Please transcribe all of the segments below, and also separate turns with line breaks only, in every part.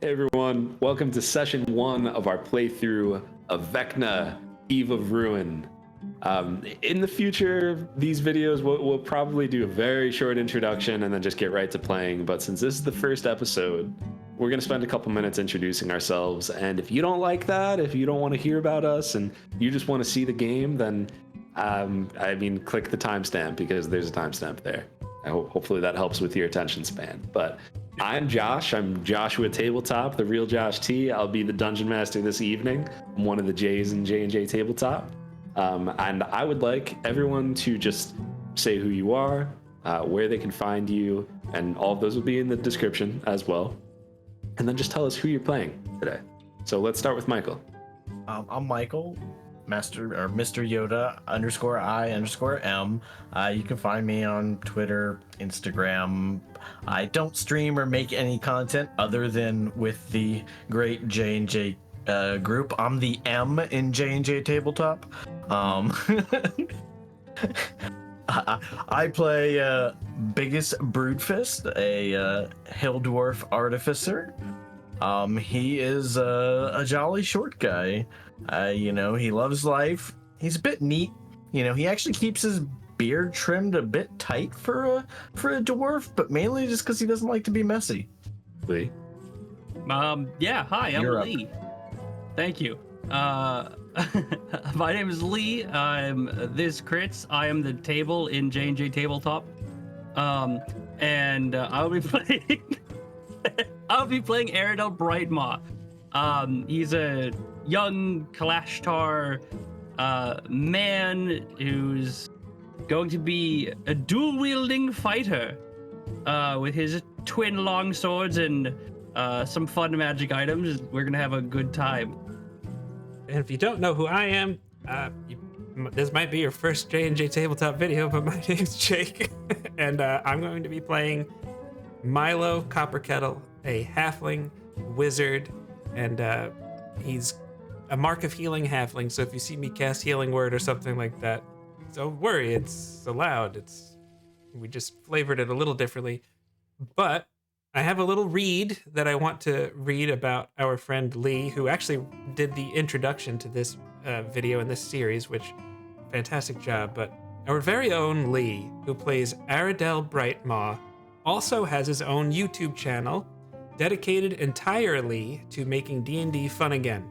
Hey everyone, welcome to session 1 of our playthrough of Vecna, Eve of Ruin. In the future, these videos we'll probably do a very short introduction and then just get right to playing, but since this is the first episode, we're going to spend a couple minutes introducing ourselves, and if you don't like that, if you don't want to hear about us and you just want to see the game, then click the timestamp because there's a timestamp there. Hopefully that helps with your attention span. But I'm Josh. I'm Joshua Tabletop, the real JnJake. I'll be the dungeon master this evening. I'm one of the J's in J&J Tabletop. And I would like everyone to just say who you are, where they can find you, and all of those will be in the description as well. And then just tell us who you're playing today. So let's start with Michael.
I'm Michael, Mr. Yoda _I_M. You can find me on Twitter, Instagram. I don't stream or make any content other than with the great JnJake group. I'm the M in J&J Tabletop. I play Biggus Broodfist, a hill dwarf artificer. He is a jolly short guy. He loves life. He's a bit neat. He actually keeps his beard trimmed a bit tight for a dwarf, but mainly just because he doesn't like to be messy.
Lee.
Yeah, hi, I'm Lee. Thank you. My name is Lee. I'm this crits. I am the table in J&J Tabletop. And I'll be playing Aradel Brightmaw. He's a young Kalashtar man who's going to be a dual-wielding fighter with his twin long swords and some fun magic items. We're gonna have a good time.
And if you don't know who I am, this might be your first J&J Tabletop video, but my name's Jake, and I'm going to be playing Milo Copperkettle, a halfling wizard, and he's a Mark of Healing halfling, so if you see me cast Healing Word or something like that, don't worry, it's allowed. We just flavored it a little differently. But I have a little read that I want to read about our friend Lee, who actually did the introduction to this video in this series, which, fantastic job. But our very own Lee, who plays Aradel Brightmaw, also has his own YouTube channel dedicated entirely to making D&D fun again.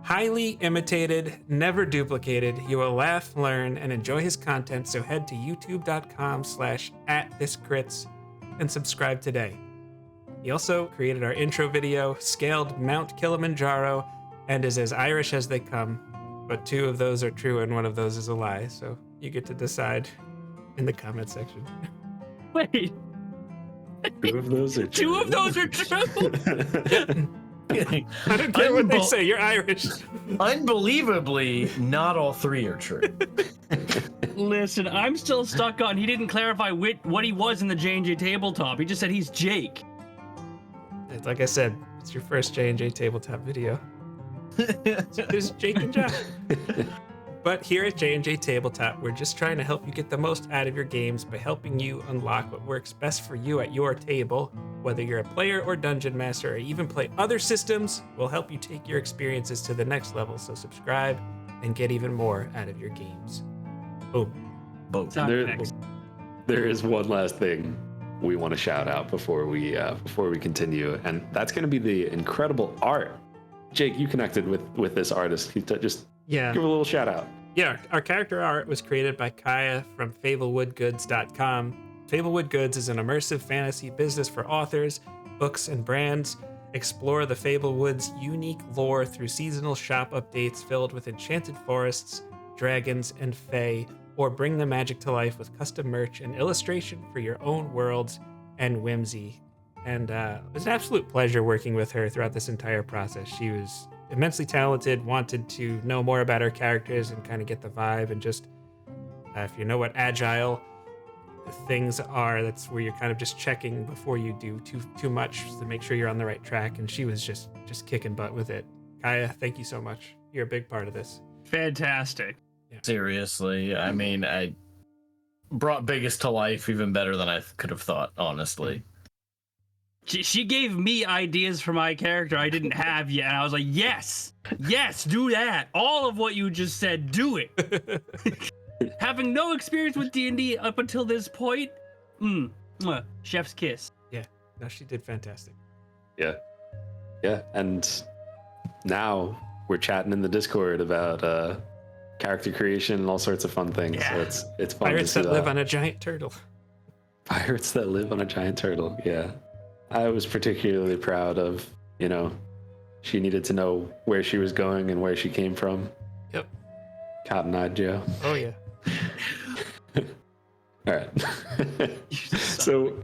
Highly imitated, never duplicated. You will laugh, learn, and enjoy his content, so head to youtube.com/@thiscrits and subscribe today. He also created our intro video, scaled Mount Kilimanjaro, and is as Irish as they come. But 2 of those are true and 1 of those is a lie, so you get to decide in the comment section.
Wait.
2 of those are true.
2 of those are true?
I don't care what they say, you're Irish.
Unbelievably, not all 3 are true.
Listen, I'm still stuck on he didn't clarify what he was in the J&J Tabletop. He just said he's Jake.
Like I said, it's your first J&J Tabletop video. There's Jake and Josh. But here at J&J Tabletop, we're just trying to help you get the most out of your games by helping you unlock what works best for you at your table. Whether you're a player or dungeon master or even play other systems, we'll help you take your experiences to the next level. So subscribe and get even more out of your games. Boom.
Boom.
There is one last thing we want to shout out before we continue, and that's going to be the incredible art. Jake, you connected with this artist. Just give a little shout out.
Yeah, our character art was created by Kaya from FablewoodGoods.com. Fablewood Goods is an immersive fantasy business for authors, books, and brands. Explore the Fablewood's unique lore through seasonal shop updates filled with enchanted forests, dragons, and fae, or bring the magic to life with custom merch and illustration for your own worlds and whimsy. And it was an absolute pleasure working with her throughout this entire process. She was immensely talented, wanted to know more about her characters and kind of get the vibe, and just if you know what agile things are, that's where you're kind of just checking before you do too much to make sure you're on the right track, and she was just kicking butt with it. Kaya, thank you so much. You're a big part of this.
Fantastic.
Yeah.
Seriously, I mean, I brought Biggus to life even better than I could have thought, honestly.
She gave me ideas for my character I didn't have yet, and I was like, yes, do that. All of what you just said, do it. Having no experience with D&D up until this point, chef's kiss.
Yeah, no, she did fantastic.
Yeah, and now we're chatting in the Discord about character creation and all sorts of fun things.
Yeah.
So it's fun
Pirates
to see
that live on a giant turtle.
Pirates that live on a giant turtle. Yeah, I was particularly proud of, she needed to know where she was going and where she came from.
Yep.
Cotton-eyed Joe.
Oh yeah.
All right. So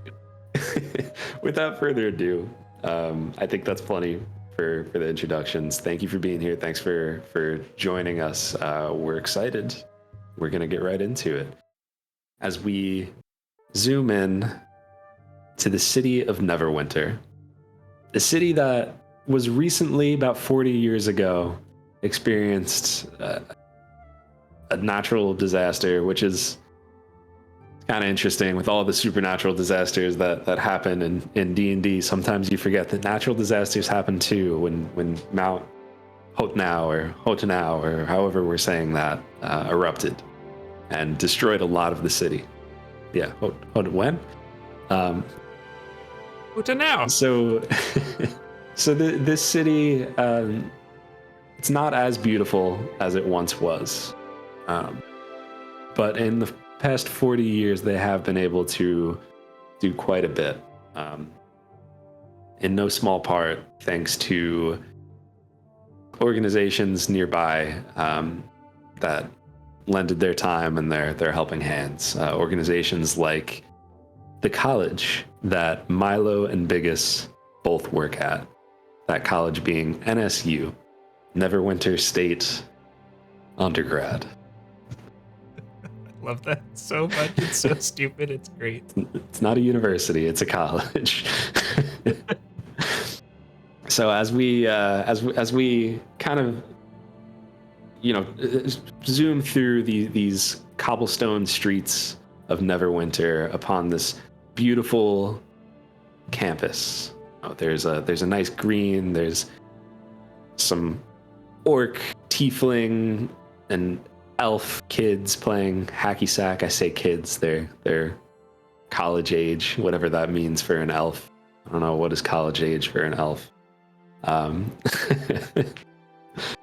without further ado, I think that's plenty for the introductions. Thank you for being here. Thanks for joining us. We're excited. We're going to get right into it. As we zoom in to the city of Neverwinter, a city that was recently, about 40 years ago, experienced a natural disaster, which is kind of interesting with all the supernatural disasters that happen in D&D. Sometimes you forget that natural disasters happen too when Mount Hotanau, or however we're saying that, erupted and destroyed a lot of the city. Yeah, when?
Now.
So this city, it's not as beautiful as it once was. But in the past 40 years, they have been able to do quite a bit. In no small part, thanks to organizations nearby that lended their time and their helping hands. Organizations like the college that Milo and Biggus both work at. That college being NSU, Neverwinter State Undergrad.
Love that so much. It's so stupid. It's great.
It's not a university, it's a college. So as we kind of zoom through these cobblestone streets of Neverwinter upon this beautiful campus, there's a nice green. There's some orc, tiefling, and elf kids playing hacky sack. I say kids, they're college age, whatever that means for an elf. I don't know, what is college age for an elf.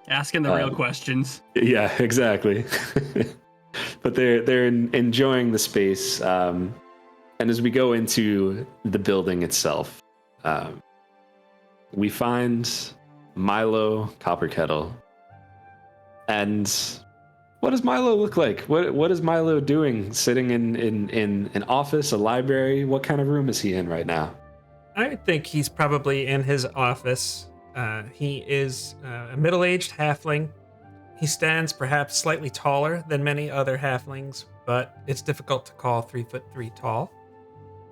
Asking the real questions.
Yeah, exactly. But they're enjoying the space. And as we go into the building itself, we find Milo Copperkettle. And what does Milo look like? What is Milo doing? Sitting in an office, a library? What kind of room is he in right now?
I think he's probably in his office. He is a middle-aged halfling. He stands perhaps slightly taller than many other halflings, but it's difficult to call 3'3" tall.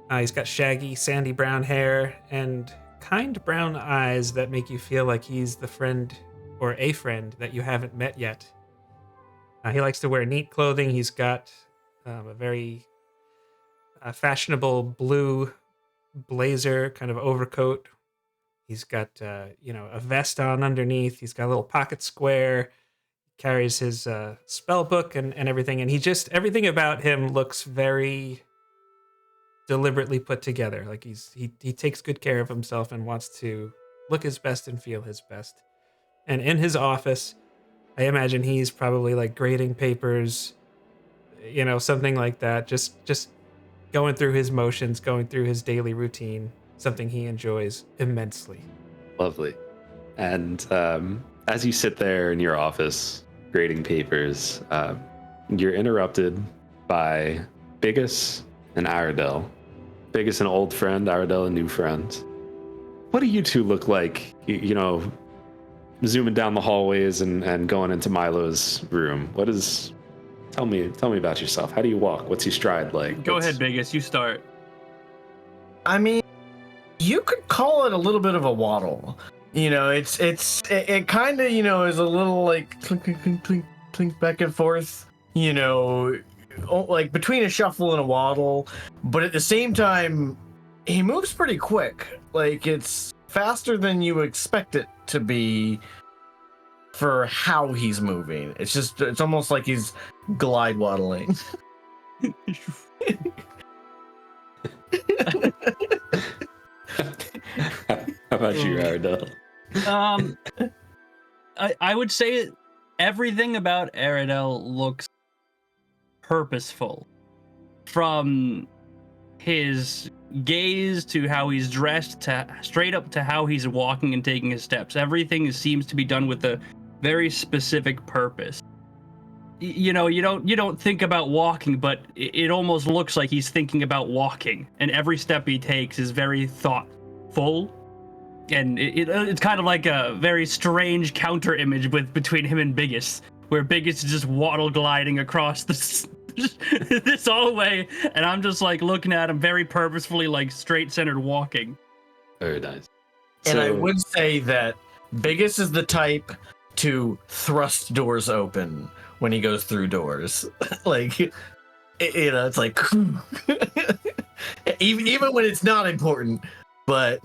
He's got shaggy, sandy brown hair and kind brown eyes that make you feel like he's the friend or a friend that you haven't met yet. He likes to wear neat clothing. He's got a very fashionable blue blazer kind of overcoat. He's got a vest on underneath. He's got a little pocket square. Carries his spell book and everything. And everything about him looks very deliberately put together. Like he takes good care of himself and wants to look his best and feel his best. And in his office, I imagine he's probably like grading papers, something like that. Just going through his motions, going through his daily routine, something he enjoys immensely.
Lovely. And as you sit there in your office grading papers, you're interrupted by Biggus and Aradel. Biggus, an old friend, Aradel, a new friend. What do you two look like, zooming down the hallways and going into Milo's room? Tell me about yourself. How do you walk? What's your stride like?
Go ahead, Biggus, you start.
I mean, you could call it a little bit of a waddle. It kind of, is a little like clink, clink, clink, clink, clink back and forth, like between a shuffle and a waddle. But at the same time, he moves pretty quick. Like, it's faster than you expect it to be for how he's moving. It's almost like he's glide waddling.
How about you, Aradel?
I would say everything about Aradel looks purposeful. From his gaze to how he's dressed to straight up to how he's walking and taking his steps. Everything seems to be done with a very specific purpose. You know, you don't think about walking, but it almost looks like he's thinking about walking, and every step he takes is very thoughtful. And it's kind of like a very strange counter image between him and Biggus, where Biggus is just waddle gliding across this hallway, and I'm just like looking at him very purposefully, like straight centered walking.
Very nice.
And I would say that Biggus is the type to thrust doors open when he goes through doors. Like, it's like even when it's not important, but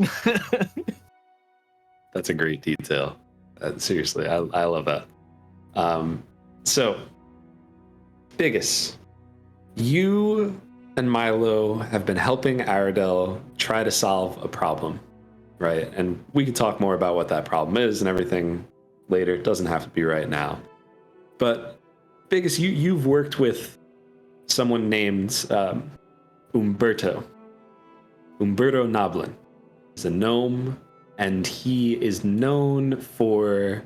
that's a great detail. Seriously, I love that. So, Biggus, you and Milo have been helping Aradel try to solve a problem, right? And we can talk more about what that problem is and everything later. It doesn't have to be right now. But Biggus, you've worked with someone named Umberto Noblin. He's a gnome, and he is known for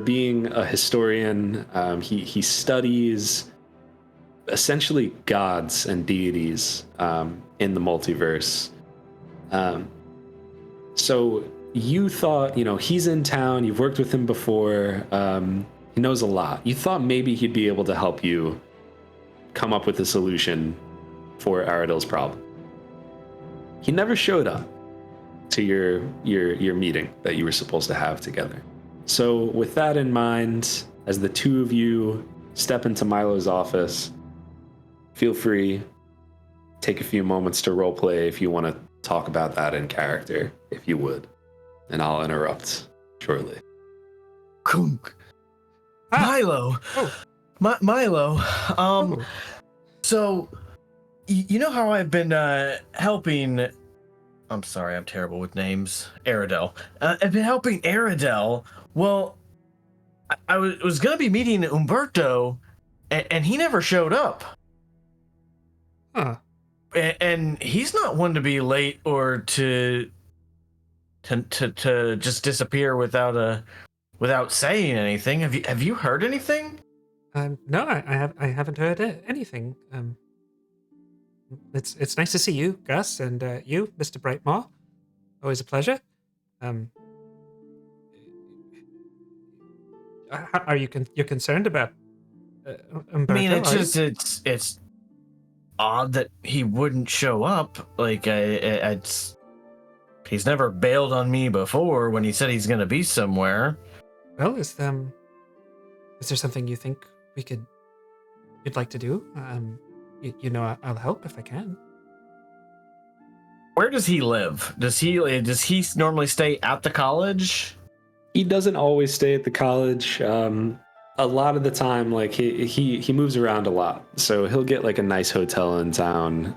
being a historian. He studies essentially gods and deities in the multiverse. So you thought, he's in town, you've worked with him before, he knows a lot. You thought maybe he'd be able to help you come up with a solution for Aradel's problem. He never showed up to your meeting that you were supposed to have together. So with that in mind, as the two of you step into Milo's office, feel free, take a few moments to roleplay if you want to talk about that in character, if you would. And I'll interrupt shortly.
Kunk. Milo.
Oh.
Milo. So, you know how I've been helping... I'm sorry, I'm terrible with names. Aradel. I've been helping Aradel. Well, I was going to be meeting Umberto, and he never showed up.
Huh.
And he's not one to be late or to just disappear without saying anything. Have you heard anything?
No, I haven't heard anything. It's nice to see you, Gus, and you, Mr. Brightmaw. Always a pleasure. Are you're concerned about Umberto?
I mean, it's odd that he wouldn't show up. Like, he's never bailed on me before when he said he's going to be somewhere.
Well, is there something you think you'd like to do? I'll help if I can.
Where does he live? Does he normally stay at the college?
He doesn't always stay at the college. A lot of the time, like he moves around a lot. So he'll get like a nice hotel in town.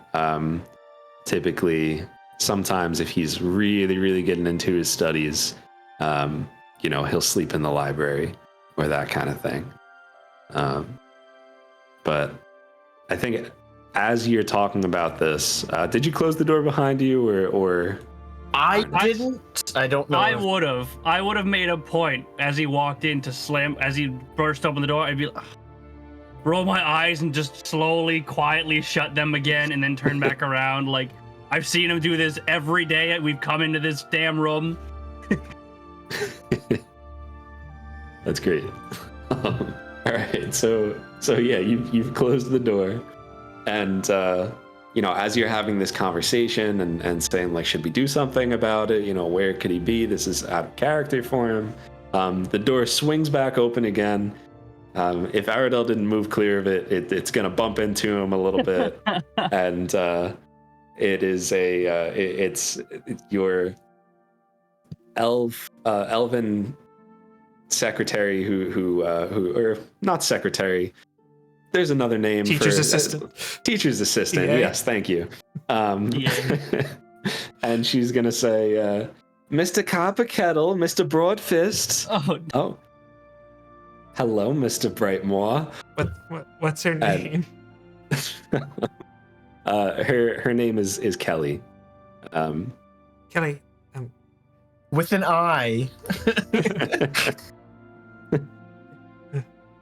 Typically, sometimes if he's really, really getting into his studies, he'll sleep in the library or that kind of thing. But I think as you're talking about this, did you close the door behind you or?
I didn't. I don't know.
I would have made a point as he walked in to slam, as he burst open the door. I'd be like, roll my eyes and just slowly, quietly shut them again, and then turn back around. Like, I've seen him do this every day. We've come into this damn room.
That's great. All right, so yeah, you've closed the door, and as you're having this conversation and saying like, should we do something about it? Where could he be? This is out of character for him. The door swings back open again, If Aradel didn't move clear of it's going to bump into him a little bit, and it is it's your elven secretary who or not secretary. There's another name
Teacher's
for
assistant.
Teacher's assistant.
Yeah.
Yes, thank you. And she's gonna say, "Mr. Copperkettle, Mr. Broadfist." Oh. Hello, Mr. Brightmaw.
What's her name?
Her name is Kelly.
Kelly.
With an I.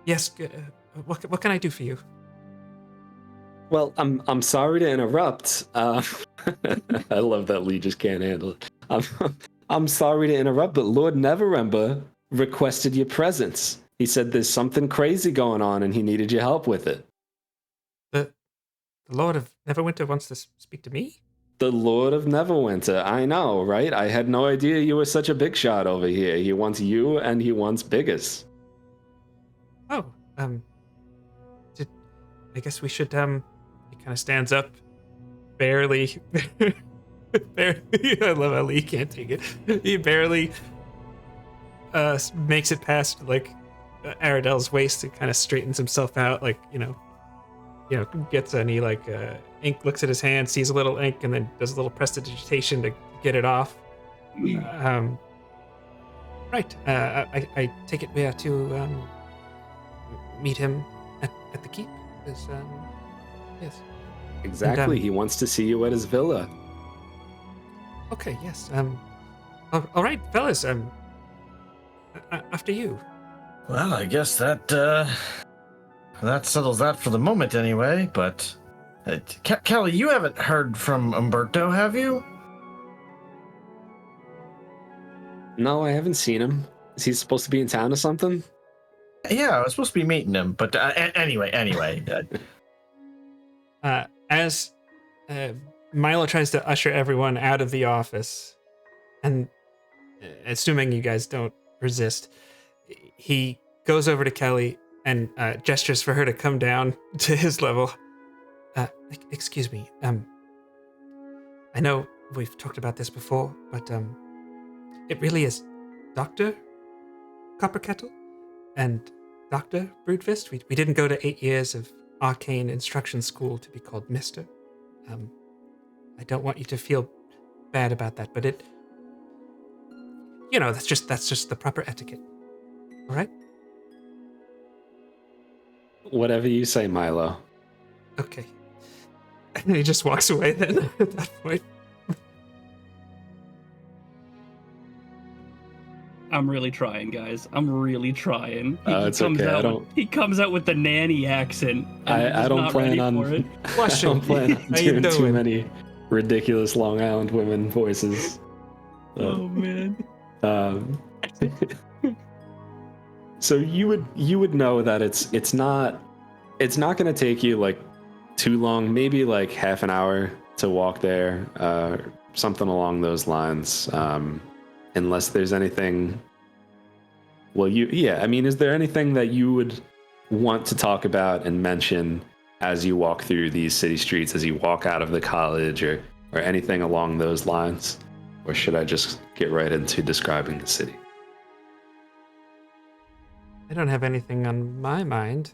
Yes. What can I do for you?
Well, I'm sorry to interrupt. I love that Lee just can't handle it. I'm sorry to interrupt, but Lord Neverember requested your presence. He said there's something crazy going on, and he needed your help with it.
The Lord of Neverwinter wants to speak to me?
The Lord of Neverwinter. I know, right? I had no idea you were such a big shot over here. He wants you, and he wants Biggus.
Oh, I guess we should, he kind of stands up, barely, I love how Lee can't take it. He barely, makes it past, like, Aradel's waist and kind of straightens himself out, like, gets any, like, ink, looks at his hand, sees a little ink, and then does a little prestidigitation to get it off. Right, I take it we are to, meet him at the keep. Yes.
Exactly.
And,
he wants to see you at his villa.
Okay. Yes. All right, fellas. After you.
Well, I guess that settles that for the moment, anyway. But Kelly, you haven't heard from Umberto, have you?
No, I haven't seen him. Is he supposed to be in town or something?
Yeah, I was supposed to be meeting him, but anyway.
As Milo tries to usher everyone out of the office, and assuming you guys don't resist, he goes over to Kelly and gestures for her to come down to his level. Excuse me. I know we've talked about this before, but it really is Dr. Copperkettle and Dr. Broodfist. We didn't go to 8 years of arcane instruction school to be called Mr. I don't want you to feel bad about that, but that's just the proper etiquette. All right?
Whatever you say, Milo.
Okay. And he just walks away then at that point.
I'm really trying, guys. I'm really trying.
It's okay.
He comes out with the nanny accent.
I don't plan on. I don't plan on doing too many ridiculous Long Island women voices.
Oh man.
So you would know that it's not going to take you like too long, maybe like half an hour to walk there, something along those lines. Unless there's anything. Well, is there anything that you would want to talk about and mention as you walk through these city streets, as you walk out of the college, or anything along those lines? Or should I just get right into describing the city?
I don't have anything on my mind.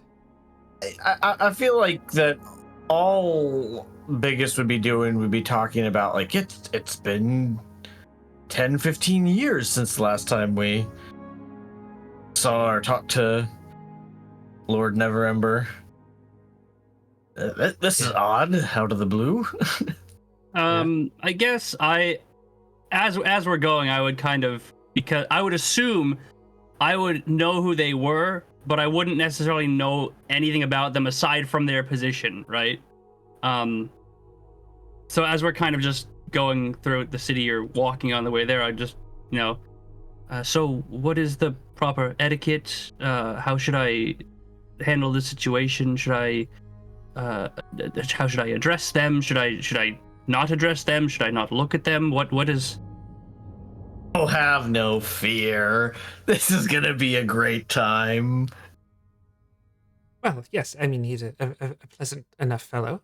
I feel like that all Biggus would be doing would be talking about, like, it's been 10, 15 years since the last time we saw or talked to Lord Neverember. This is odd, out of the blue.
I guess as we're going, I would because I would assume I would know who they were, but I wouldn't necessarily know anything about them aside from their position, right? So as we're kind of just going through the city or walking on the way there, I just, so what is the proper etiquette? How should I handle this situation? How should I address them? Should I not address them? Should I not look at them? What is...
Oh, have no fear. This is gonna be a great time.
Well, yes, I mean, he's a pleasant enough fellow.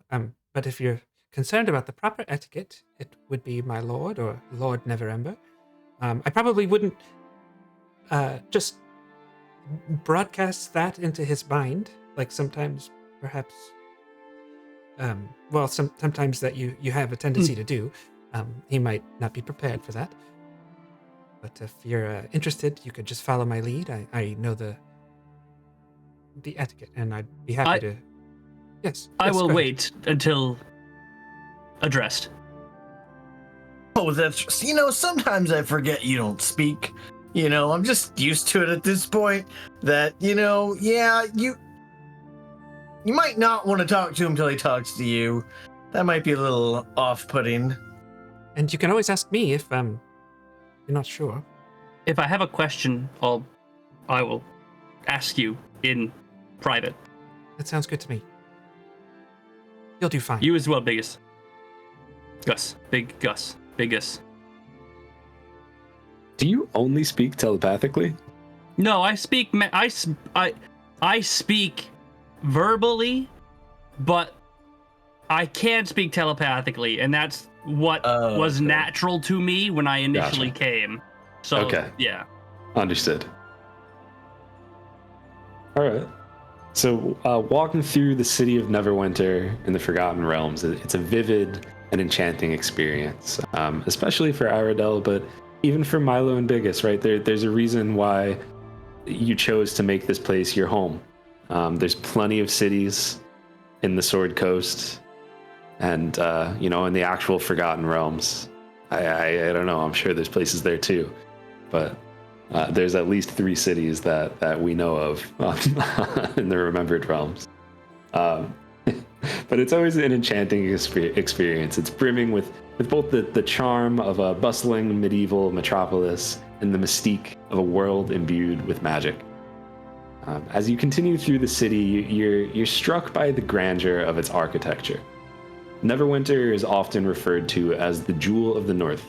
But if you're concerned about the proper etiquette, it would be my lord or Lord Neverember. I probably wouldn't just broadcast that into his mind, like sometimes, perhaps. Sometimes that you have a tendency to do. He might not be prepared for that. But if you're interested, you could just follow my lead. I know the etiquette, and I'd be happy to. Yes.
I will
go ahead.
wait until addressed.
Oh, that's, sometimes I forget you don't speak. I'm just used to it at this point that, you might not want to talk to him till he talks to you. That might be a little off-putting.
And you can always ask me if you're not sure.
If I have a question, I will ask you in private.
That sounds good to me. You'll do fine.
You as well, Biggus. Biggus.
Do you only speak telepathically?
No, I speak. I speak verbally, but I can't speak telepathically, and that's what was natural to me when I initially came. So,
okay.
Yeah.
Understood. All right. So, walking through the city of Neverwinter in the Forgotten Realms, it's a vivid and enchanting experience, especially for Aradel, but even for Milo and Biggus, right? There's a reason why you chose to make this place your home. There's plenty of cities in the Sword Coast and, in the actual Forgotten Realms. I don't know, I'm sure there's places there too, but there's at least 3 cities that we know of in the Remembered Realms. But it's always an enchanting experience. It's brimming with both the charm of a bustling medieval metropolis and the mystique of a world imbued with magic. As you continue through the city, you're struck by the grandeur of its architecture. Neverwinter is often referred to as the Jewel of the North.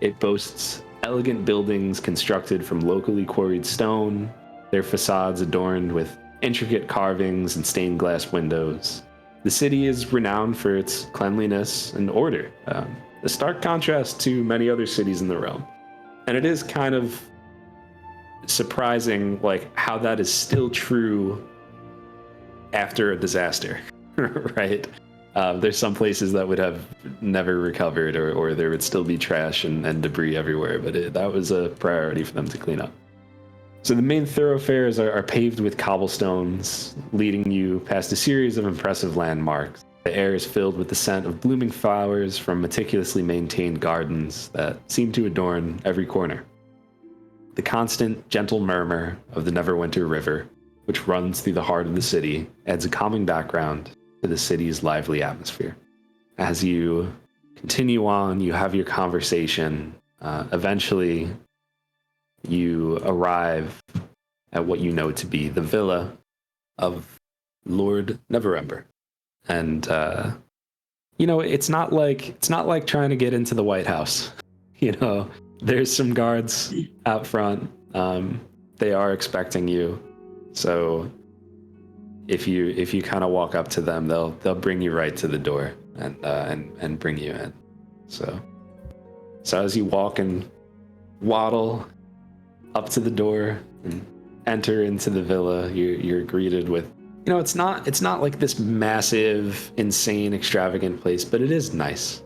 It boasts elegant buildings constructed from locally quarried stone, their facades adorned with intricate carvings and stained glass windows. The city is renowned for its cleanliness and order, a stark contrast to many other cities in the realm. And it is kind of surprising, how that is still true after a disaster, right? There's some places that would have never recovered, or there would still be trash and debris everywhere, but that was a priority for them to clean up. So the main thoroughfares are paved with cobblestones, leading you past a series of impressive landmarks. The air is filled with the scent of blooming flowers from meticulously maintained gardens that seem to adorn every corner. The constant, gentle murmur of the Neverwinter River, which runs through the heart of the city, adds a calming background to the city's lively atmosphere. As you continue on, you have your conversation. Eventually, you arrive at what you know to be the villa of Lord Neverember. And it's not like trying to get into the White House. There's some guards out front. They are expecting you. So if you kind of walk up to them, they'll bring you right to the door and bring you in. So as you walk and waddle up to the door and enter into the villa, you're greeted with, it's not like this massive, insane, extravagant place, but it is nice.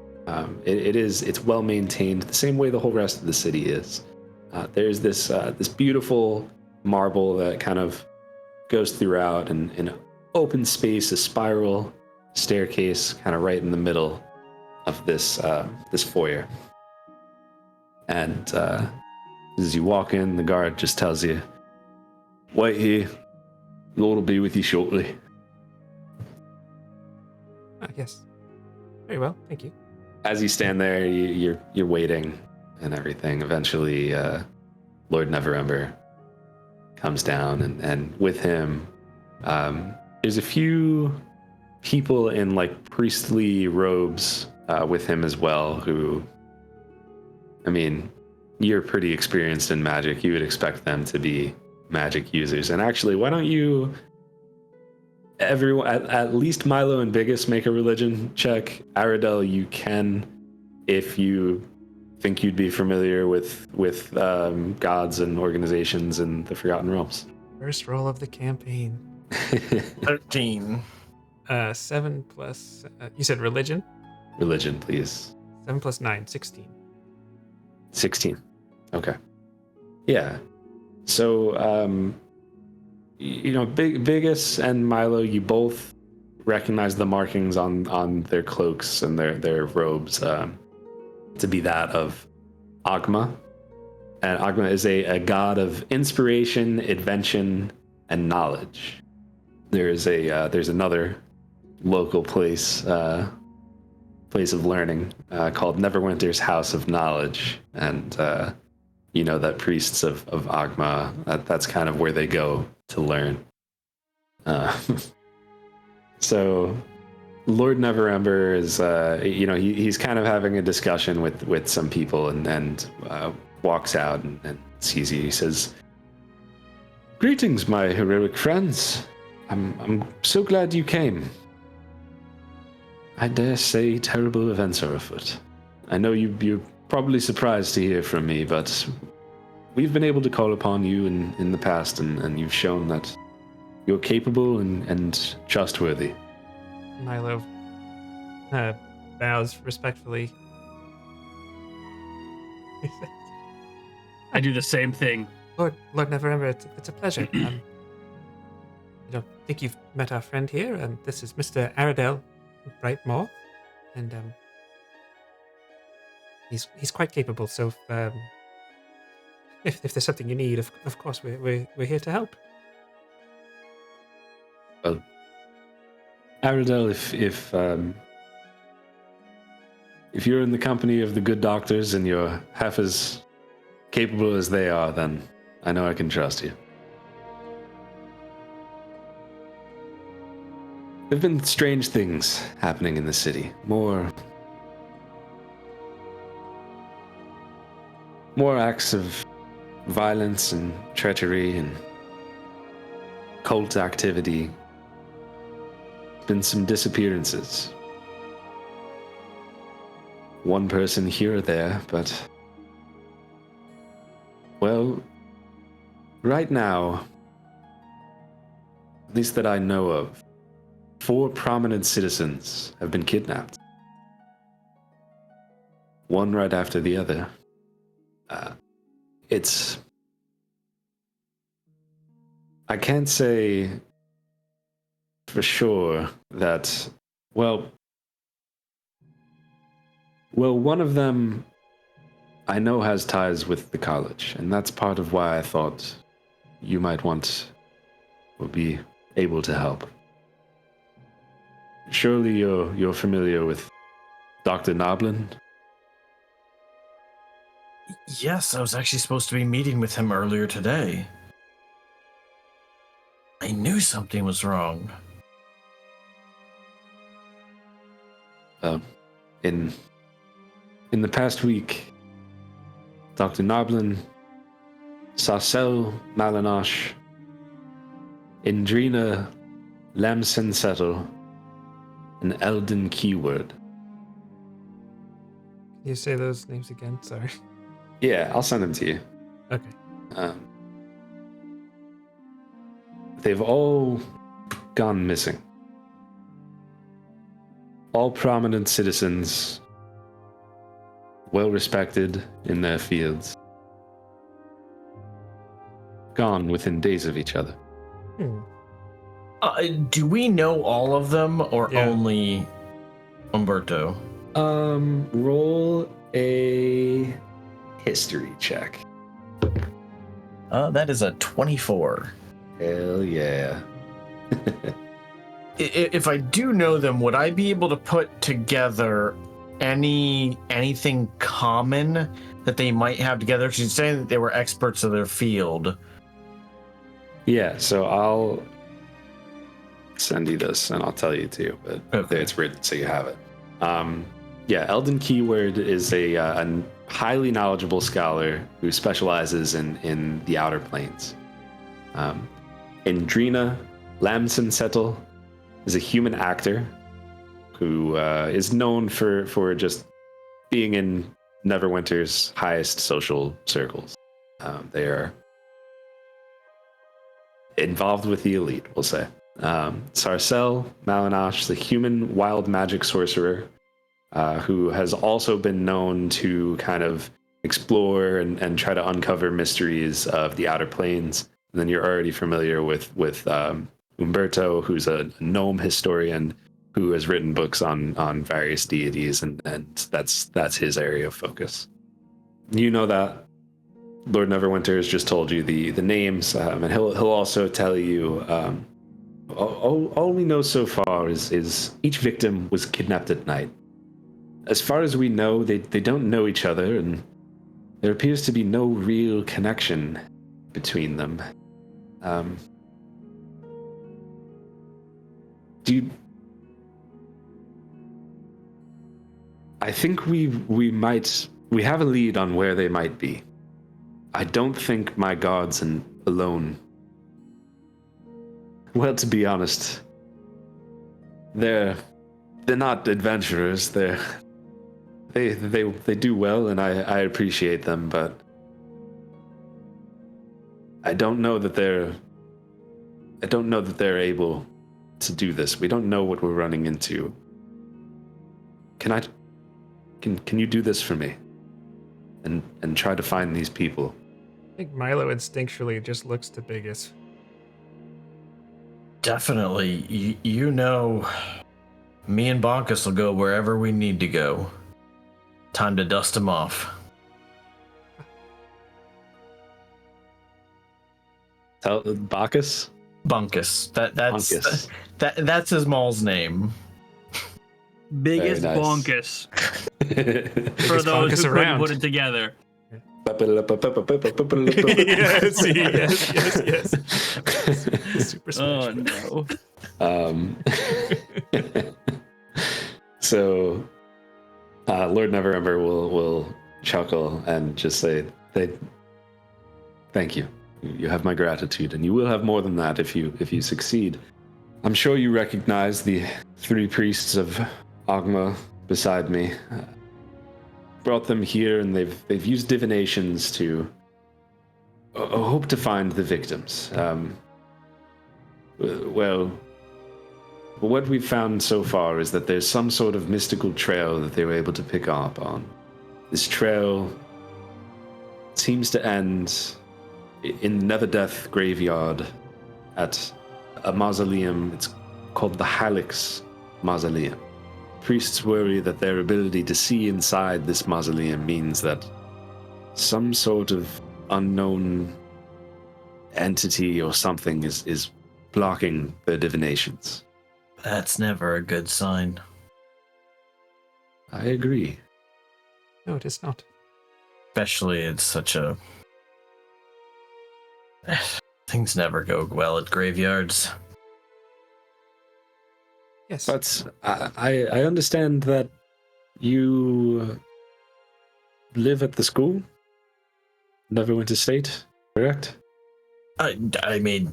It's well maintained, the same way the whole rest of the city is. There's this beautiful marble that kind of goes throughout an open space, a spiral staircase, kind of right in the middle of this foyer. And as you walk in, the guard just tells you, "Wait here. Lord will be with you shortly."
Yes. Very well, thank you.
As you stand there, you're waiting and everything. Eventually, Lord Neverember comes down, and with him, there's a few people in priestly robes with him as well. Who, you're pretty experienced in magic. You would expect them to be magic users. And actually, why don't you everyone, at least Milo and Biggus, make a religion check. Aradel, you can, if you think you'd be familiar with gods and organizations in the Forgotten Realms.
First roll of the campaign.
13.
7 plus. You said religion?
Religion, please.
7 plus 9, 16.
16. Okay. Yeah. So, Biggus and Milo, you both recognize the markings on their cloaks and their robes to be that of Agma. And Agma is a god of inspiration, invention, and knowledge. There's another local place of learning called Neverwinter's House of Knowledge, and that priests of Agma, that's kind of where they go to learn. So Lord Neverember is he's kind of having a discussion with some people and walks out and sees you. He says, "Greetings, my heroic friends. I'm so glad you came. I dare say terrible events are afoot. I know you're probably surprised to hear from me, but we've been able to call upon you in the past, and you've shown that you're capable and trustworthy."
Milo bows respectfully.
I do the same thing.
Lord Neverember, it's a pleasure. I don't think you've met our friend here, and this is Mr. Aradel Brightmaw, and he's quite capable. So if there's something you need, of course we're here to help.
Well, Aradel, if you're in the company of the good doctors and you're half as capable as they are, then I know I can trust you. There've been strange things happening in the city. More acts of violence and treachery and cult activity. Been some disappearances. One person here or there, but well, right now, at least that I know of, 4 prominent citizens have been kidnapped. One right after the other. I can't say for sure that, well, one of them I know has ties with the college, and that's part of why I thought you might want or be able to help. Surely you're familiar with Dr. Noblin?
Yes, I was actually supposed to be meeting with him earlier today. I knew something was wrong.
In the past week, Dr. Noblin, Sarcel Malinosh, Indrina Lamson Settle, and Eldon Keyword.
Can you say those names again? Sorry.
Yeah, I'll send them to you.
Okay.
They've all gone missing. All prominent citizens, well respected in their fields, gone within days of each other.
Do we know all of them or
Yeah.
only Umberto?
Roll a history check.
That is a 24.
Hell yeah.
If I do know them, would I be able to put together anything common that they might have together? She's saying that they were experts of their field.
Yeah, so I'll send you this and I'll tell you too, but
Okay.
it's written so you have it. Yeah, Eldon Keyword is a highly knowledgeable scholar who specializes in the Outer Planes. Indrina Lamson Settle is a human actor who is known for just being in Neverwinter's highest social circles. They are involved with the elite, we'll say. Sarcel Malinash, the human wild magic sorcerer, who has also been known to kind of explore and try to uncover mysteries of the Outer Planes. And then you're already familiar with Umberto, who's a gnome historian who has written books on various deities, and that's his area of focus. You know that Lord Neverwinter has just told you the names, and he'll also tell you all we know so far is each victim was kidnapped at night. As far as we know, they don't know each other, and there appears to be no real connection between them. I think we have a lead on where they might be. I don't think my guards alone. Well, to be honest, they're not adventurers. They do well, and I appreciate them, but I don't know that they're able to do this. We don't know what we're running into. Can you do this for me? And try to find these people.
I think Milo instinctually just looks to Biggus.
Definitely. You know, me and Bonkus will go wherever we need to go. Time to dust him off.
Tell Bacchus?
Bunkus.
Bunkus.
That's his mall's name.
Biggest
Very nice.
bonkus. For those
bonkus
who couldn't
around.
put it together.
yes. Super Smash.
Oh no.
So, Lord Neverember will chuckle and just say, "Thank you. You have my gratitude, and you will have more than that if you succeed. I'm sure you recognize the 3 priests of Ogma beside me. Brought them here, and they've used divinations to hope to find the victims. Well, what we've found so far is that there's some sort of mystical trail that they were able to pick up on. This trail seems to end in Neverdeath Graveyard at a mausoleum. It's called the Halix Mausoleum. Priests worry that their ability to see inside this mausoleum means that some sort of unknown entity or something is blocking their divinations.
That's never a good sign.
I agree.
No, it is not.
Especially it's such a... Things never go well at graveyards.
Yes.
But I understand that you live at the school? Neverwinter State, correct?
I mean,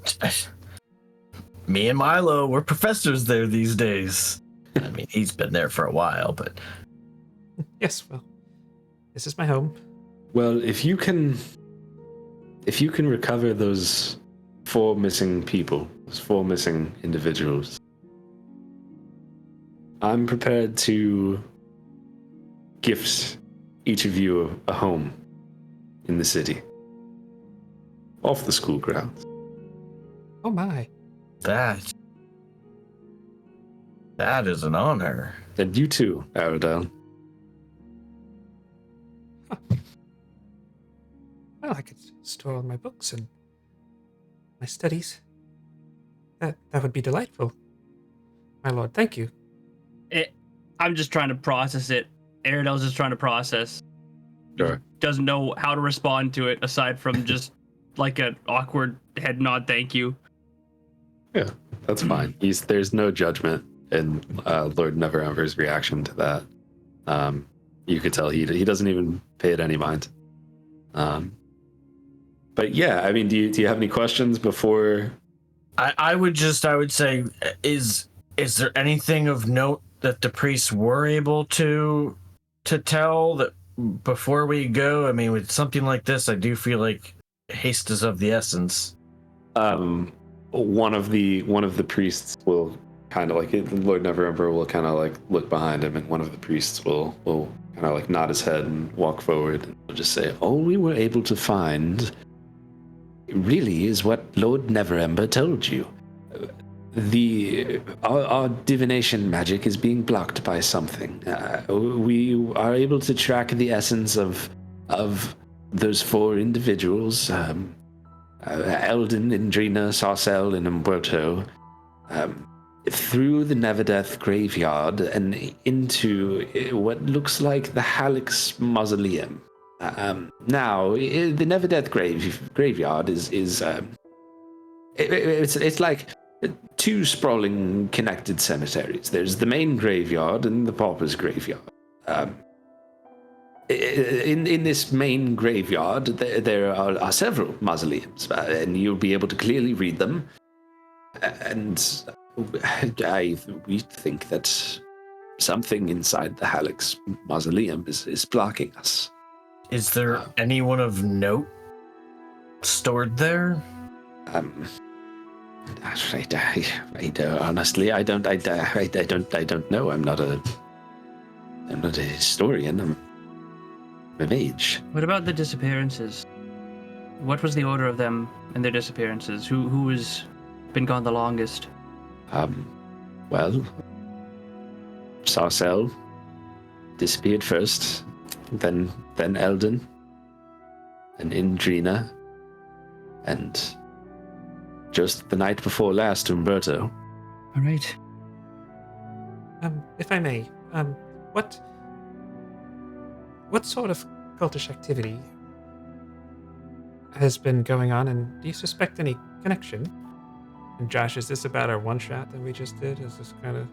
me and Milo, we're professors there these days. I mean, he's been there for a while, but...
Yes, well, this is my home.
Well, if you can recover those 4 missing people, those 4 missing individuals, I'm prepared to gift each of you a home in the city, off the school grounds.
Oh my.
That is an honor.
And you too, Aradel.
Well, I could store all my books and my studies. That would be delightful. My lord, thank you.
I'm just trying to process it. Aradel's just trying to process.
Sure.
Doesn't know how to respond to it aside from just like an awkward head nod, thank you.
Yeah, that's fine. There's no judgment in Lord Neverember's reaction to that. You could tell he doesn't even pay it any mind. But yeah, I mean, do you have any questions before?
I would say, is Is there anything of note that the priests were able to tell that before we go? I mean, with something like this, I do feel like haste is of the essence.
One of the priests will kind of like Lord Neverember will kind of like look behind him, and one of the priests will kind of like nod his head and walk forward, and will just say, "All we were able to find really is what Lord Neverember told you. Our divination magic is being blocked by something. We are able to track the essence of those 4 individuals, Eldon, Indrina, Sarcel, and Umberto, through the Neverdeath Graveyard and into what looks like the Halix Mausoleum. Now, the Neverdeath Graveyard is it's like 2 sprawling connected cemeteries. There's the main graveyard and the Pauper's Graveyard. In this main graveyard, there are several mausoleums, and you'll be able to clearly read them. And we think that something inside the Halix Mausoleum is blocking us.
Is there anyone of note stored there?
Honestly, I don't know. I'm not a historian. I'm of age.
What about the disappearances? What was the order of them and their disappearances? Who has been gone the longest?
Well, Sarcel disappeared first, then Eldon, and Indrina, and just the night before last, Umberto.
All right.
If I may, what sort of cultish activity has been going on, and do you suspect any connection? And Josh, is this about our one-shot that we just did? Is this kind of...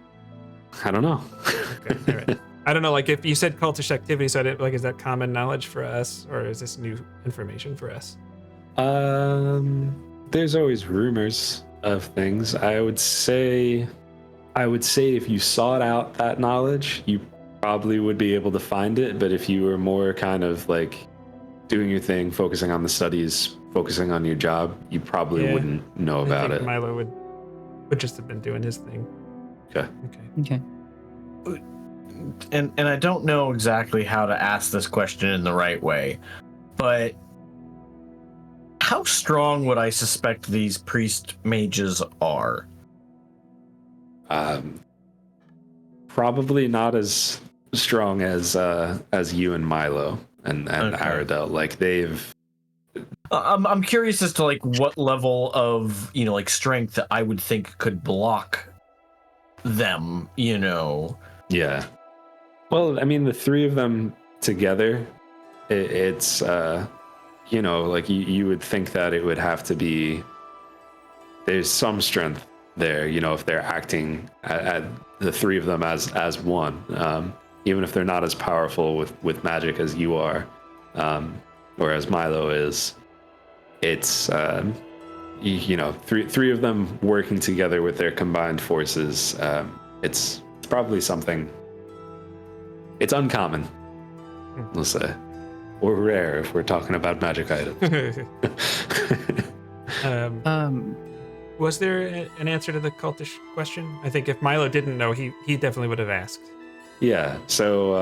I don't know.
Okay, all right. I don't know, like, if you said cultish activity, so I didn't, like, is that common knowledge for us, or is this new information for us?
There's always rumors of things. I would say if you sought out that knowledge, you probably would be able to find it, but if you were more kind of like doing your thing, focusing on the studies, focusing on your job, you probably wouldn't know about it.
Milo would just have been doing his thing.
Okay.
And I don't know exactly how to ask this question in the right way, but how strong would I suspect these priest mages are?
Probably not as strong as you and Milo and
Okay.
Aradel. Like they've.
I'm curious as to like what level of like strength that I would think could block them.
Yeah. Well, I mean, the 3 of them together, it's like you would think that it would have to be. There's some strength there, if they're acting at the 3 of them as one, even if they're not as powerful with magic as you are, or as Milo is. It's 3 of them working together with their combined forces. It's probably something. It's uncommon, we'll say, or rare if we're talking about magic items.
Was there an answer to the cultish question? I think if Milo didn't know, he definitely would have asked.
Yeah, so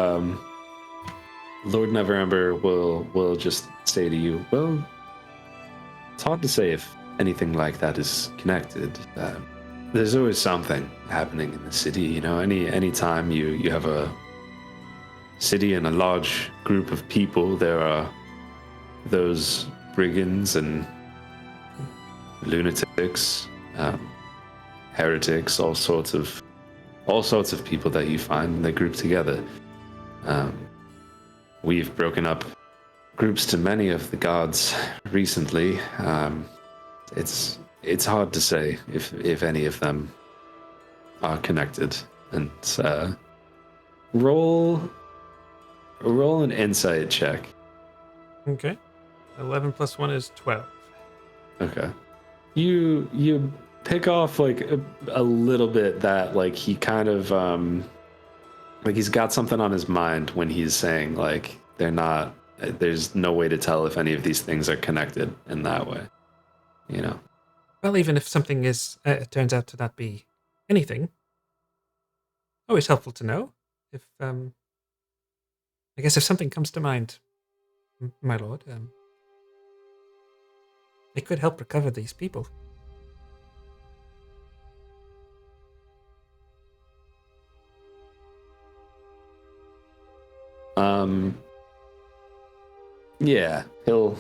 Lord Neverember will just say to you, well, it's hard to say if anything like that is connected. There's always something happening in the city, any time you have a city and a large group of people, there are those brigands and lunatics, heretics, all sorts of people that you find, and they group together. We've broken up groups to many of the gods recently. It's hard to say if any of them are connected. And roll an insight check.
Okay. 11 plus 1 is 12.
Okay. You pick off like a little bit that like he kind of like he's got something on his mind when he's saying like they're not. There's no way to tell if any of these things are connected in that way. You know.
Well, even if something is turns out to not be anything, always helpful to know. If I guess if something comes to mind, my lord, it could help recover these people.
Yeah, he'll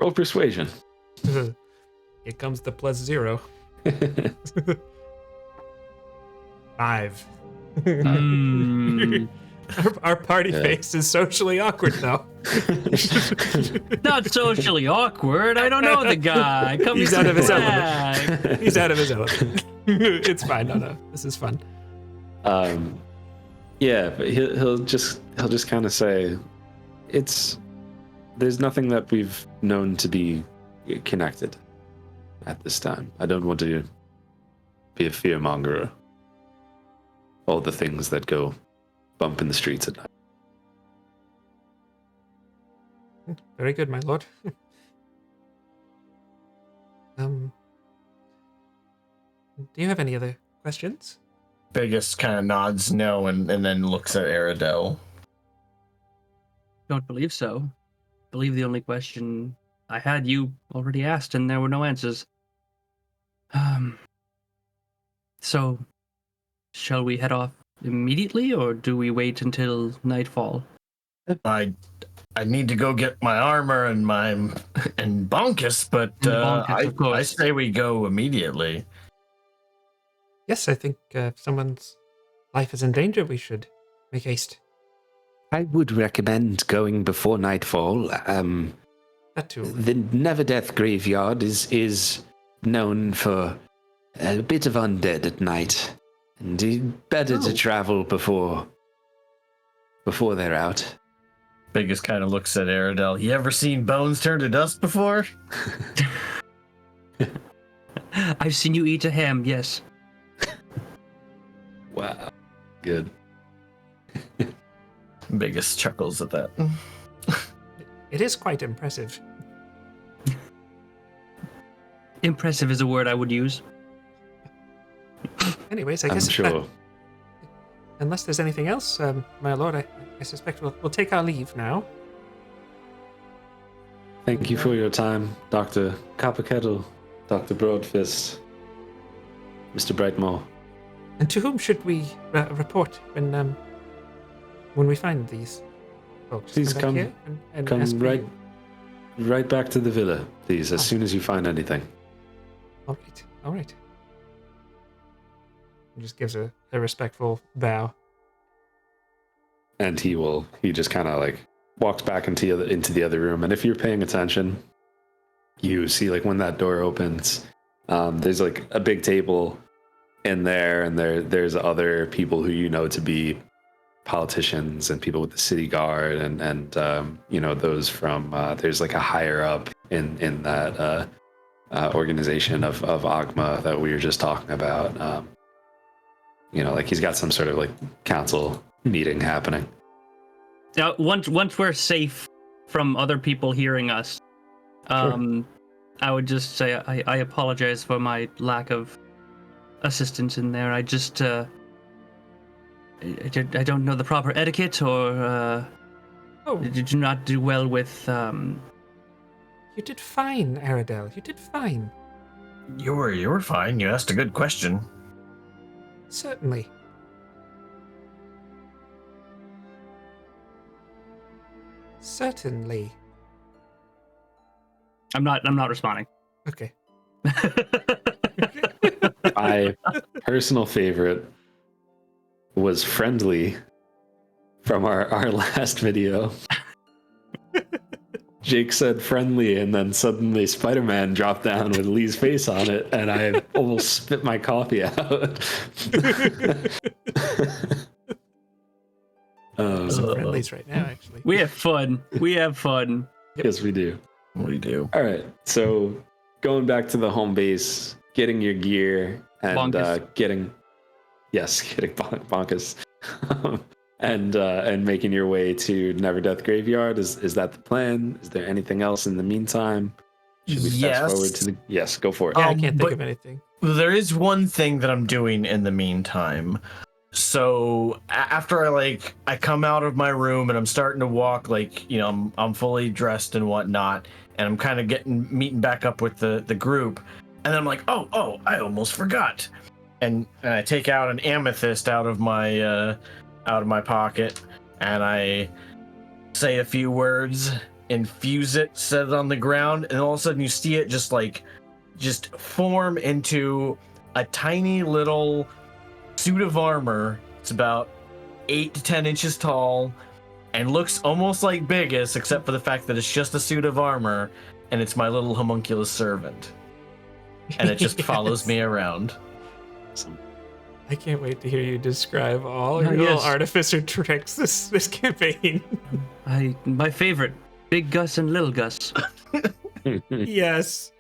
roll persuasion.
Here comes the +0. 5. Our party face is socially awkward now.
Not socially awkward. I don't know the guy.
He's out of his element. He's out of his element. It's fine. No, this is fun.
Yeah, but he'll just kind of say, there's nothing that we've known to be connected at this time. I don't want to be a fearmonger. All the things that go bump in the streets at night.
Very good, my lord. Do you have any other questions?
Biggus kind of nods no and then looks at Aradel.
Don't believe so. Believe the only question I had you already asked and there were no answers. So, shall we head off immediately or do we wait until nightfall?
I need to go get my armor and Bonkus, but
Bonkus, of course.
I say we go immediately.
Yes, I think if someone's life is in danger, we should make haste.
I would recommend going before nightfall.
That too.
The Neverdeath Graveyard is known for a bit of undead at night, and better to travel before they're out.
Biggus kind of looks at Aradel. You ever seen bones turn to dust before?
I've seen you eat a ham, yes.
Wow. Good.
Biggus chuckles at that.
It is quite impressive.
Impressive is a word I would use.
Anyways, I
I'm
guess
sure.
unless there's anything else, my lord, I suspect we'll take our leave now.
Thank you for your time, Dr. Copperkettle, Dr. Broadfist, Mr. Brightmaw.
And to whom should we report when we find these folks?
Please
back
come
here and
come
ask for
right
you?
back to the villa, please, as soon as you find anything.
All right. He just gives a respectful bow.
And he just kind of like walks back into the other room. And if you're paying attention, you see like when that door opens, there's like a big table in there, and there's other people who you know to be politicians and people with the city guard and you know, those from there's like a higher up in that organization of Agma that we were just talking about. You know, like he's got some sort of like council meeting happening.
Now, once we're safe from other people hearing us,
Sure.
I would just say I apologize for my lack of assistance in there. I just I don't know the proper etiquette, or did you not do well with
You did fine, Aradel. You did fine.
You were fine. You asked a good question.
Certainly. Certainly.
I'm not responding.
Okay.
My personal favorite was Friendly from our last video. Jake said friendly, and then suddenly Spider-Man dropped down with Lee's face on it, and I almost spit my coffee out.
Some friendlies right now, actually.
We have fun.
Yes, we do.
We do.
All right, so going back to the home base, getting your gear, and getting Bonkus, and making your way to Neverdeath Graveyard. Is that the plan? Is there anything else in the meantime? Should we fast forward to the? Yes, go for it.
Yeah, I can't think of anything.
There is one thing that I'm doing in the meantime. So after I come out of my room and I'm starting to walk, I'm fully dressed and whatnot, and I'm kind of meeting back up with the group, and I'm like, oh, I almost forgot, and I take out an amethyst out of my pocket, and I say a few words, infuse it, set it on the ground, and all of a sudden you see it just form into a tiny little suit of armor. It's about 8 to 10 inches tall and looks almost like Biggus, except for the fact that it's just a suit of armor, and it's my little homunculus servant, and it just follows me around.
I can't wait to hear you describe all your little artificer tricks this campaign.
My favorite, Big Gus and Little Gus.
Yes.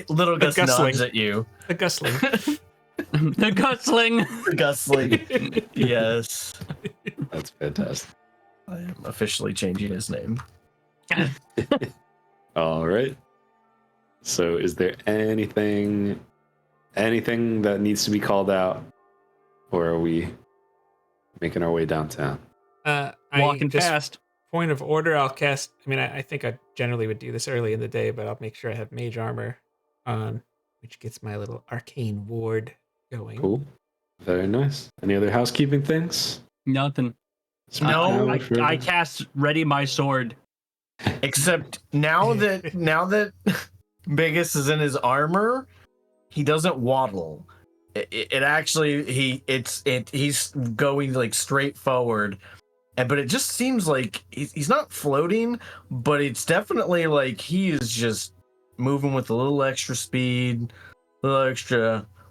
Little Gus
Gusling.
nods at you.
The Gusling.
The Gusling.
Gusling. Yes.
That's fantastic.
I am officially changing his name.
All right. So is there anything that needs to be called out, or are we making our way downtown?
Walking fast.
Point of order, I'll cast. I mean, I think I generally would do this early in the day, but I'll make sure I have mage armor on, which gets my little arcane ward going.
Cool. Very nice. Any other housekeeping things?
Nothing.
No,
I cast ready my sword.
Except now that Biggus is in his armor, he doesn't waddle. It actually he's going straight forward, but it just seems like he's not floating, but it's definitely he is just moving with a little extra speed, a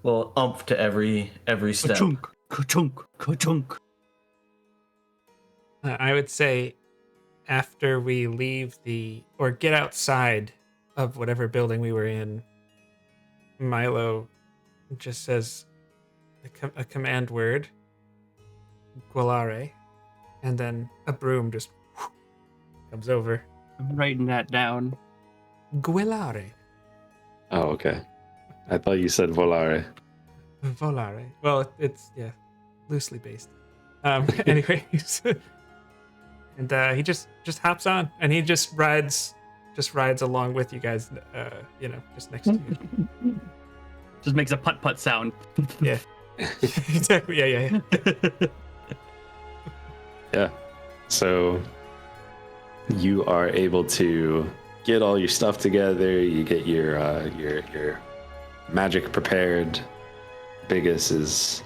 little umph to every step.
Ka-chunk, ka-chunk, ka-chunk.
I would say after we leave or get outside of whatever building we were in, Milo just says a command word, Guilare, and then a broom just comes over.
I'm writing that down.
Guilare.
Oh, okay. I thought you said volare.
Volare. Well, it's loosely based. Anyways, and he just hops on, and he just rides along with you guys. Just next to you.
Just makes a putt-putt sound.
Yeah. Exactly. Yeah.
Yeah. So you are able to get all your stuff together. You get your magic prepared. Biggus is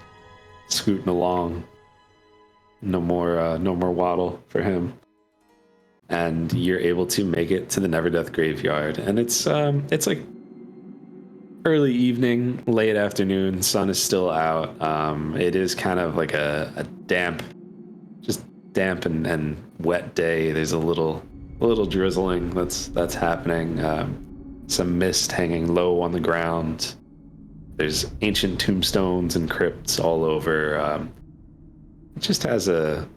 scooting along. No more waddle for him. And you're able to make it to the Neverdeath Graveyard. And it's like early evening, late afternoon. Sun is still out. It is kind of like a damp and wet day. There's a little drizzling that's happening. Some mist hanging low on the ground. There's ancient tombstones and crypts all over. It just has an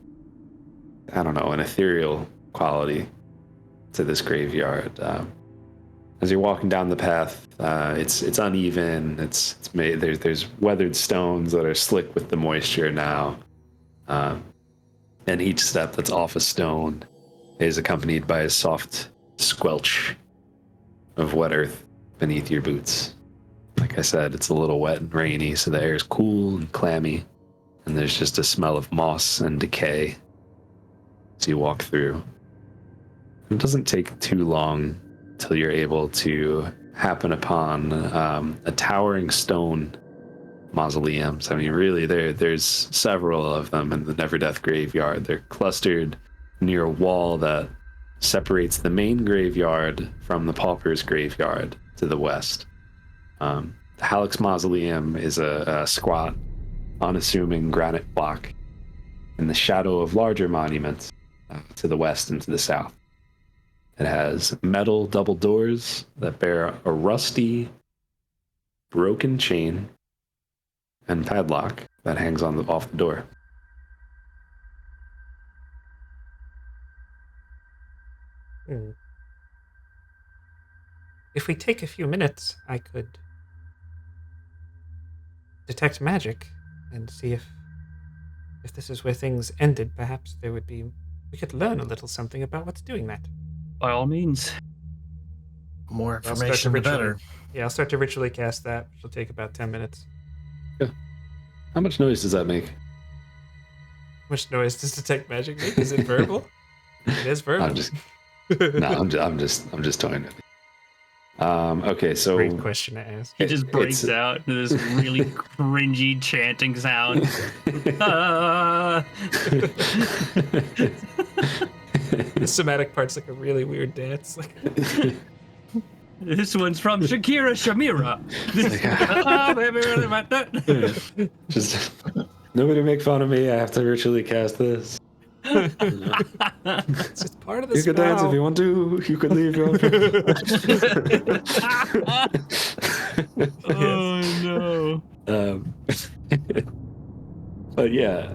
ethereal quality to this graveyard. As you're walking down the path, it's uneven. It's made there's weathered stones that are slick with the moisture now. And each step that's off a stone is accompanied by a soft squelch of wet earth beneath your boots. Like I said, it's a little wet and rainy, so the air is cool and clammy, and there's just a smell of moss and decay as you walk through. It doesn't take too long till you're able to happen upon a towering stone mausoleums. I mean, really, there's several of them in the Neverdeath Graveyard. They're clustered near a wall that separates the main graveyard from the Pauper's Graveyard to the west. The Halleck's Mausoleum is a squat, unassuming granite block in the shadow of larger monuments to the west and to the south. It has metal double doors that bear a rusty, broken chain and padlock that hangs off the door.
If we take a few minutes, I could detect magic and see if this is where things ended. Perhaps we could learn a little something about what's doing that.
By all means.
More
I'll start to
information, the better.
Yeah, I'll start to ritually cast that, which will take about 10 minutes.
Yeah. How much noise does that make?
How much noise does detect magic make? Is it verbal? It is verbal.
I'm just toying with you. Okay, so
Great question to ask.
He just breaks out into this really cringy chanting sound.
The somatic part's like a really weird dance. Like,
This one's from Shakira Shamira.
just nobody make fun of me. I have to ritually cast this.
it's just part of the
You
spell.
can dance if you want to. You can leave your own.
Oh no.
But yeah,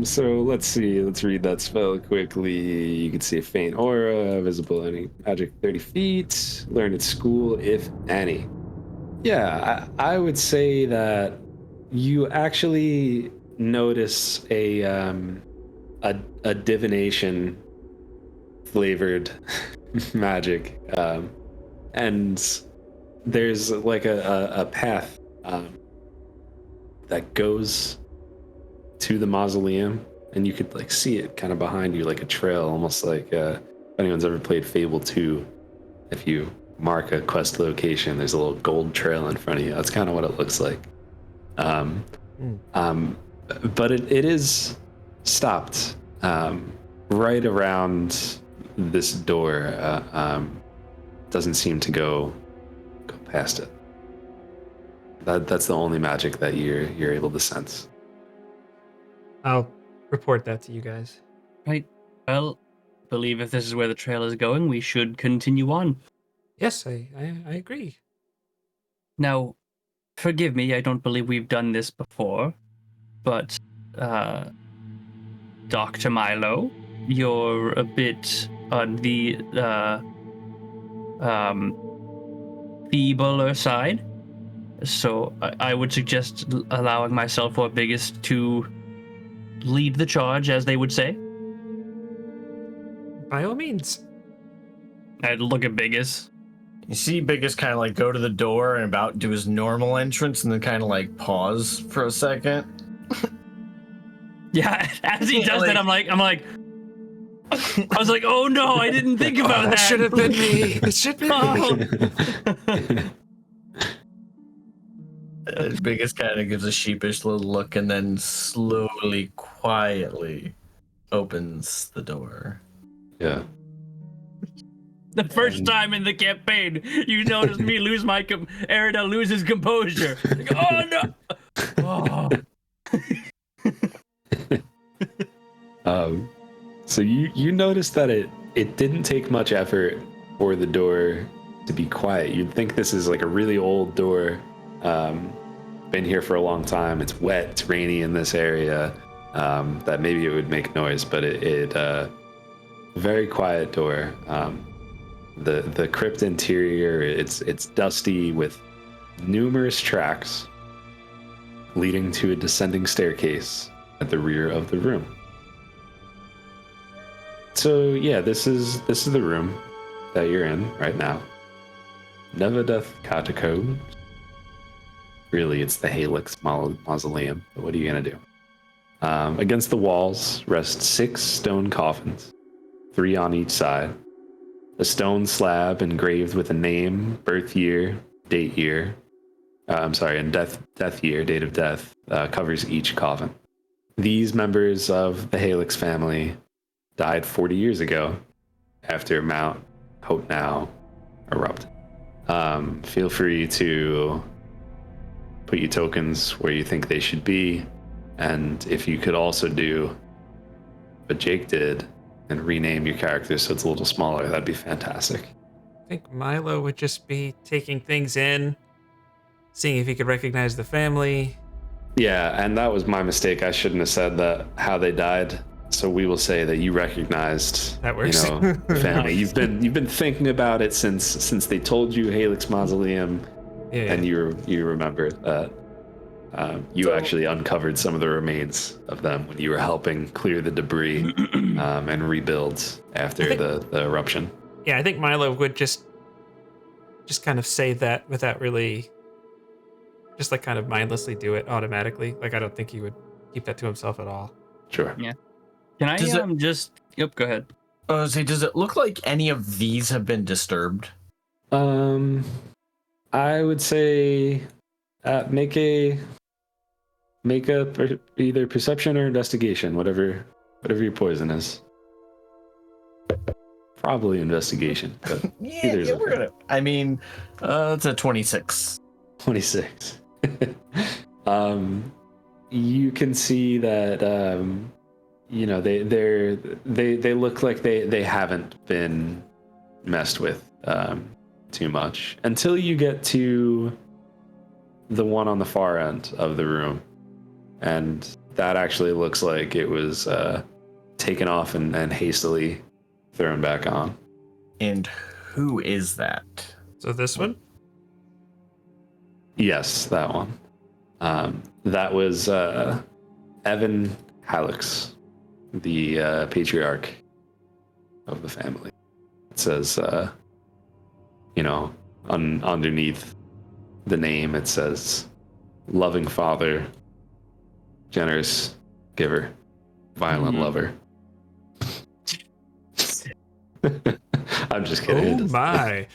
so let's see. Let's read that spell quickly. You can see a faint aura, visible any magic 30 feet, learned at school, if any. Yeah, I would say that you actually notice a divination flavored magic, and there's like a path that goes to the mausoleum, and you could like see it kind of behind you, like a trail, almost like if anyone's ever played Fable 2, if you mark a quest location, there's a little gold trail in front of you. That's kind of what it looks like. But it is stopped right around this door. Doesn't seem to go past it. That's the only magic that you're able to sense.
I'll report that to you guys.
Right. Well, believe if this is where the trail is going, we should continue on.
Yes, I agree.
Now, forgive me, I don't believe we've done this before, but Dr. Milo, you're a bit on the feebler side, so I would suggest allowing myself or Biggus to lead the charge, as they would say.
By all means.
I'd look at Biggus.
You see Biggus kind of like go to the door and about do his normal entrance and then kind of like pause for a second.
Yeah, as he does that, I'm like, I was like, oh no, I didn't think about that.
That should have been me. It should be me.
Biggus kind of gives a sheepish little look and then slowly, quietly opens the door.
Yeah.
The first time in the campaign, you noticed me lose my Aradel loses composure. Like, oh
no. So you notice that it didn't take much effort for the door to be quiet. You'd think this is like a really old door. Been here for a long time. It's wet, it's rainy in this area. That maybe it would make noise, but it very quiet door. The crypt interior, it's dusty with numerous tracks leading to a descending staircase at the rear of the room. So yeah, this is the room that you're in right now. Neverdeath Catacombs. Really, it's the Helix Mausoleum, but what are you gonna do? Against the walls rest 6 stone coffins, 3 on each side. A stone slab engraved with a name, birth year, date year, and death year, date of death, covers each coffin. These members of the Helix family died 40 years ago after Mount Hotnow erupted. Feel free to put your tokens where you think they should be, and if you could also do what Jake did and rename your character so it's a little smaller, that'd be fantastic.
I think Milo would just be taking things in, seeing if he could recognize the family.
Yeah, and that was my mistake. I shouldn't have said that, how they died. So we will say that you recognized,
That works.
the family. You've been thinking about it since they told you Halix Mausoleum,
Yeah.
and you remember that you actually uncovered some of the remains of them when you were helping clear the debris and rebuild after the eruption.
Yeah, I think Milo would just kind of say that without really, just like kind of mindlessly do it automatically. Like, I don't think he would keep that to himself at all.
Sure.
Yeah. Can I Yep, go ahead.
Does it look like any of these have been disturbed?
I would say make a either perception or investigation, whatever your poison is. Probably investigation, but
Yeah, we're gonna. I mean, it's a 26.
26. You can see that they look like they haven't been messed with too much until you get to the one on the far end of the room, and that actually looks like it was taken off and hastily thrown back on.
And who is that?
So this one?
Yes, that one. That was Evan Halix, the patriarch of the family. It says, underneath the name, it says, loving father, generous giver, violent lover. I'm just kidding.
Oh my!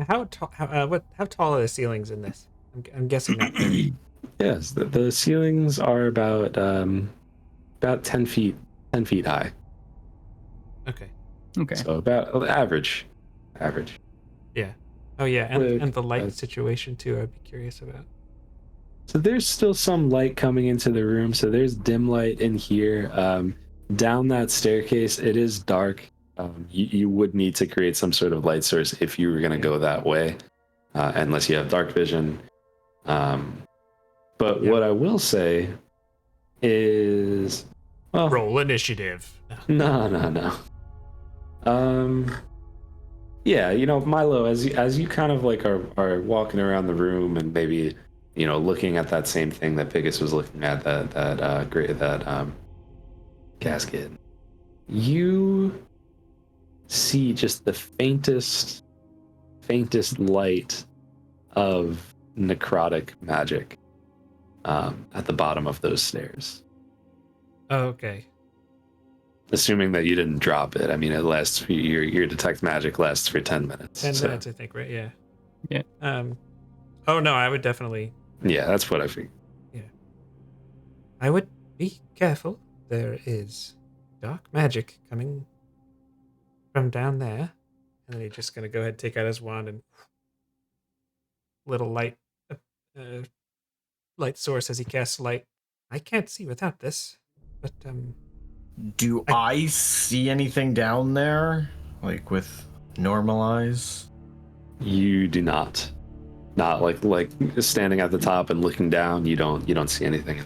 How tall are the ceilings in this? I'm guessing not very.
Yes, the ceilings are about 10 feet high.
Okay.
So about average.
Yeah. Oh yeah, and the light situation too. I'd be curious about.
So there's still some light coming into the room. So there's dim light in here. Down that staircase, it is dark. You would need to create some sort of light source if you were going to go that way, unless you have dark vision. But what I will say is, well,
Roll initiative.
no. Yeah, Milo, as you kind of like are walking around the room and maybe looking at that same thing that Biggus was looking at, that casket, you see just the faintest light of necrotic magic at the bottom of those stairs.
Oh, okay.
Assuming that you didn't drop it. I mean, it lasts for your detect magic lasts for 10 minutes.
10 minutes, I think, right? Yeah. Yeah. Oh no, I would definitely.
Yeah, that's what I figured.
Yeah. I would be careful. There is dark magic coming from down there. And then he's just going to go ahead and take out his wand and little light source as he casts light. I can't see without this, but
Do I see anything down there, like with normal eyes?
You do not. Not like standing at the top and looking down. You don't see anything.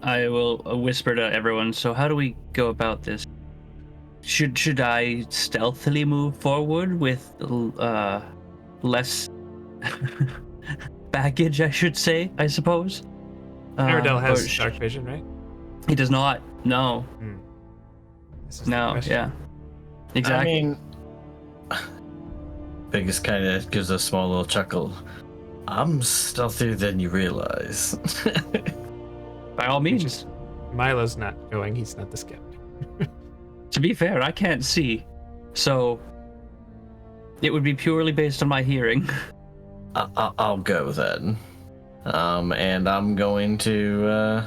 I will whisper to everyone. So how do we go about this? Should I stealthily move forward with less baggage, I should say, I suppose?
Aradel has dark vision, right?
He does not. No.
This is the
No.
question.
Yeah. Exactly.
I mean, Biggus kind of gives a small little chuckle. I'm stealthier than you realize.
By all means.
Milo's not going. He's not the skeptic.
To be fair, I can't see, so it would be purely based on my hearing.
I'll go then. And I'm going to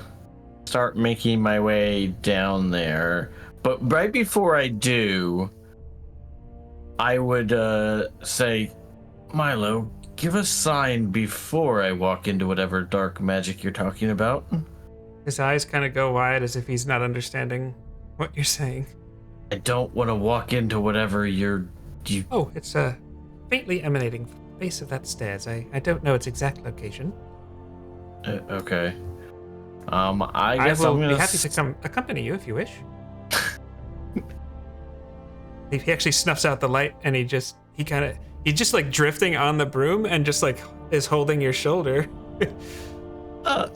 start making my way down there. But right before I do, I would say, Milo, give a sign before I walk into whatever dark magic you're talking about.
His eyes kind of go wide as if he's not understanding what you're saying.
I don't want to walk into whatever
Oh, it's faintly emanating from the base of that stairs. I don't know its exact location.
Okay. I guess
will
I'm gonna
be happy to come accompany you if you wish. He actually snuffs out the light and he's just like drifting on the broom and just like is holding your shoulder.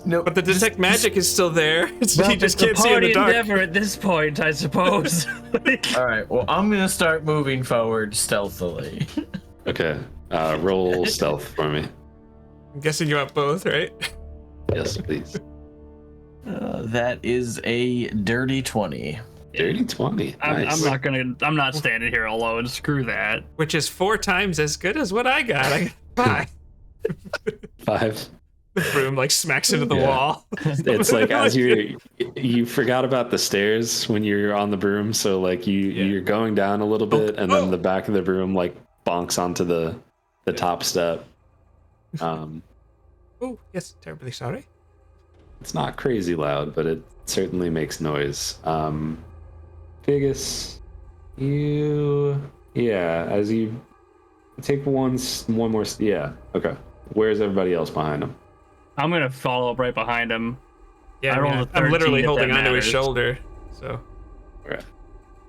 No,
But the detect magic is still there. So he just can't see in the dark.
endeavor at this point, I suppose.
All right. Well, I'm gonna start moving forward stealthily.
Okay. Roll stealth for me.
I'm guessing you want both, right?
Yes, please.
That is a dirty 20.
Dirty 20. Nice.
I'm not standing here alone. Screw that.
Which is 4 times as good as what I got. I got 5.
5.
The broom like smacks into the
Yeah.
wall.
It's like as you forgot about the stairs when you're on the broom, so like you're going down a little bit, and then the back of the broom like bonks onto the top step.
Oh, yes, terribly sorry.
It's not crazy loud, but it certainly makes noise. Biggus, as you take one more, okay. Where's everybody else behind him?
I'm gonna follow up right behind him.
Yeah,
I rolled a
I'm
13
literally
if
holding
that
onto his
matters.
shoulder, so
Alright.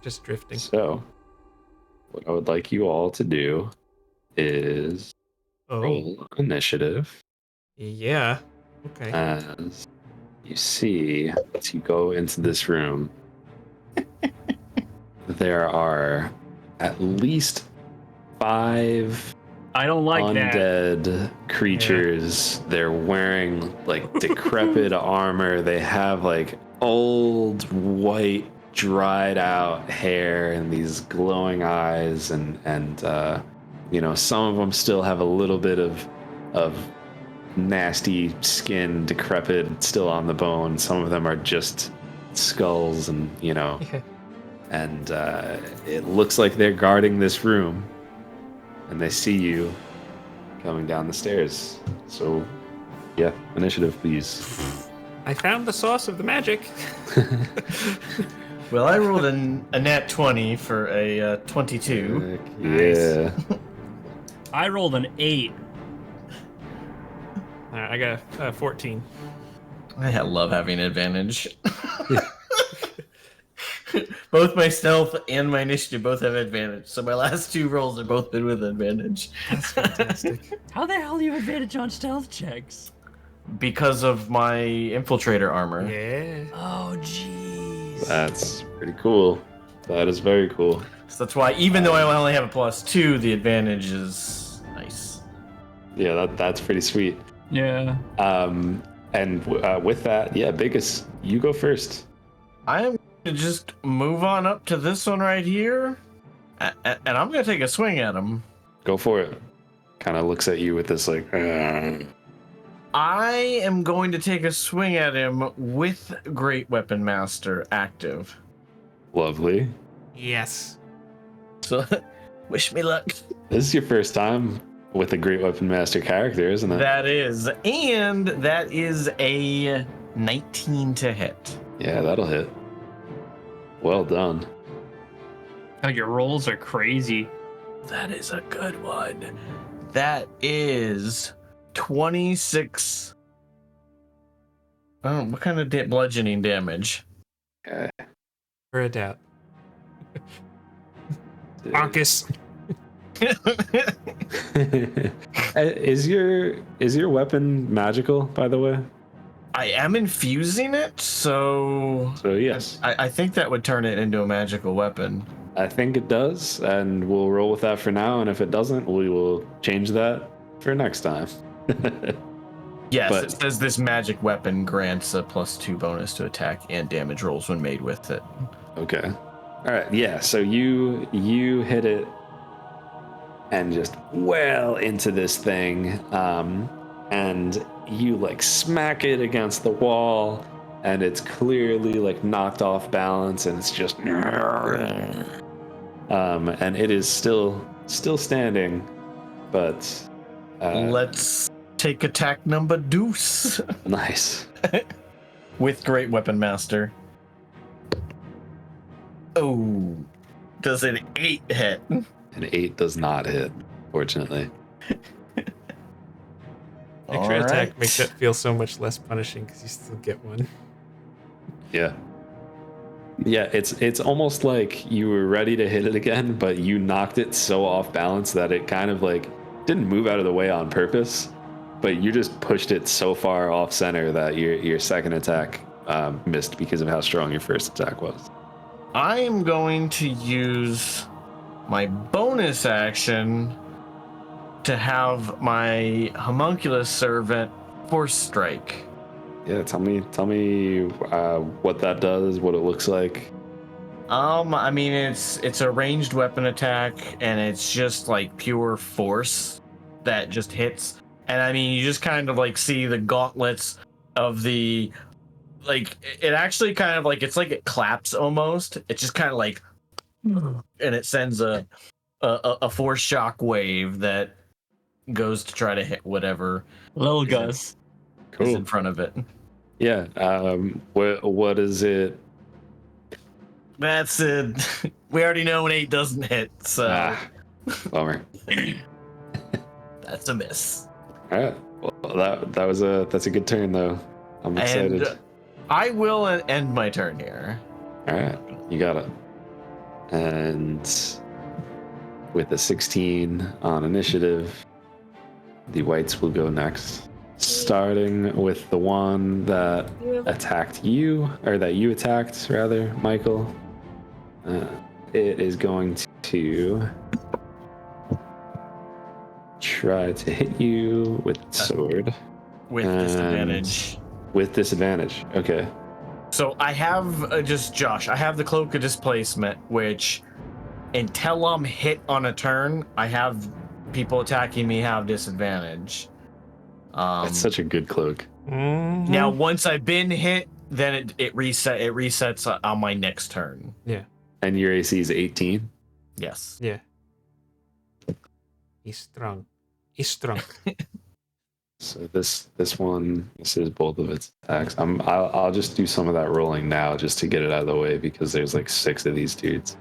just drifting.
So, what I would like you all to do is roll initiative.
Yeah. Okay.
As you see, as you go into this room, there are at least 5
I don't like that.
undead creatures. They're wearing like decrepit armor. They have like old white dried out hair and these glowing eyes, and some of them still have a little bit of nasty skin, decrepit, still on the bone. Some of them are just skulls, and and it looks like they're guarding this room, and they see you coming down the stairs. So, yeah, initiative, please.
I found the source of the magic.
Well, I rolled a nat 20 for a 22.
Yeah.
I rolled an 8.
All right, I got a 14.
I love having advantage. Both my stealth and my initiative both have advantage, so my last 2 rolls have both been with advantage.
That's fantastic.
How the hell do you have advantage on stealth checks?
Because of my infiltrator armor.
Yeah.
Oh, jeez.
That's pretty cool. That is very cool.
So that's why, even though I only have a +2, the advantage is nice.
Yeah, that's pretty sweet.
Yeah.
And with that, Biggus, you go first.
I am going to just move on up to this one right here, and I'm going to take a swing at him.
Go for it. Kind of looks at you with this like.
I am going to take a swing at him with Great Weapon Master active.
Lovely.
Yes.
So, wish me luck.
This is your first time with a Great Weapon Master character, isn't it?
That is, and that is a 19 to hit.
Yeah, that'll hit. Well done.
Oh, your rolls are crazy.
That is a good one. That is 26. Oh, what kind of bludgeoning damage?
Okay.
For a doubt. Bonkus.
Is your weapon magical, by the way?
I am infusing it, so
Yes.
I think that would turn it into a magical weapon.
I think it does, and we'll roll with that for now, and if it doesn't, we will change that for next time.
Yes,
But-
it says this magic weapon grants a +2 bonus to attack and damage rolls when made with it.
Okay. All right. Yeah. So you hit it and just well into this thing, and you like smack it against the wall, and it's clearly like knocked off balance, and it's just and it is still standing, but
Let's take attack number deuce.
nice.
with Great Weapon Master. Oh, does an 8 hit?
An 8 does not hit, fortunately.
Extra
All
attack
right.
makes it feel so much less punishing because you still get one.
Yeah. Yeah, it's almost like you were ready to hit it again, but you knocked it so off balance that it kind of like didn't move out of the way on purpose, but you just pushed it so far off center that your second attack missed because of how strong your first attack was.
I am going to use my bonus action to have my homunculus servant force strike.
Yeah, tell me what that does, what it looks like.
I mean, it's a ranged weapon attack, and it's just like pure force that just hits. And I mean, you just kind of like see the gauntlets of the, like, it actually kind of like, it's like it claps almost. It's just kind of like, and it sends a force shock wave that goes to try to hit whatever
Lil Gus.
is in front of it.
Yeah. What is it?
That's it. We already know an 8 doesn't hit, so
Bummer.
that's a miss.
All right. Well, that's a good turn though. I'm excited.
And I will end my turn here.
All right, you got it. And with a 16 on initiative, the whites will go next. Starting with the one that attacked you, or that you attacked, rather, Michael. It is going to try to hit you with the sword.
With disadvantage.
With disadvantage, okay.
So I have, Josh, I have the Cloak of Displacement, which until I'm hit on a turn, I have people attacking me have disadvantage.
That's such a good cloak.
Mm-hmm.
Now, once I've been hit, then it resets on my next turn.
Yeah.
And your AC is 18?
Yes.
Yeah. He's strong. He's strong.
So this is both of its attacks. I'll just do some of that rolling now just to get it out of the way because there's like 6 of these dudes.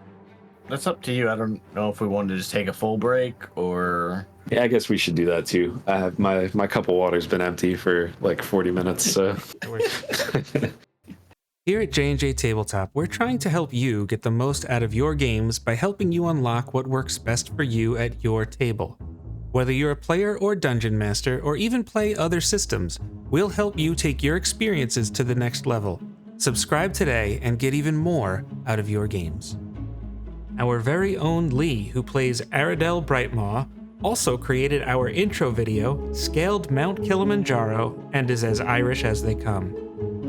That's up to you. I don't know if we wanted to just take a full break or...
Yeah, I guess we should do that too. I have my cup of water's been empty for like 40 minutes, so...
Here at J&J Tabletop, we're trying to help you get the most out of your games by helping you unlock what works best for you at your table. Whether you're a player or dungeon master, or even play other systems, we'll help you take your experiences to the next level. Subscribe today and get even more out of your games. Our very own Lee, who plays Aradel Brightmaw, also created our intro video, Scaled Mount Kilimanjaro, and is as Irish as they come.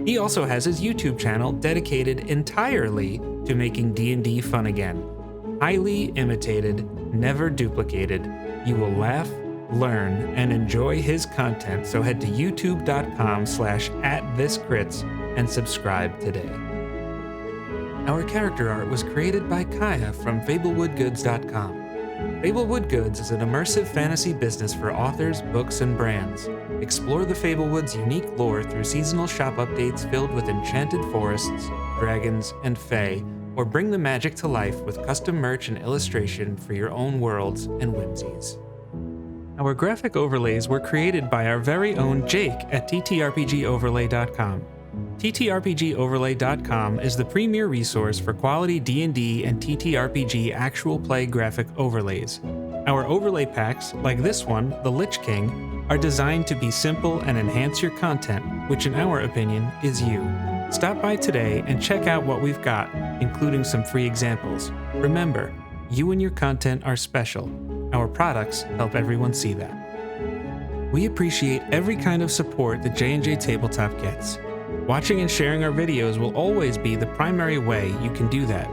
He also has his YouTube channel dedicated entirely to making D&D fun again. Highly imitated, never duplicated. You will laugh, learn, and enjoy his content, so head to youtube.com/@thiscrits and subscribe today. Our character art was created by Kaya from FablewoodGoods.com. Fablewood Goods is an immersive fantasy business for authors, books, and brands. Explore the Fablewoods' unique lore through seasonal shop updates filled with enchanted forests, dragons, and fae, or bring the magic to life with custom merch and illustration for your own worlds and whimsies. Our graphic overlays were created by our very own Jake at TTRPGoverlay.com. TTRPGoverlay.com is the premier resource for quality D&D and TTRPG actual play graphic overlays. Our overlay packs, like this one, the Lich King, are designed to be simple and enhance your content, which in our opinion is you. Stop by today and check out what we've got, including some free examples. Remember, you and your content are special. Our products help everyone see that. We appreciate every kind of support that J&J Tabletop gets. Watching and sharing our videos will always be the primary way you can do that.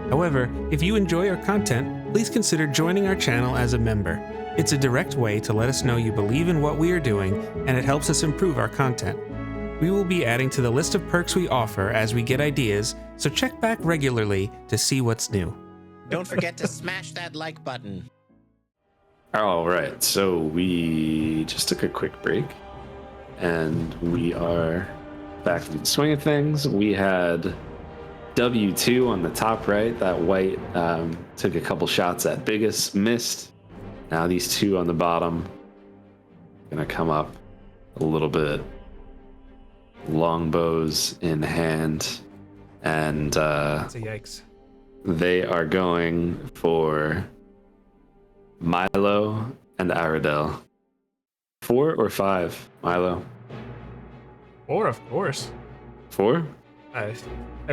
However, if you enjoy our content, please consider joining our channel as a member. It's a direct way to let us know you believe in what we are doing, and it helps us improve our content. We will be adding to the list of perks we offer as we get ideas, so check back regularly to see what's new.
Don't forget to smash that like button.
All right, so we just took a quick break, and we are back to the swing of things. We had W2 on the top right. That white took a couple shots at Biggus, missed. Now these two on the bottom gonna come up a little bit. Longbows in hand, and
That's a yikes.
they are going for Milo and Aradel. 4 or 5, Milo?
4, of course.
4?
I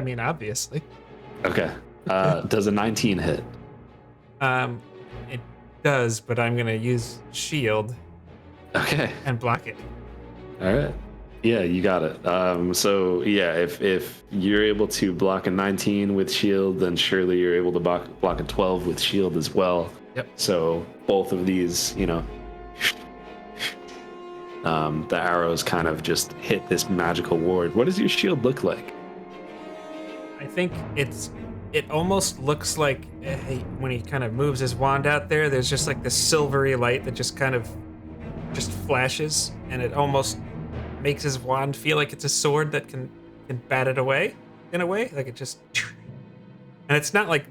mean, obviously.
Okay. Does a 19 hit?
It does, but I'm gonna use shield
Okay.
and block it.
All right. Yeah, you got it. So yeah, if you're able to block a 19 with shield, then surely you're able to block a 12 with shield as well.
Yep.
So both of these, the arrows kind of just hit this magical ward. What does your shield look like?
I think it almost looks like when he kind of moves his wand out there, there's just like this silvery light that just kind of just flashes, and it almost makes his wand feel like it's a sword that can bat it away in a way, like it just, and it's not like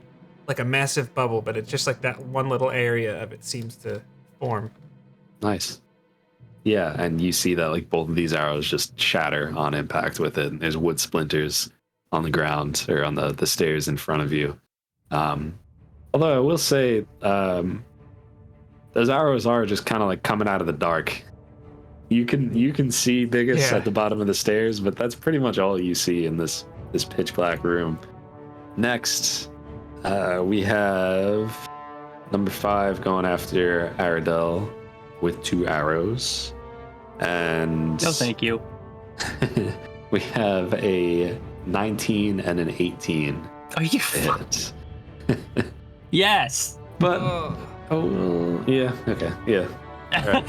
a massive bubble, but it's just like that one little area of it seems to form.
Nice. Yeah, and you see that like both of these arrows just shatter on impact with it. There's wood splinters on the ground or on the stairs in front of you. Although I will say, those arrows are just kind of like coming out of the dark. You can see Biggus at the bottom of the stairs, but that's pretty much all you see in this pitch black room. Next, we have number 5 going after Aradel with 2 arrows, and
No, thank you.
we have a 19 and an 18
Are you?
hit.
Yes.
But yeah, okay, yeah. All right.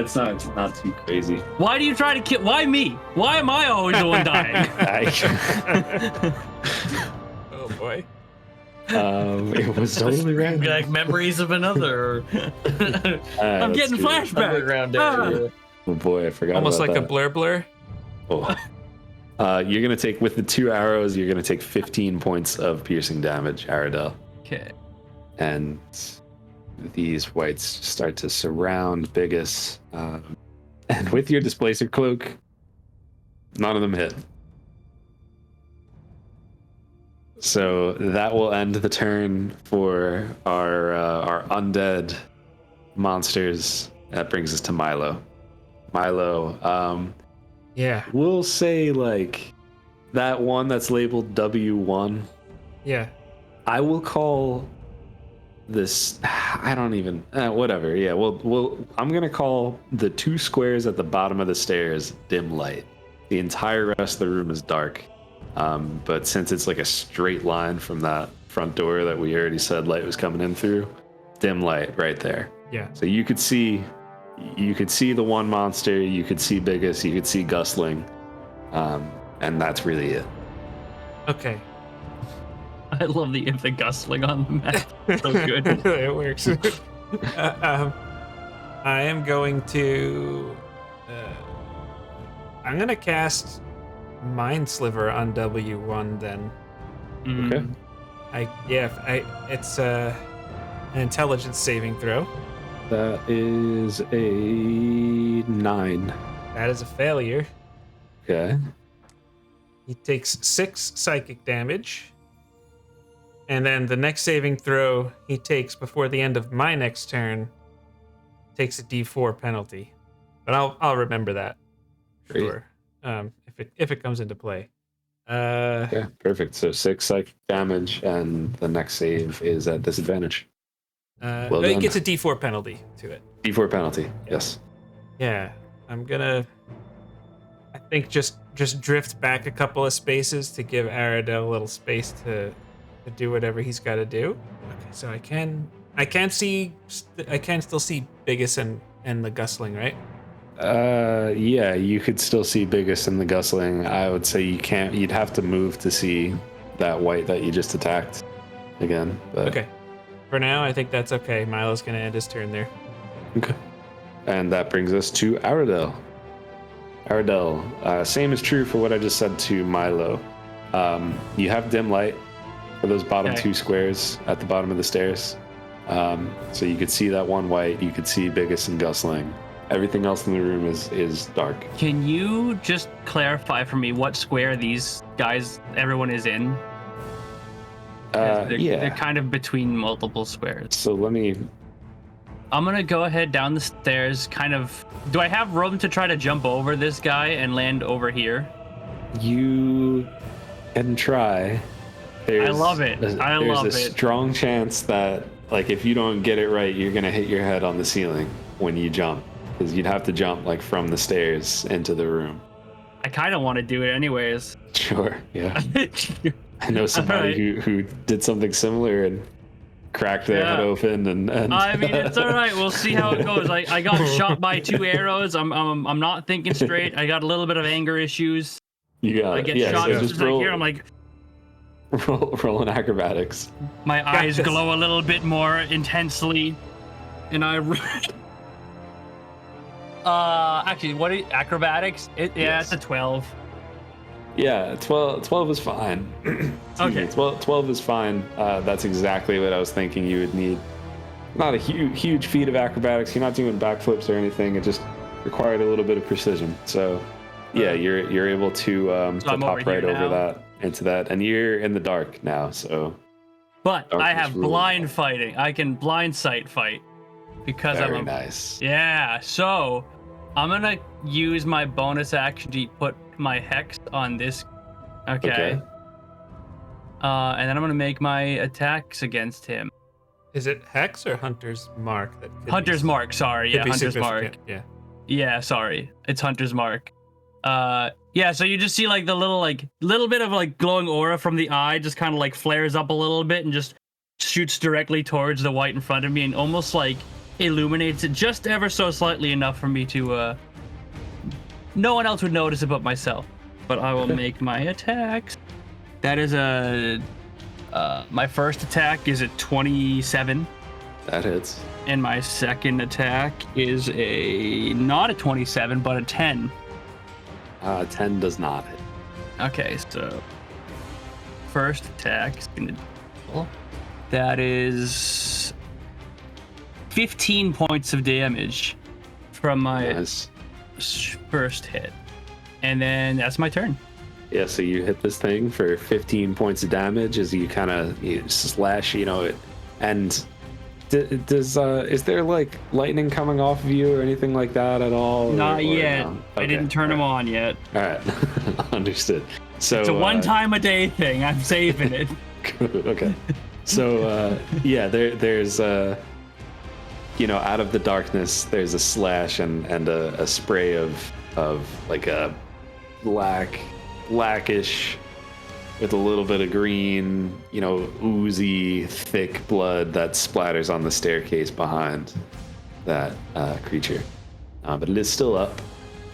So it's not too crazy.
Why do you try to kill? Why me? Why am I always the one dying?
Oh boy.
It was totally random.
Like memories of another.
I'm getting flashbacks.
Underground
Ah.
area.
Oh boy, I forgot.
Almost
about
like
that.
a blur.
Oh. You're gonna take, with the 2 arrows, you're gonna take 15 points of piercing damage, Aradel.
Okay.
And these whites start to surround Biggus. And with your displacer cloak, none of them hit. So that will end the turn for our undead monsters. That brings us to Milo. Milo,
Yeah.
we'll say like that one that's labeled W1.
Yeah.
I will call this, I don't even, whatever. Yeah, I'm gonna call the 2 squares at the bottom of the stairs dim light. The entire rest of the room is dark. But since it's like a straight line from that front door that we already said light was coming in through, dim light right there.
Yeah.
So you could see the one monster, you could see Biggus, you could see Gustling, and that's really it.
Okay.
I love the gustling on the map. So good.
It works. I am going to. I'm gonna cast Mind Sliver on W1 then.
Okay.
It's an intelligence saving throw.
That is a 9.
That is a failure.
Okay.
He takes 6 psychic damage. And then the next saving throw he takes before the end of my next turn takes a D4 penalty. But I'll remember that.
Great.
Sure. If it comes into play.
Okay, perfect. So 6 psychic damage, and the next save is at disadvantage. Well
It
done.
gets a D4 penalty to it.
D4 penalty. Yes.
Yeah. I'm gonna I think just drift back a couple of spaces to give Aradel a little space to do whatever he's got to do. Okay, so I can still see Biggus and the Gustling, right?
Yeah, you could still see Biggus in the Gustling. I would say you can't. You'd have to move to see that white that you just attacked again. But,
Okay. For now, I think that's okay. Milo's gonna end his turn there.
Okay. And that brings us to Aradel. Aradel, same is true for what I just said to Milo. You have dim light for those bottom two squares at the bottom of the stairs. So you could see that one white, you could see Biggus and Gusling. Everything else in the room is dark.
Can you just clarify for me what square everyone is in? They're kind of between multiple squares.
So
I'm gonna go ahead down the stairs, do I have room to try to jump over this guy and land over here?
You can try.
I love it.
There's a strong chance that, like, if you don't get it right, you're gonna hit your head on the ceiling when you jump, because you'd have to jump like from the stairs into the room.
I kind of want to do it anyways.
Sure. Yeah. I know somebody who did something similar and cracked their head open, and
I mean, it's all right. We'll see how it goes. I got shot by 2 arrows. I'm not thinking straight. I got a little bit of anger issues.
You got
I get shot
so just roll,
here. I'm like,
roll in acrobatics.
My eyes glow a little bit more intensely, and actually, acrobatics? It's a 12.
Yeah, 12 is fine.
Okay.
12 is fine. That's exactly what I was thinking you would need. Not a huge feat of acrobatics. You're not doing backflips or anything. It just required a little bit of precision. So, yeah, you're able to hop right over that into that, and you're in the dark now. So,
but I have blind fighting. I can blind sight fight because
Very nice.
Yeah. So, I'm gonna use my bonus action to put my hex on this. Okay. And then I'm gonna make my attacks against him.
Is it Hex or Hunter's Mark?
Hunter's Mark, sorry. Yeah, Hunter's Mark.
Yeah.
Yeah, sorry. It's Hunter's Mark. Yeah, so you just see like the little bit of like glowing aura from the eye just kind of like flares up a little bit and just shoots directly towards the white in front of me and almost like illuminates it just ever so slightly enough for me to no one else would notice it but myself. But I will make my attacks. That is my first attack is a 27.
That hits.
And my second attack is not a 27, but a 10.
10 does not hit.
Okay, so first attack is gonna that is 15 points of damage from my first hit. And then that's my turn.
Yeah, so you hit this thing for 15 points of damage as you kind of slash, it. And is there like lightning coming off of you or anything like that at all?
Not yet.
No? Okay.
I didn't turn them on yet.
All right, understood. So
it's a one-time-a-day thing. I'm saving it.
Okay. So there's out of the darkness, there's a slash and a spray of like a blackish with a little bit of green, oozy, thick blood that splatters on the staircase behind that creature. But it is still up.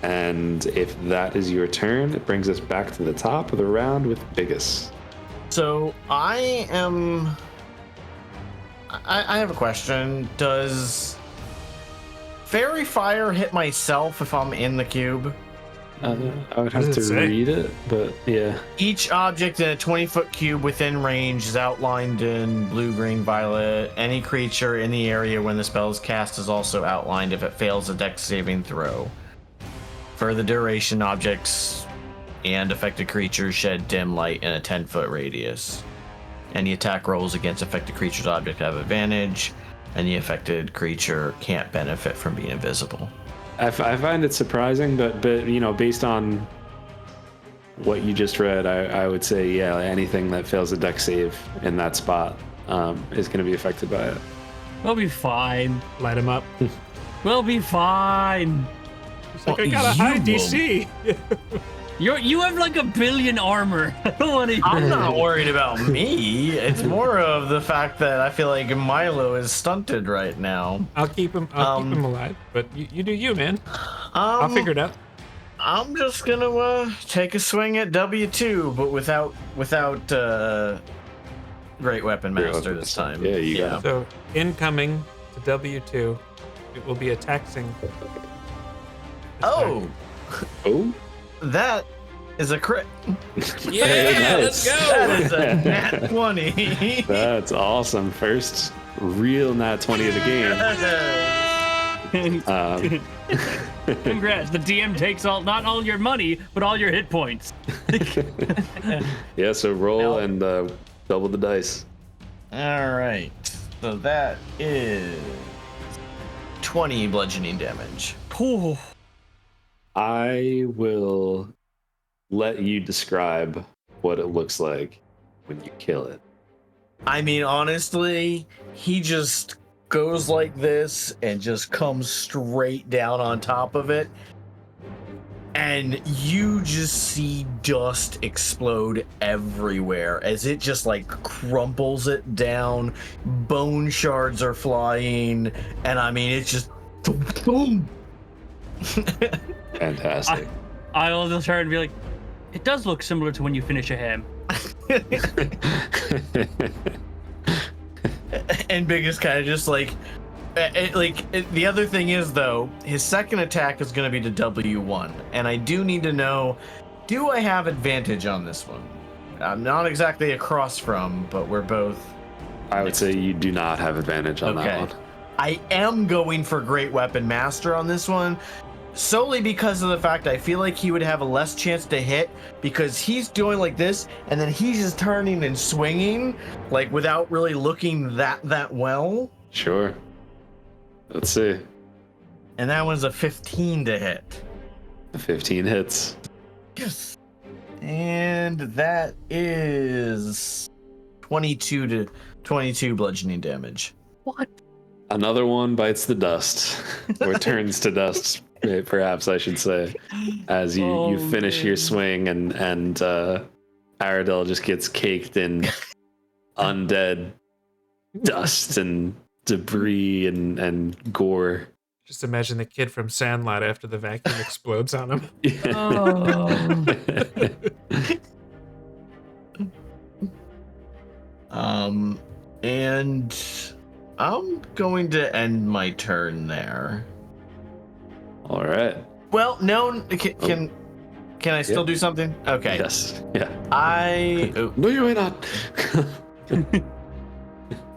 And if that is your turn, it brings us back to the top of the round with Biggus.
So I have a question. Does Fairy Fire hit myself if I'm in the cube?
I would have to read it, but yeah.
Each object in a 20-foot cube within range is outlined in blue, green, violet. Any creature in the area when the spell is cast is also outlined if it fails a dex saving throw. For the duration, objects and affected creatures shed dim light in a 10-foot radius. Any attack rolls against affected creature's object have advantage, and the affected creature can't benefit from being invisible.
I find it surprising, but based on what you just read, I would say anything that fails a dex save in that spot is going to be affected by it.
We'll be fine.
Light him up.
We'll be fine.
It's like, I got a high DC.
You have like 1 billion armor. I don't want to.
I'm not worried about me. It's more of the fact that I feel like Milo is stunted right now.
I'll keep him alive, but you do you, man. I'll figure it out.
I'm just gonna take a swing at W2, but without Great Weapon Master this time.
Yeah, you got it.
So incoming to W2 It will be a taxing.
Oh,
Oh,
that is a crit.
Yeah,
Very
let's
nice.
go.
That is a nat 20.
that's awesome. First real nat 20 of the game.
Congrats. The DM takes not all your money, but all your hit points.
Yeah, so roll
No.
and double the dice.
All right. So that is 20 bludgeoning damage.
Ooh.
I will let you describe what it looks like when you kill it.
I mean, honestly, he just goes like this and just comes straight down on top of it. And you just see dust explode everywhere as it just like crumples it down. Bone shards are flying. And I mean, it's just boom.
Fantastic.
I'll just turn and be like, it does look similar to when you finish a ham.
And Biggus kind of just like, the other thing is though, his second attack is going to be to W1, and I do need to know, do I have advantage on this one? I'm not exactly across from, but we're both.
I would say you do not have advantage on that one.
I am going for Great Weapon Master on this one, solely because of the fact I feel like he would have a less chance to hit because he's doing like this and then he's just turning and swinging like without really looking that well.
Sure. Let's see.
And that one's a 15 to hit.
The 15 hits.
Yes. And that is 22 bludgeoning damage.
What?
Another one bites the dust, or turns to dust, perhaps I should say, as you finish your swing and Aradel just gets caked in undead dust and debris and gore.
Just imagine the kid from Sandlot after the vacuum explodes on him.
And I'm going to end my turn there.
All right.
Well, no, can I still do something? Okay.
Yes. Yeah.
No,
you may not.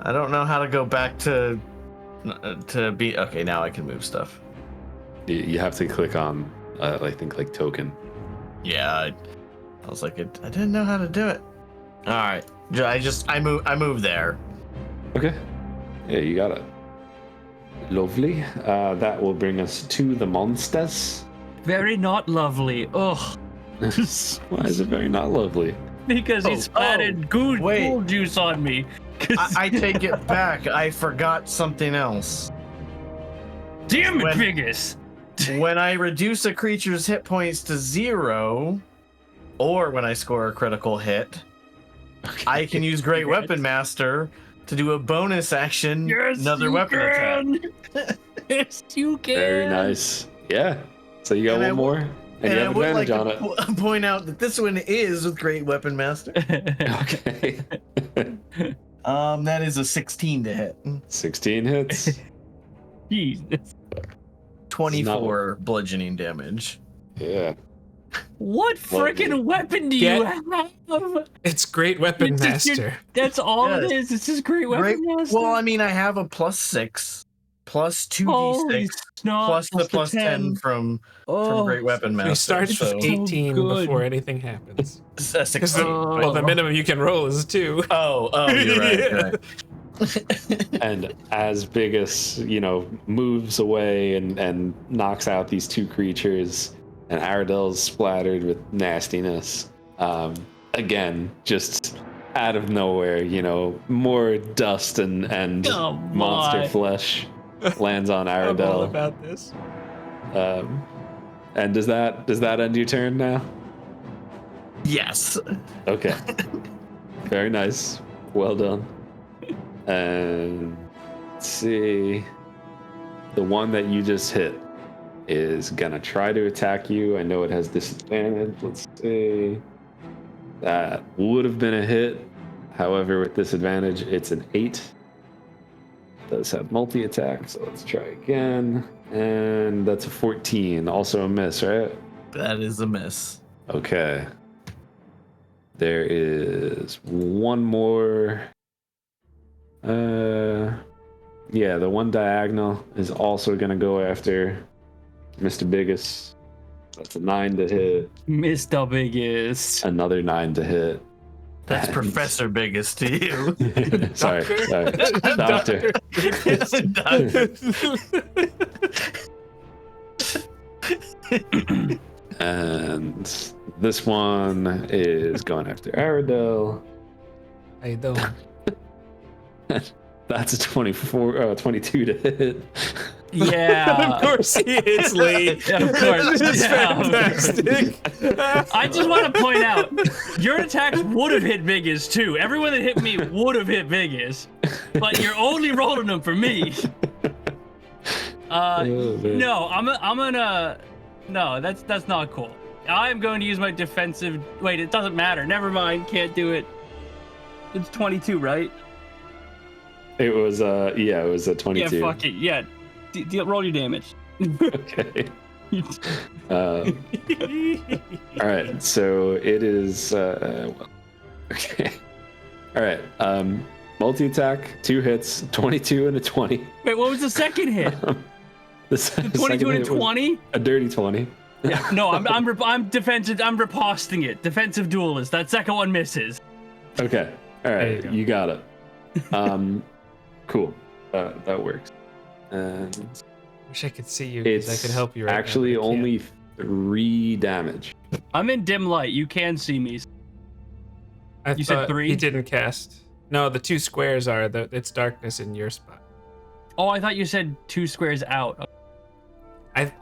I don't know how to go back to be okay. Now I can move stuff.
You have to click on, I think, like token.
Yeah, I was like, I didn't know how to do it. All right, I move there.
Okay. Yeah, you got it. Lovely. That will bring us to the monsters.
Very not lovely. Ugh.
Why is it very not lovely?
Because he splattered ghoul juice on me.
I take it back. I forgot something else.
Damn it, Biggus!
When I reduce a creature's hit points to 0, or when I score a critical hit, I can use Great Weapon Master to do a bonus action, another weapon attack.
Yes, you can.
Very nice. Yeah. So you got one more, and you have advantage on it.
Point out that this one is with Great Weapon Master.
Okay.
That is a 16 to hit.
16 hits.
Jesus.
24 bludgeoning damage.
Yeah.
What freaking weapon do you have?
It's Great Weapon Master.
That's all it is. It's just Great Weapon Master.
Well, I mean, I have a +6, plus 2d6, plus the plus 10 from Great Weapon Master.
We started with 18 before anything happens.
16.
Well, the minimum you can roll is 2.
Oh, you're right. You're right.
And as Biggus, moves away and knocks out these two creatures, and Aradel's splattered with nastiness. Again, just out of nowhere, more dust and monster flesh lands on
I'm all
Aradel.
about this.
And does that end your turn now?
Yes.
Okay. Very nice. Well done. And let's see. The one that you just hit is gonna try to attack you. I know it has disadvantage. Let's see. That would have been a hit. However, with disadvantage, it's an 8. does have multi-attack, so let's try again. And that's a 14, also a miss, right?
That is a miss.
Okay. There is one more. Yeah, the one diagonal is also gonna go after Mr. Biggus. That's a 9 to hit.
Mr. Biggus.
Another 9 to hit.
That's Professor Biggest to you.
sorry. Doctor. And this one is going after Aradel.
I don't.
That's a 22 to hit.
Yeah.
Of course he hits, Lee.
Yeah, of course.
This is
Yeah.
fantastic.
I just want to point out, your attacks would have hit Biggus too. Everyone that hit me would have hit Biggus, but you're only rolling them for me. No, I'm gonna. No, that's not cool. I'm going to use my defensive. Wait, it doesn't matter. Never mind. Can't do it. It's 22, right?
It was it was a 22.
Yeah, fuck it. Yeah, roll your damage.
Okay. All right, so it is okay. All right, multi-attack, 2 hits, 22 and a 20.
Wait, what was the second hit?
The
22 and a 20?
A dirty 20.
No, I'm defensive. I'm riposting it. Defensive duelist. That second one misses.
Okay, all
There
right,
you go.
you got it. Cool, that works. And
Wish I could see you because I could help you right
actually
now. but I can't.
only 3 damage.
I'm in dim light. You can see me. You said
thought
3?
He didn't cast. No, the 2 squares are it's darkness in your spot.
Oh, I thought you said 2 squares out.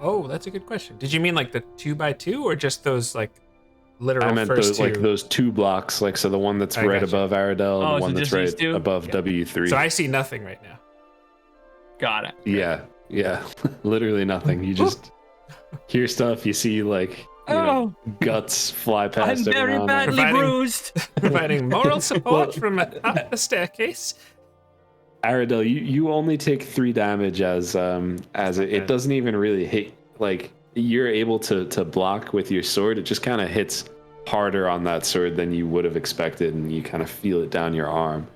Oh, that's a good question. Did you mean like the 2x2 or just those like literal
I meant
first
those, like
2?
those 2 blocks, like so the one that's
I
right
gotcha.
above Aradel and
Oh,
the
so
one that's
just these
right
2?
above
Yeah.
W3.
So I see nothing right now.
Got it.
Yeah, literally nothing. You just hear stuff. You see like guts fly
I'm
past. every
very
now and then.
badly
Providing-
bruised.
Providing moral support from up the staircase.
Aradel, you only take 3 damage as it doesn't even really hit. Like you're able to block with your sword. It just kind of hits harder on that sword than you would have expected, and you kind of feel it down your arm.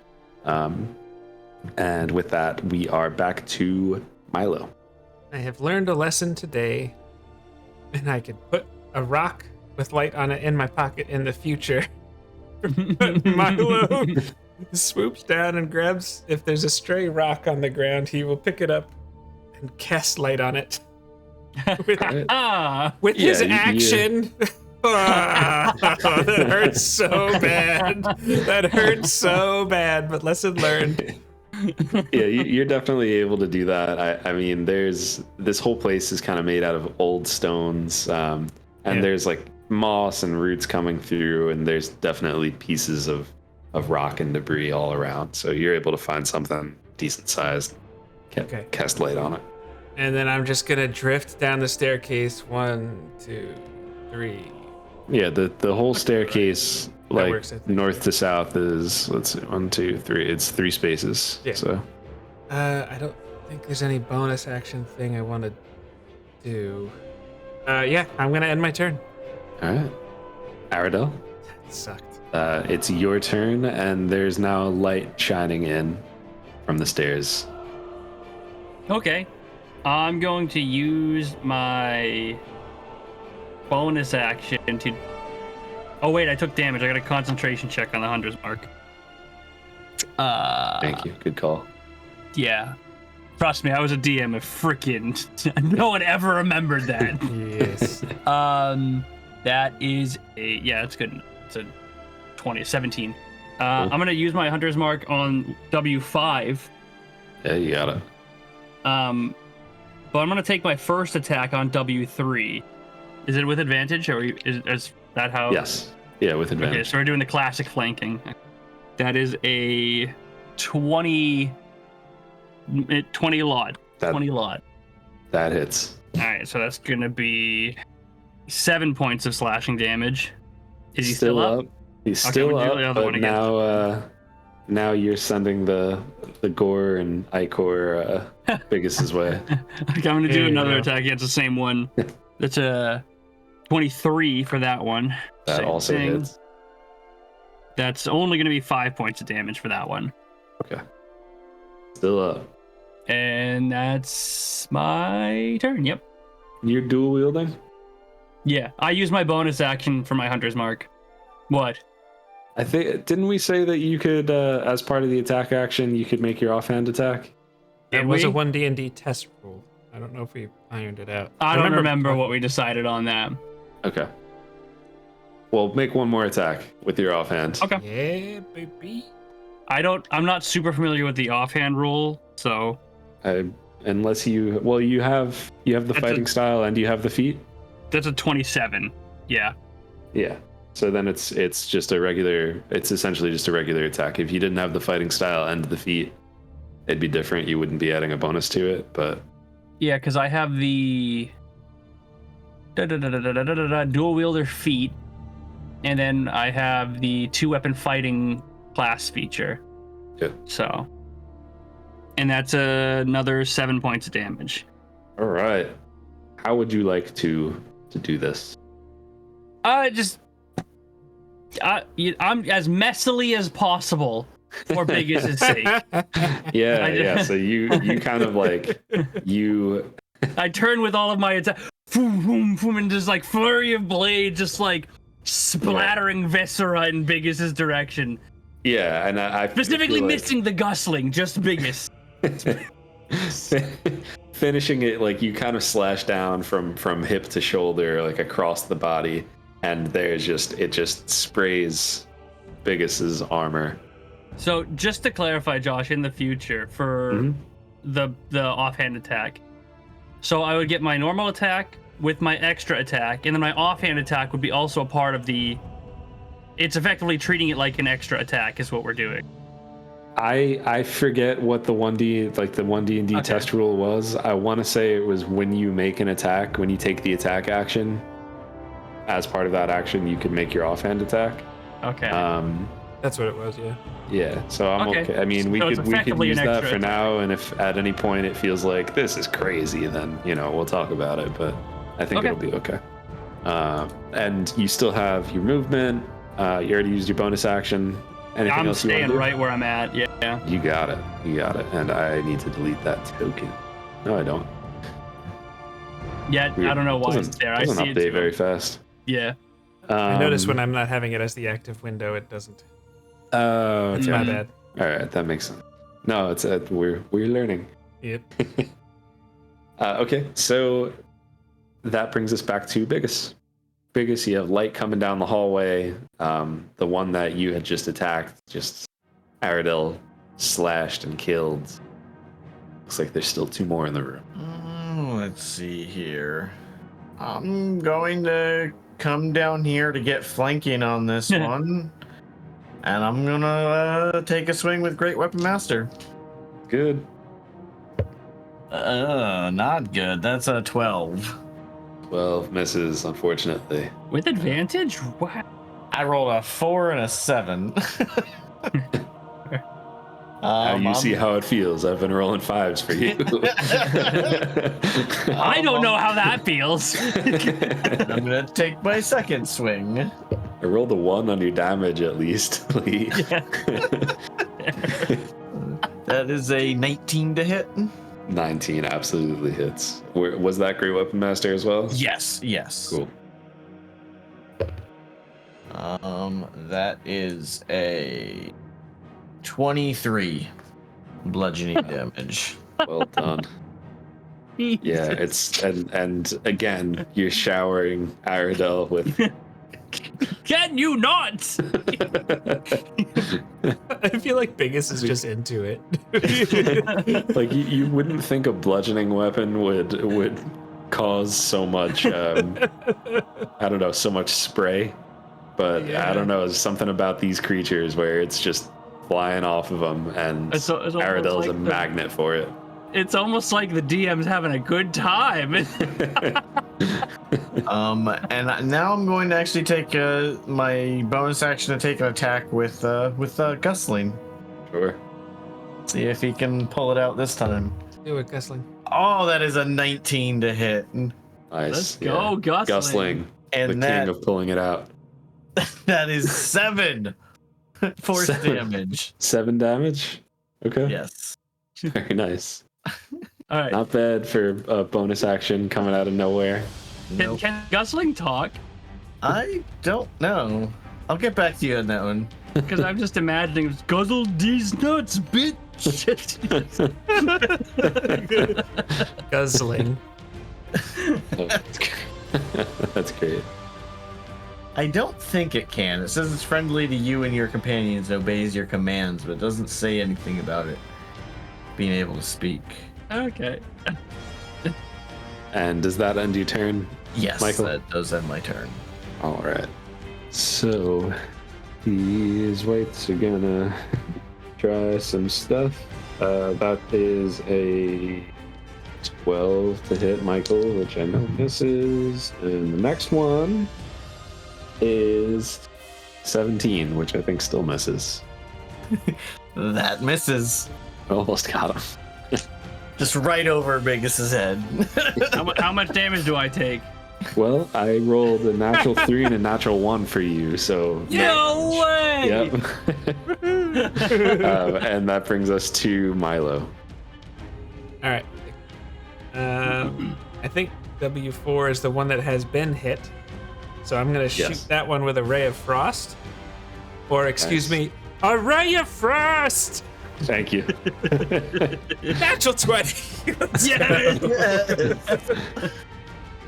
And with that, we are back to Milo.
I have learned a lesson today, and I can put a rock with light on it in my pocket in the future. But Milo swoops down and grabs, if there's a stray rock on the ground, he will pick it up and cast light on it. With his
Yeah,
action. That hurts so bad. That hurts so bad, but lesson learned.
Yeah, you're definitely able to do that. I mean, this whole place is kind of made out of old stones, and there's like moss and roots coming through, and there's definitely pieces of rock and debris all around. So you're able to find something decent sized, cast light on it.
And then I'm just gonna drift down the staircase. 1, 2, 3.
Yeah, the whole staircase, like
works, I think.
north to south, is 1, 2, 3. It's 3 spaces.
Yeah.
So
I don't think there's any bonus action thing I want to do. Yeah, I'm gonna end my turn.
all right, Aradel,
That sucked.
it's your turn, and there's now light shining in from the stairs.
Okay. I'm going to use my bonus action to... Oh, wait, I took damage. I got a concentration check on the 100's mark.
Thank you. Good call.
Yeah. Trust me, I was a DM of frickin'... No one ever remembered that.
Yes.
That is a... Yeah, that's good. It's a 17. I'm going to use my Hunter's Mark on W5.
Yeah, you got it.
But I'm going to take my first attack on W3. Is it with advantage, or is that how...
Yes. Yeah, with
Okay,
advantage.
so we're doing the classic flanking. That is a 20 lot.
That-
20 lot.
That hits.
All right, so that's going to be 7 points of slashing damage. Is he still up?
He's
Okay,
still
we'll do
up,
the other one
but
again.
now you're sending the gore and Icor Biggus' way.
I'm gonna do
There you
another
go.
attack against the same one. That's a 23 for that one.
That
Same
also
thing.
hits.
That's only gonna be 5 points of damage for that one.
Okay. Still up.
And that's my turn. Yep.
You're dual wielding?
Yeah, I use my bonus action for my hunter's mark. What?
I think didn't we say that you could, as part of the attack action, you could make your offhand attack?
It
Did
was a
we?
1D&D test rule. I don't know if we ironed it out.
I don't remember what we decided on that.
Okay. Well, make one more attack with your offhand.
Okay.
Yeah, baby.
I'm not super familiar with the offhand rule, so
Unless you have the
That's
fighting style and you have the feat.
that's a 27. Yeah.
Yeah. So then it's essentially just a regular attack. If you didn't have the fighting style and the feat, it'd be different. You wouldn't be adding a bonus to it, but
Yeah, because I have the dual wielder feat, and then I have the 2-weapon fighting class feature.
Good.
So, and that's another 7 points of damage.
all right. How would you like to do this?
I'm as messily as possible for Biggus' sake.
Yeah. So you kind of like you.
I turn with all of my attack, boom, boom, boom, and just like flurry of blade, just like splattering viscera in Biggus' direction.
Yeah, and I
Specifically
feel like
missing the gusling, just Biggus.
finishing it like you kind of slash down from hip to shoulder, like across the body, and it just sprays Biggus' armor.
So just to clarify, Josh, in the future for the offhand attack, so I would get my normal attack with my extra attack, and then my offhand attack would be also a part of the. It's effectively treating it like an extra attack is what we're doing.
I forget what the 1D&D test rule was. I want to say it was when you make an attack, when you take the attack action, as part of that action, you could make your offhand attack.
Okay.
That's what it was, yeah.
Yeah, so I'm okay. I mean,
So
we
it's
could
effectively
use
an
that
extra
for
attack.
now, and if at any point it feels like this is crazy, then we'll talk about it. But I think it'll be okay. And you still have your movement. You already used your bonus action. Anything
I'm
else you want
staying
to do?
right where I'm at. Yeah.
You got it. And I need to delete that token. No, I don't.
Yeah,
Weird.
I don't know why it's there. I
Doesn't
see it
update
too.
very fast.
Yeah.
I notice when I'm not having it as the active window, it doesn't.
Oh,
It's
okay.
my bad.
All right, that makes sense. No, it's we're learning.
Yep.
Okay, so that brings us back to Biggus. Biggus, you have light coming down the hallway. The one that you had just attacked, just Aradel slashed and killed. Looks like there's still 2 more in the room.
Let's see here. I'm going to come down here to get flanking on this one. And I'm gonna take a swing with Great Weapon Master.
Good.
Not good. That's a 12.
12 misses, unfortunately.
With advantage? Wow.
I rolled a 4 and a 7.
Now you see how it feels. I've been rolling 5s for you.
I don't know how that feels.
I'm gonna take my second swing.
I rolled a 1 on your damage at least, Lee.
That is a 19 to hit.
19 absolutely hits. Was that Great Weapon Master as well?
Yes.
Cool.
That is a 23 bludgeoning damage.
Well done. Yeah, it's and again, you're showering Aradel with
Can you not?
I feel like Biggus is just into it.
like you wouldn't think a bludgeoning weapon would cause so much I don't know, so much spray. But
Yeah.
I don't know, there's something about these creatures where it's just flying off of them, and
It's almost
Aradel's
like
a magnet for it.
It's almost like the DM's having a good time.
And now I'm going to actually take my bonus action to take an attack with Gustling.
Sure.
See if he can pull it out this time.
Do it, Gusling.
Oh, that is a 19 to hit.
Nice.
Let's go, Gusling.
Gusling,
And
the
that
king of pulling it out.
that is 7 force
7.
damage.
7 damage? Okay.
Yes.
Very nice.
All right.
Not bad for a bonus action coming out of nowhere.
Nope.
Can Gusling talk?
I don't know. I'll get back to you on that one.
Because I'm just imagining guzzle these nuts, bitch.
Guzzling.
That's great.
I don't think it can. It says it's friendly to you and your companions, obeys your commands, but it doesn't say anything about it being able to speak.
Okay.
And does that end your turn?
Yes,
Michael?
that does end my turn.
All right. So these wights are gonna try some stuff. That is a 12 to hit Michael, which I know misses. And the next one is 17, which I think still misses.
That misses.
Almost got him.
Just right over Bigus's head.
How much damage do I take?
Well, I rolled a natural 3 and a natural 1 for you, so
No way!
yep. And that brings us to Milo.
All right. I think W4 is the one that has been hit. So I'm going to shoot
Yes.
that one with a Ray of Frost. Or, excuse
Nice.
me, a Ray of Frost!
Thank you.
Natural 20!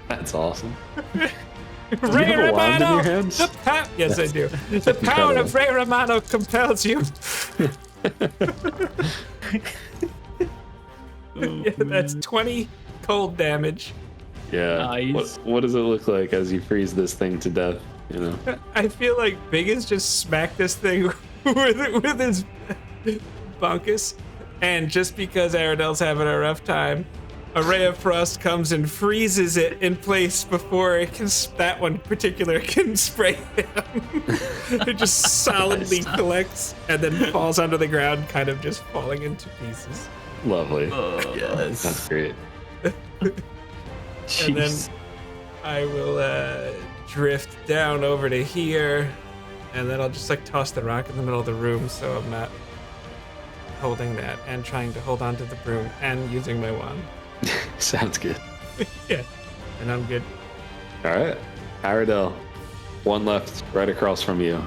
That's awesome.
Ray
have a wand in
Romano!
your hands?
Yes, I do. The power of Ray Romano compels you. Yeah, that's 20 cold damage.
Yeah.
Nice.
What does it look like as you freeze this thing to death? You know.
I feel like Biggus just smacked this thing with his bunkus, and just because Aradel's having a rough time, a Ray of Frost comes and freezes it in place before it can. That one particular can spray him. It just solidly collects and then falls onto the ground, kind of just falling into pieces.
Lovely.
Yes.
That's great.
And then I will drift down over to here, and then I'll just like toss the rock in the middle of the room so I'm not holding that and trying to hold on to the broom and using my wand.
Sounds good.
Yeah, and I'm good.
All right. Aradel, one left right across from you.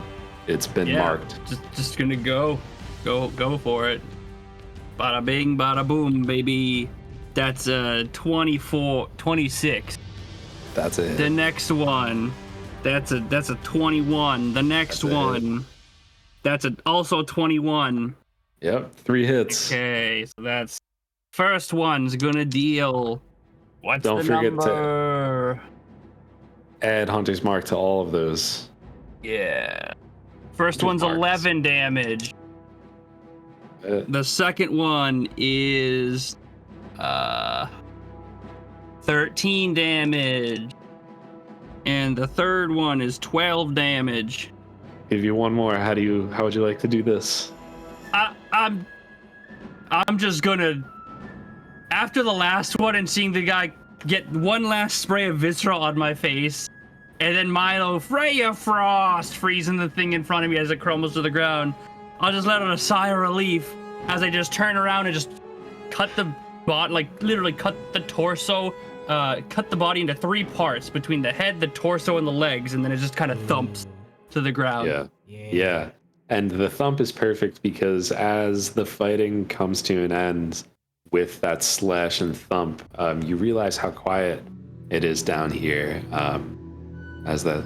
It's been marked.
Just gonna go for it. Bada bing, bada boom, baby. That's 26.
That's it.
The next one, that's a 21. The next
That's it.
one, that's also 21.
Yep. 3 hits.
Okay, so that's first one's gonna deal. What's
Don't
the
forget
number?
Add Hunter's Mark to all of those.
Yeah. First
Good
one's
marks.
11 damage. The second one is 13 damage. And the third one is 12 damage.
Give you one more. How would you like to do this?
I'm just gonna, after the last one and seeing the guy get one last spray of viscera on my face, and then Milo, Freya Frost, freezing the thing in front of me as it crumbles to the ground, I'll just let out a sigh of relief as I just turn around and just cut the body, like literally cut the torso, cut the body into 3 parts between the head, the torso, and the legs, and then it just kind of thumps to the ground.
Yeah. And the thump is perfect because as the fighting comes to an end with that slash and thump, you realize how quiet it is down here, as the,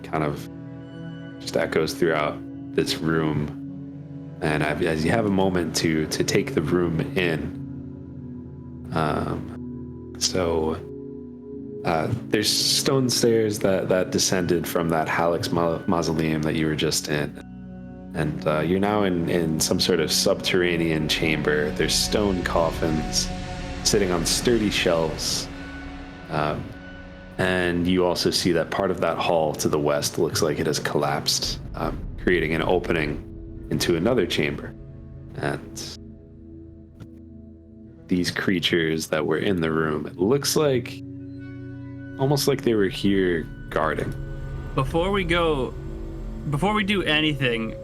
kind of just echoes throughout this room. And as you have a moment to take the room in, there's stone stairs that descended from that Hallex mausoleum that you were just in. And you're now in some sort of subterranean chamber. There's stone coffins sitting on sturdy shelves. And you also see that part of that hall to the west looks like it has collapsed, creating an opening into another chamber. And these creatures that were in the room, it looks like almost like they were here guarding.
Before we do anything,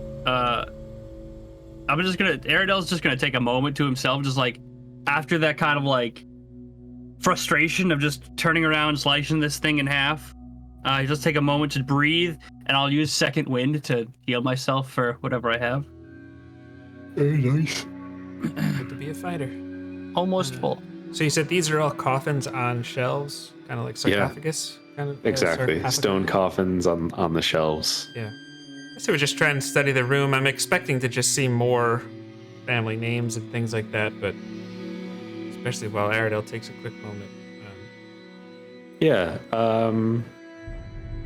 Aradel's just gonna take a moment to himself, just like after that kind of like frustration of just turning around, slicing this thing in half. Just take a moment to breathe, and I'll use second wind to heal myself for whatever I have.
Very nice.
Good to be a fighter.
Almost full.
So you said these are all coffins on shelves, kind of like sarcophagus? Kind of,
Exactly.
sarcophagus?
Stone coffins on the shelves.
Yeah. So we're just trying to study the room. I'm expecting to just see more family names and things like that, but especially while Aradel takes a quick moment.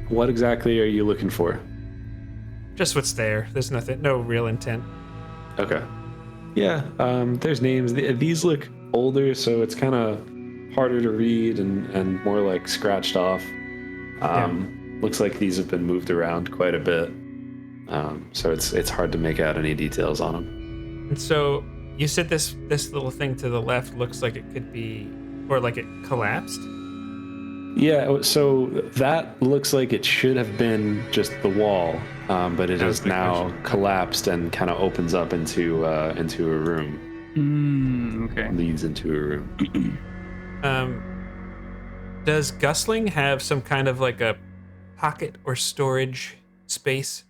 What exactly are you looking for?
Just what's there. There's nothing, no real intent.
Okay. Yeah, there's names. These look older, so it's kind of harder to read and more like scratched off. Looks like these have been moved around quite a bit. So it's hard to make out any details on them.
And so you said this little thing to the left looks like it could be, or like it collapsed?
Yeah, so that looks like it should have been just the wall, but it has now collapsed and kind of opens up into a room.
Okay.
Leads into a room.
Does Gusling have some kind of like a pocket or storage space?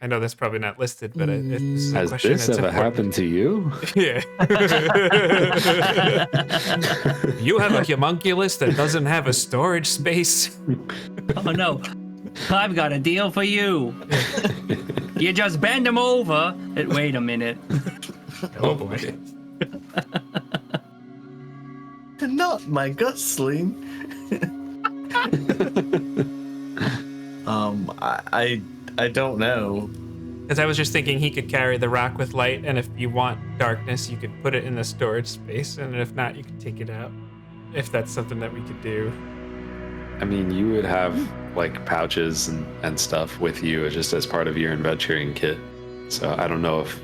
I know that's probably not listed, but it's a
Has
question
this
that's
ever
important.
happened to you?
Yeah. You have a homunculus that doesn't have a storage space?
Oh no, I've got a deal for you. You just bend him over. Wait a minute.
Oh boy.
Not my Gusling. I don't know.
Because I was just thinking he could carry the rock with light, and if you want darkness, you could put it in the storage space, and if not, you could take it out. If that's something that we could do.
I mean, you would have like pouches and stuff with you just as part of your adventuring kit. So I don't know if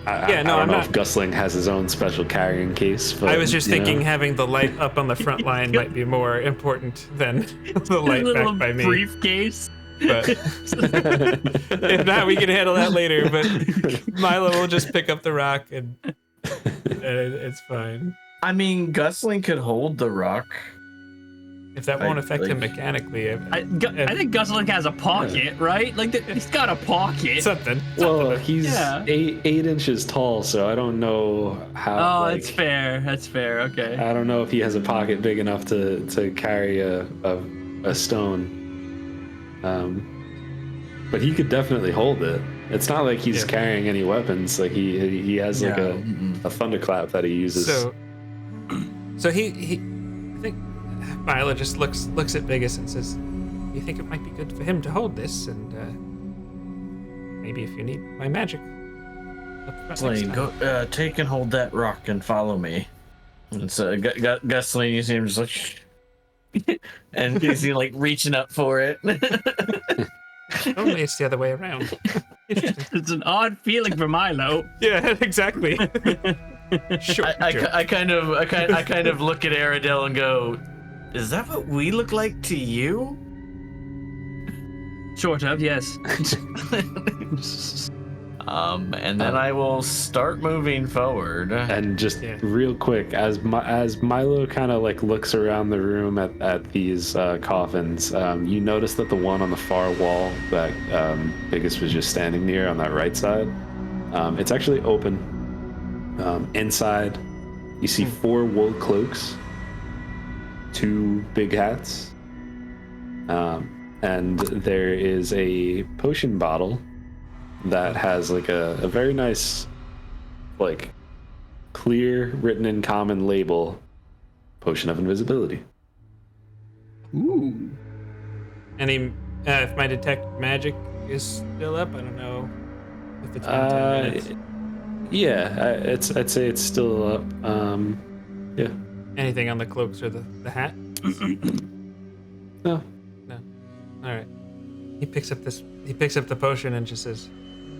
I don't know if Gusling has his own special carrying case. But,
I was just thinking having the light up on the front line might be more important than the light
Little
back by me.
briefcase.
But if not, we can handle that later. But Milo will just pick up the rock and it's fine.
I mean, Gusling could hold the rock.
If that won't affect him mechanically,
I think Gusling has a pocket, right? Like he's got a pocket.
something.
Well, he's
Yeah.
8 inches tall, so I don't know how.
Oh,
like,
that's fair. That's fair. Okay.
I don't know if he has a pocket big enough to carry a stone. But he could definitely hold it. It's not like he's carrying any weapons. Like he has like a thunderclap that he uses.
So he I think Milo just looks at Biggus and says, "You think it might be good for him to hold this, and maybe if you need my magic."
Gusling, go take and hold that rock and follow me. And so Gusling, you see him just like, and he's like reaching up for it.
Only it's the other way around.
It's an odd feeling for Milo.
Yeah, exactly. Sure.
I kind of look at Aradel and go, "Is that what we look like to you?"
Sort of, yes.
And then I will start moving forward.
And just real quick, as Milo kind of like looks around the room at these coffins, you notice that the one on the far wall that Biggus was just standing near on that right side, it's actually open. Inside, you see 4 wool cloaks, 2 big hats, and there is a potion bottle that has like a very nice, like, clear, written in common label, potion of invisibility.
Ooh.
Any if my detect magic is still up, I don't know if it's been 10 minutes.
Yeah, I'd say it's still up. Yeah.
Anything on the cloaks or the hat?
No.
All right. He picks up the potion and just says,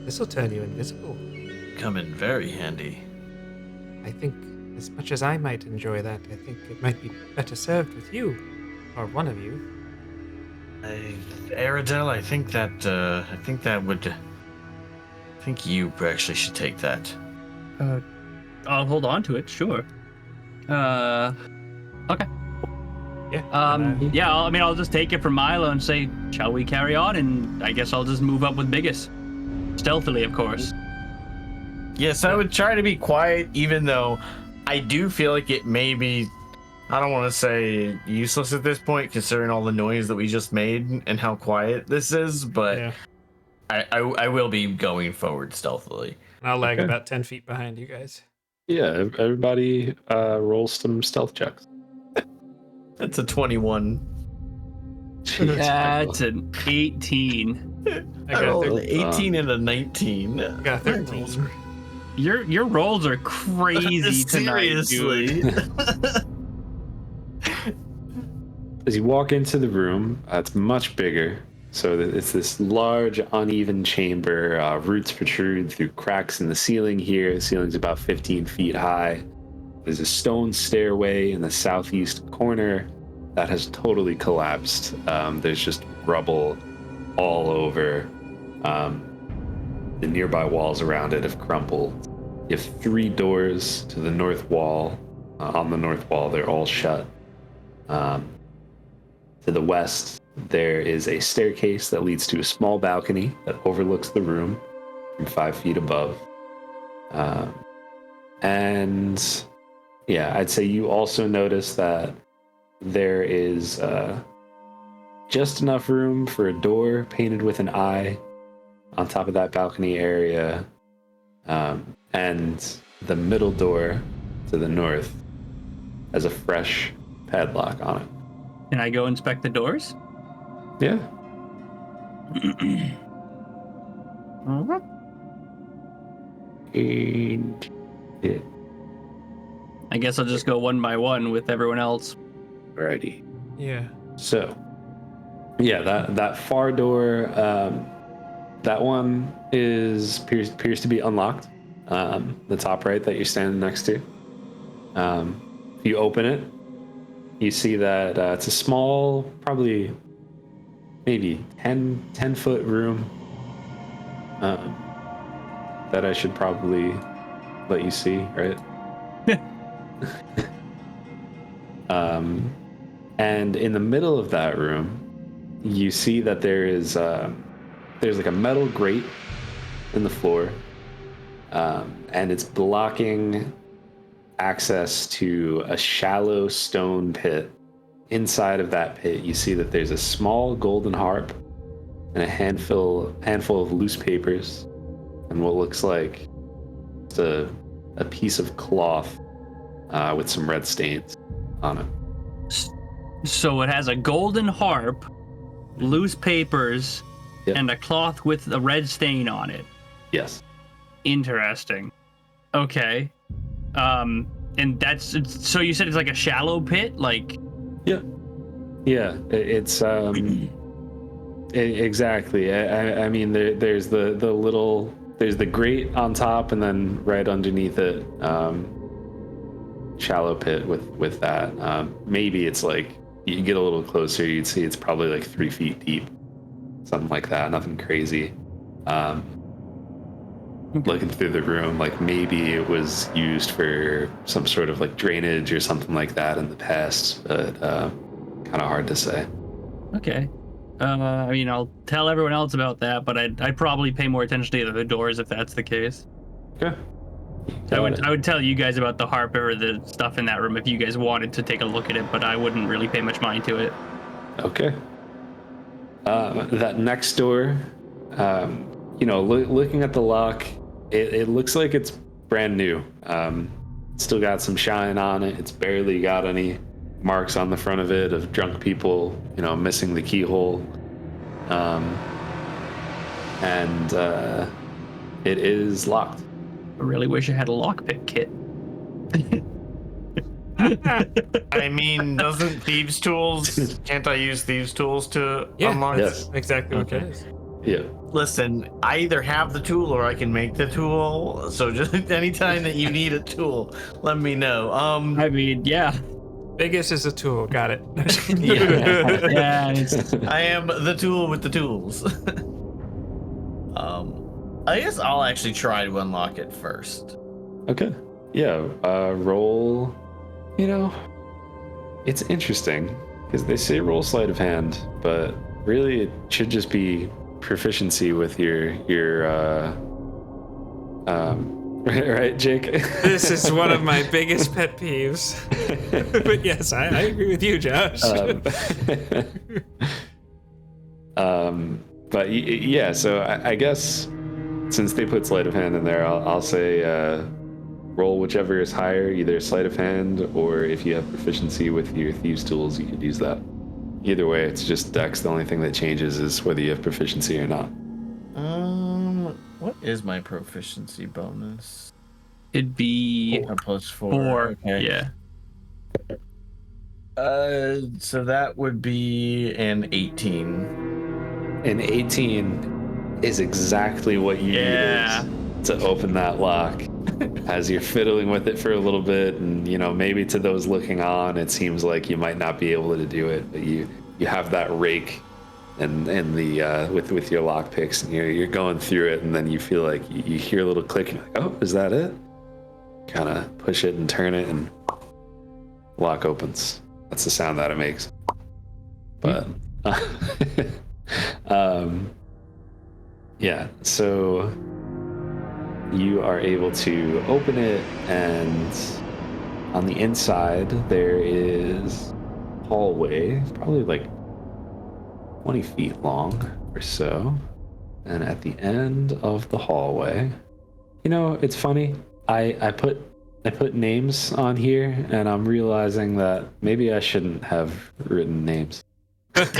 This will turn you invisible.
Come in very handy.
I think, as much as I might enjoy that, I think it might be better served with you, or one of you.
Aradel, I think you actually should take that.
I'll hold on to it, sure. Okay.
Yeah.
I'll just take it from Milo and say, shall we carry on? And I guess I'll just move up with Biggus. Stealthily, of course.
Yes, I would try to be quiet, even though I do feel like it may be, I don't want to say useless at this point, considering all the noise that we just made and how quiet this is, but
Yeah.
I will be going forward stealthily.
I'll lag about 10 feet behind you guys.
Yeah, everybody roll some stealth checks.
That's a 21.
That's an 18.
I got
rolled
a
an 18 and a 19.
I got a 13.
Your rolls are crazy tonight,
Seriously.
dude.
As you walk into the room, it's much bigger. So it's this large, uneven chamber. Roots protrude through cracks in the ceiling here. The ceiling's about 15 feet high. There's a stone stairway in the southeast corner that has totally collapsed. There's just rubble all over. The nearby walls around it have crumbled. You have 3 doors to the north wall. On the north wall, they're all shut. To the west, there is a staircase that leads to a small balcony that overlooks the room from 5 feet above. And yeah, I'd say you also notice that there is just enough room for a door painted with an eye on top of that balcony area. And the middle door to the north has a fresh padlock on it.
Can I go inspect the doors?
Yeah. And yeah.
I guess I'll just go one by one with everyone else.
Alrighty.
Yeah.
So, yeah, that far door, that one appears to be unlocked. The top right that you're standing next to. If you open it, you see that it's a small, probably maybe 10-foot room that I should probably let you see, right? And in the middle of that room, you see that there's like a metal grate in the floor, and it's blocking access to a shallow stone pit. Inside of that pit, you see that there's a small golden harp and a handful of loose papers and what looks like just a piece of cloth with some red stains on it.
So it has a golden harp, loose papers,
Yep.
and a cloth with a red stain on it.
Yes.
Interesting. Okay. And that's, so you said it's like a shallow pit, like?
Yeah. It's exactly. I mean, there's there's the grate on top, and then right underneath it, shallow pit with that. Maybe it's like you get a little closer, you'd see it's probably like 3 feet deep, something like that. Nothing crazy. Looking through the room, like maybe it was used for some sort of like drainage or something like that in the past, but kind of hard to say.
Okay. I mean, I'll tell everyone else about that, but I'd probably pay more attention to the doors if that's the case.
Okay.
I would tell you guys about the harp or the stuff in that room if you guys wanted to take a look at it, but I wouldn't really pay much mind to it.
Okay. That next door, looking at the lock, it looks like it's brand new. Still got some shine on it. It's barely got any marks on the front of it of drunk people, missing the keyhole. And it is locked.
I really wish I had a lockpick kit.
I mean, doesn't thieves' tools? Can't I use thieves' tools to
Yeah,
unlock?
Yes.
Exactly what
Okay.
that is.
Yeah.
Listen, I either have the tool or I can make the tool. So just anytime that you need a tool, let me know.
I mean, yeah.
Biggus is a tool. Got it.
Yeah, it's,
I am the tool with the tools. I guess I'll actually try to unlock it first.
Okay. Yeah. Roll. You know, it's interesting because they say roll sleight of hand, but really it should just be proficiency with your right, Jake?
This is one of my biggest pet peeves. But yes, I agree with you, Josh.
But yeah, so I guess since they put sleight of hand in there, I'll say roll whichever is higher, either sleight of hand or if you have proficiency with your thieves tools, you could use that. Either way, it's just dex. The only thing that changes is whether you have proficiency or not.
What is my proficiency bonus?
it'd be
A +4.
4.
Okay.
Yeah.
So that would be an 18.
An 18 is exactly what you need to open that lock. As you're fiddling with it for a little bit, and you know, maybe to those looking on, it seems like you might not be able to do it, but you have that rake and the with your lock picks, and you're going through it, and then you feel like you hear a little click, and you're like, oh, is that it? Kind of push it and turn it, and lock opens. That's the sound that it makes. But yeah, so you are able to open it, and on the inside there is a hallway, probably like 20 feet long or so. And at the end of the hallway, you know, it's funny. I put names on here, and I'm realizing that maybe I shouldn't have written names.
That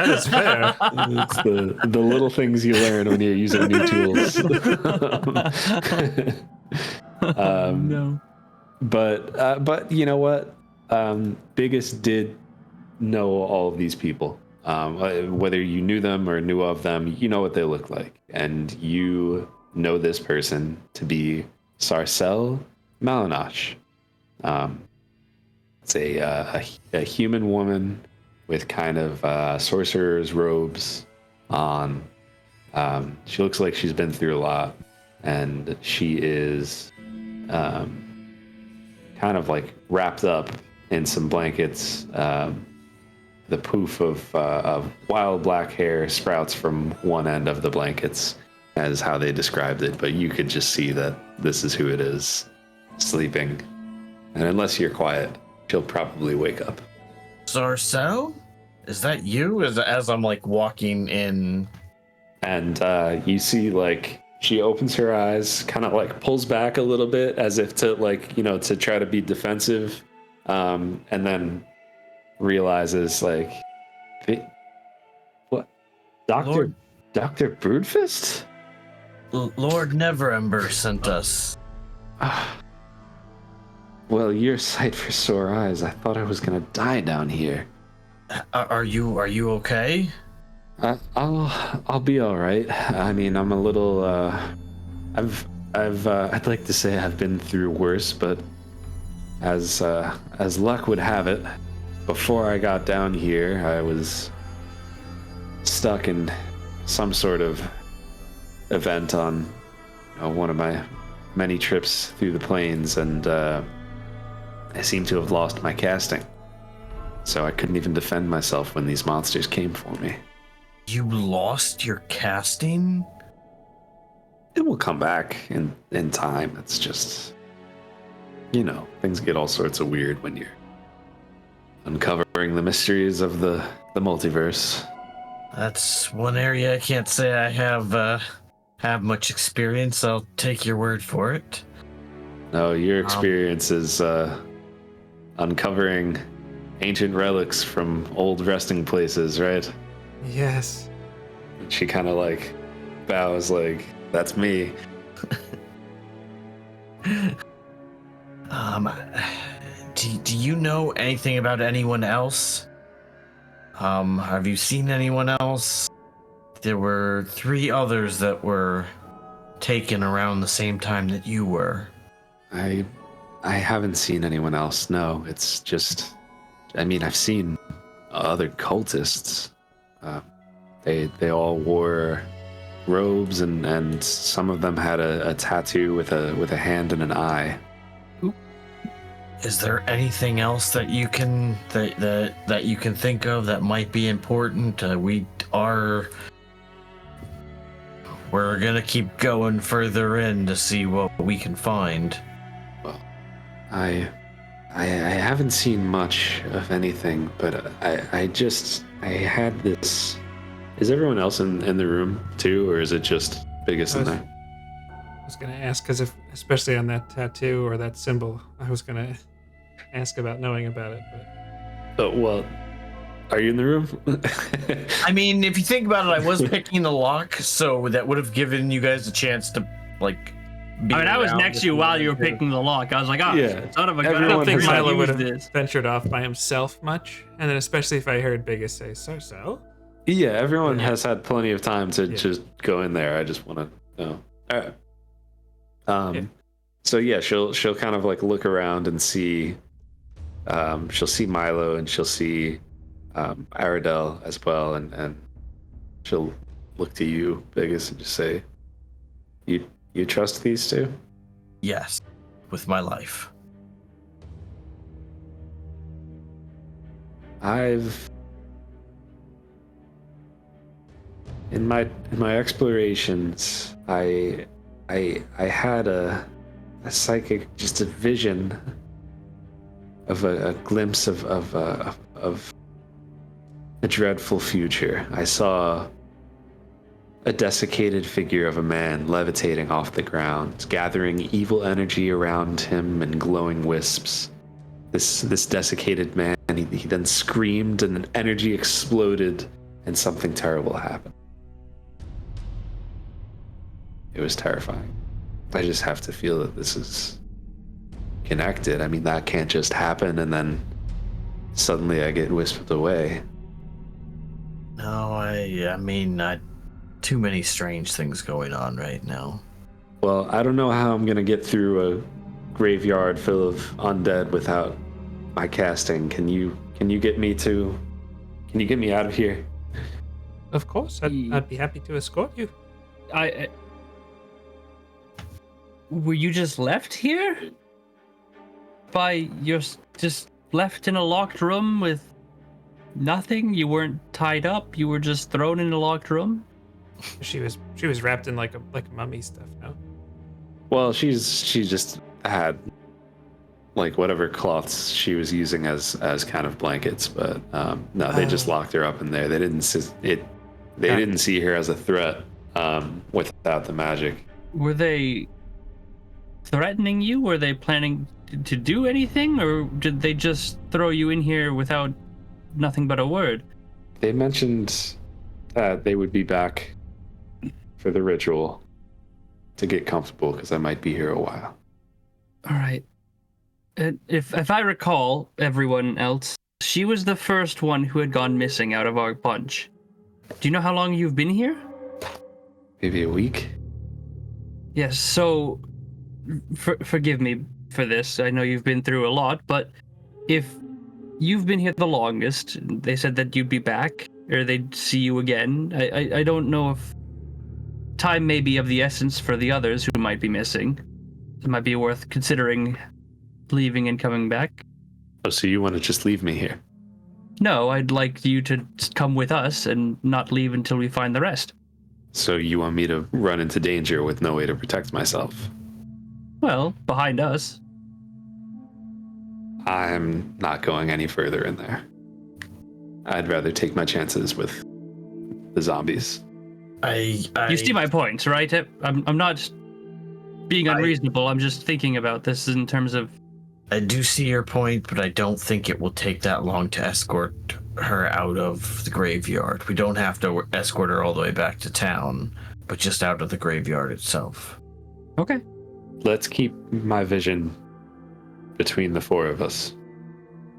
is fair.
It's the little things you learn when you're using new tools.
No.
But you know what? Biggus did know all of these people. Whether you knew them or knew of them, you know what they look like, and you know this person to be Sarcelle Malinosh. It's a human woman with kind of sorcerer's robes on. She looks like she's been through a lot, and she is kind of like wrapped up in some blankets. The poof of wild black hair sprouts from one end of the blankets, as how they described it, but you could just see that this is who it is sleeping. And unless you're quiet, she'll probably wake up.
Sarcelle? Is that you? As I'm like walking in.
And you see, like, she opens her eyes, kind of like pulls back a little bit as if to, like, you know, to try to be defensive, and then realizes, like, what? Dr. Broodfist?
Lord Neverember sent us.
Well, you're a sight for sore eyes. I thought I was gonna die down here.
Are you okay?
I'll be all right. I mean, I'm a little. I'd like to say I've been through worse, but as luck would have it, before I got down here, I was stuck in some sort of event on one of my many trips through the plains, and I seem to have lost my casting. So I couldn't even defend myself when these monsters came for me.
You lost your casting?
It will come back in time. It's just, you know, things get all sorts of weird when you're uncovering the mysteries of the multiverse.
That's one area I can't say I have much experience. I'll take your word for it.
No, your experience is uncovering ancient relics from old resting places, right?
Yes.
She kind of like bows, like, that's me.
Do you know anything about anyone else? Have you seen anyone else? There were 3 others that were taken around the same time that you were.
I haven't seen anyone else. No, it's just, I mean, I've seen other cultists. They all wore robes, and some of them had a tattoo with a hand and an eye.
Is there anything else that you can that you can think of that might be important? We're gonna keep going further in to see what we can find.
Well, I haven't seen much of anything, but I had this. Is everyone else in the room too, or is it just Biggus in there?
I was gonna ask because especially on that tattoo or that symbol, I was gonna ask about knowing about it. But
Well, are you in the room?
I mean, if you think about it, I was picking the lock, so that would have given you guys a chance to like.
I was next to you while you were picking the lock. I was like,
Yeah.
son of a gun. I
Everyone
don't think
has-
Milo
Milo would
would
have ventured off by himself much, and then especially if I heard Biggus say so.
Yeah, everyone has had plenty of time to just go in there. I just want to know. All right.
Yeah.
So yeah, she'll kind of like look around and see. She'll see Milo and she'll see Aradel as well, and she'll look to you, Biggus, and just say, "You trust these two?"
Yes, with my life.
In my explorations, I had a psychic, just a vision of a glimpse of a dreadful future. I saw a desiccated figure of a man levitating off the ground, gathering evil energy around him in glowing wisps. This desiccated man, he then screamed and energy exploded and something terrible happened. It was terrifying. I just have to feel that this is connected. I mean, that can't just happen and then suddenly I get whisked away.
No, I mean, too many strange things going on right now.
Well, I don't know how I'm gonna get through a graveyard full of undead without my casting. Can you get me out of here?
Of course, I'd be happy to escort you.
Were you just left here? You're just left in a locked room with nothing? You weren't tied up? You were just thrown in a locked room?
She was wrapped in like mummy stuff. No.
Well, she just had like whatever cloths she was using as kind of blankets, but no, they just locked her up in there. They didn't see her as a threat without the magic.
Were they threatening you? Were they planning to do anything, or did they just throw you in here without nothing but a word?
They mentioned that they would be back for the ritual to get comfortable because I might be here a while.
All right. If I recall, everyone else, she was the first one who had gone missing out of our bunch. Do you know how long you've been here?
Maybe a week?
Yes, so forgive me for this. I know you've been through a lot, but if you've been here the longest, they said that you'd be back, or they'd see you again. I don't know if time may be of the essence for the others who might be missing. It might be worth considering leaving and coming back.
Oh, so you want to just leave me here?
No, I'd like you to come with us and not leave until we find the rest.
So you want me to run into danger with no way to protect myself?
Well, behind us.
I'm not going any further in there. I'd rather take my chances with the zombies.
You see my point, right? I'm not being unreasonable. I'm just thinking about this in terms of...
I do see your point, but I don't think it will take that long to escort her out of the graveyard. We don't have to escort her all the way back to town, but just out of the graveyard itself.
Okay.
Let's keep my vision between the four of us.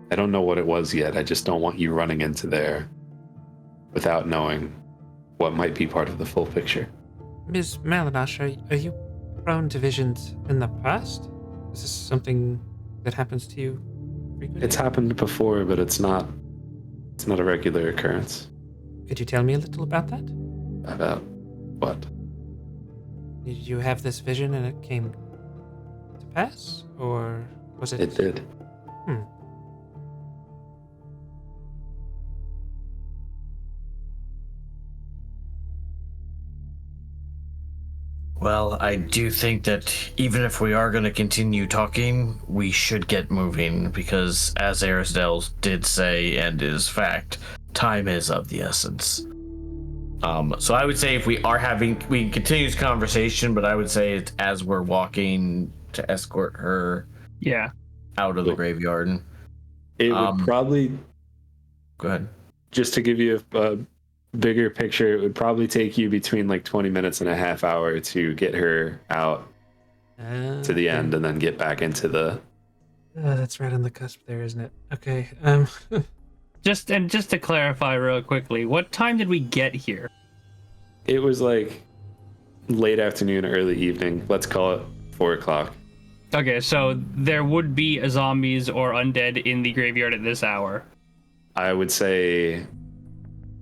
I don't know what it was yet. I just don't want you running into there without knowing what might be part of the full picture.
Ms. Malinash, are you prone to visions in the past? Is this something that happens to you frequently?
It's happened before, but it's not a regular occurrence.
Could you tell me a little about that?
About what?
Did you have this vision and it came to pass? Or was it...
It did.
Well, I do think that even if we are going to continue talking, we should get moving because, as Aradel did say, and is fact, time is of the essence. So I would say if we can continue this conversation, but I would say it's as we're walking to escort her out of the graveyard.
It would probably...
Go ahead.
Just to give you a bigger picture, it would probably take you between like 20 minutes and a half hour to get her out to the end and then get back into the...
that's right on the cusp there, isn't it? Okay.
Just to clarify real quickly, what time did we get here?
It was like late afternoon, early evening. Let's call it 4 o'clock.
Okay, so there would be zombies or undead in the graveyard at this hour.
I would say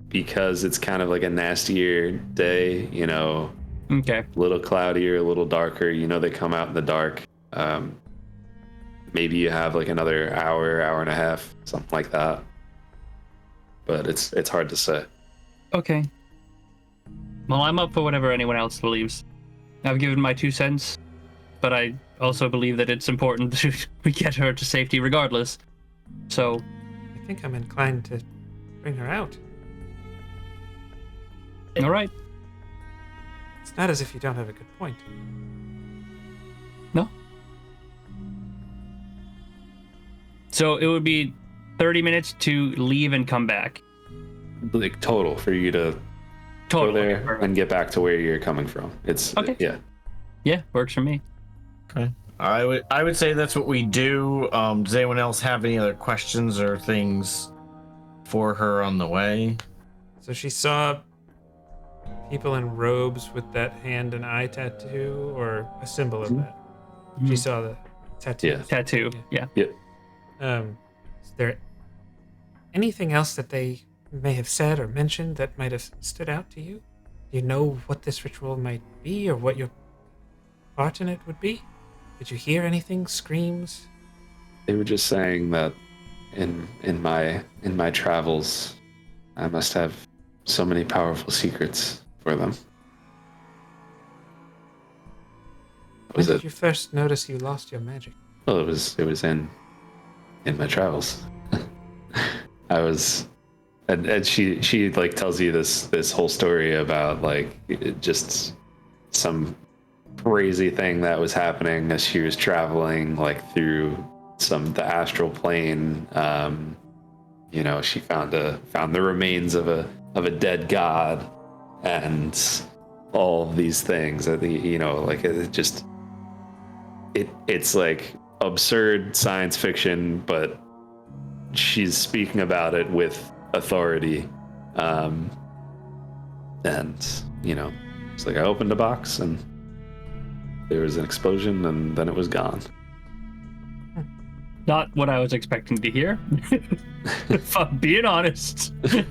because it's kind of like a nastier day, you know,
Okay.
a little cloudier, a little darker, you know, they come out in the dark. Maybe you have like another hour and a half, something like that. But it's hard to say.
Okay. Well, I'm up for whatever anyone else believes. I've given my 2 cents, but I also believe that it's important that we get her to safety regardless. So...
I think I'm inclined to bring her out.
All right.
It's not as if you don't have a good point.
No. So it would be 30 minutes to leave and come back.
Like total for you to
Total.
go there and get back to where you're coming from. It's
Okay.
Yeah.
Yeah, works for me.
Okay. I would say that's what we do. Does anyone else have any other questions or things for her on the way?
So she saw people in robes with that hand and eye tattoo, or a symbol of that. She saw the tattoo.
Yeah.
Tattoo. Yeah.
Is there anything else that they may have said or mentioned that might have stood out to you? Do you know what this ritual might be, or what your part in it would be? Did you hear anything? Screams?
They were just saying that in my travels, I must have so many powerful secrets for them.
When did you first notice you lost your magic?
Well, it was in my travels. I was, and she like tells you this whole story about like just some crazy thing that was happening as she was traveling like through the astral plane. You know, she found the remains of a dead god and all of these things that you know, like it's like absurd science fiction, but she's speaking about it with authority. And you know, it's like I opened a box and there was an explosion and then it was gone.
Not what I was expecting to hear. If I'm being honest.
Did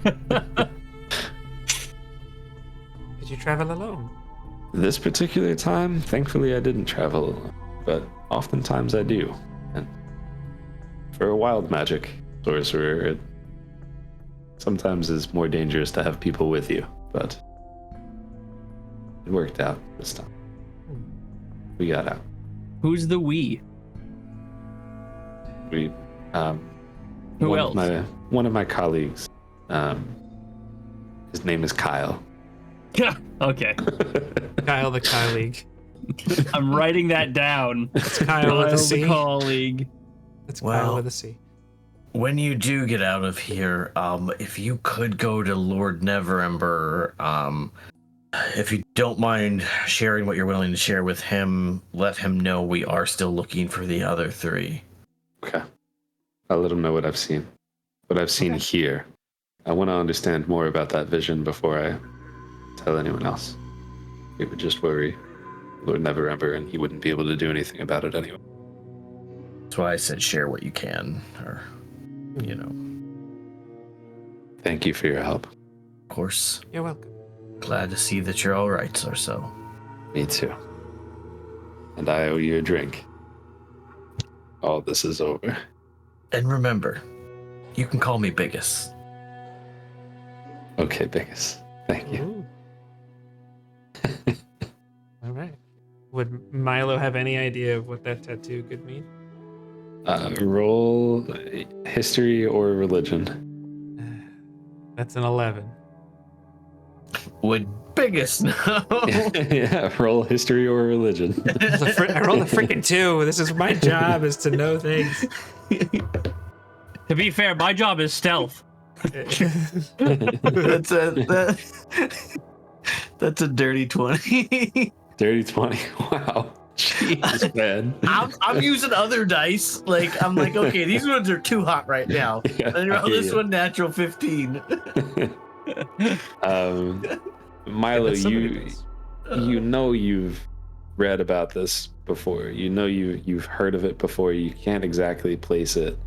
you travel alone?
This particular time, thankfully I didn't travel alone, but oftentimes I do. And for a wild magic sorcerer, it sometimes is more dangerous to have people with you, but it worked out this time. We got out.
Who's the we?
We,
Who
one
else?
One of my colleagues, his name is Kyle.
Okay.
Kyle the colleague.
I'm writing that down.
It's Kyle with a C.
the colleague.
It's
Well,
Kyle with a C.
When you do get out of here, if you could go to Lord Neverember, if you don't mind sharing what you're willing to share with him, let him know we are still looking for the other 3.
Okay. I'll let him know what I've seen. What I've seen here. I want to understand more about that vision before I tell anyone else. It would just worry Lord Neverember, and he wouldn't be able to do anything about it anyway.
That's why I said share what you can, or, you know.
Thank you for your help.
Of course.
You're welcome.
Glad to see that you're all right, or so.
Me too. And I owe you a drink. All this is over.
And remember, you can call me Biggus.
Okay, Biggus. Thank you.
Ooh. All right. Would Milo have any idea of what that tattoo could mean?
Roll history or religion.
That's an 11.
Would Biggus know?
Yeah, roll history or religion.
I rolled a freaking 2. This is my job, is to know things.
To be fair, my job is stealth.
That's a dirty 20.
Dirty 20. Wow. Jeez, man.
I'm using other dice. Like, I'm like, okay, these ones are too hot right now.
Yeah,
And
I hear
this
you.
one, natural 15.
Milo,
That's somebody
you know you've read about this before. You know you've heard of it before. You can't exactly place it.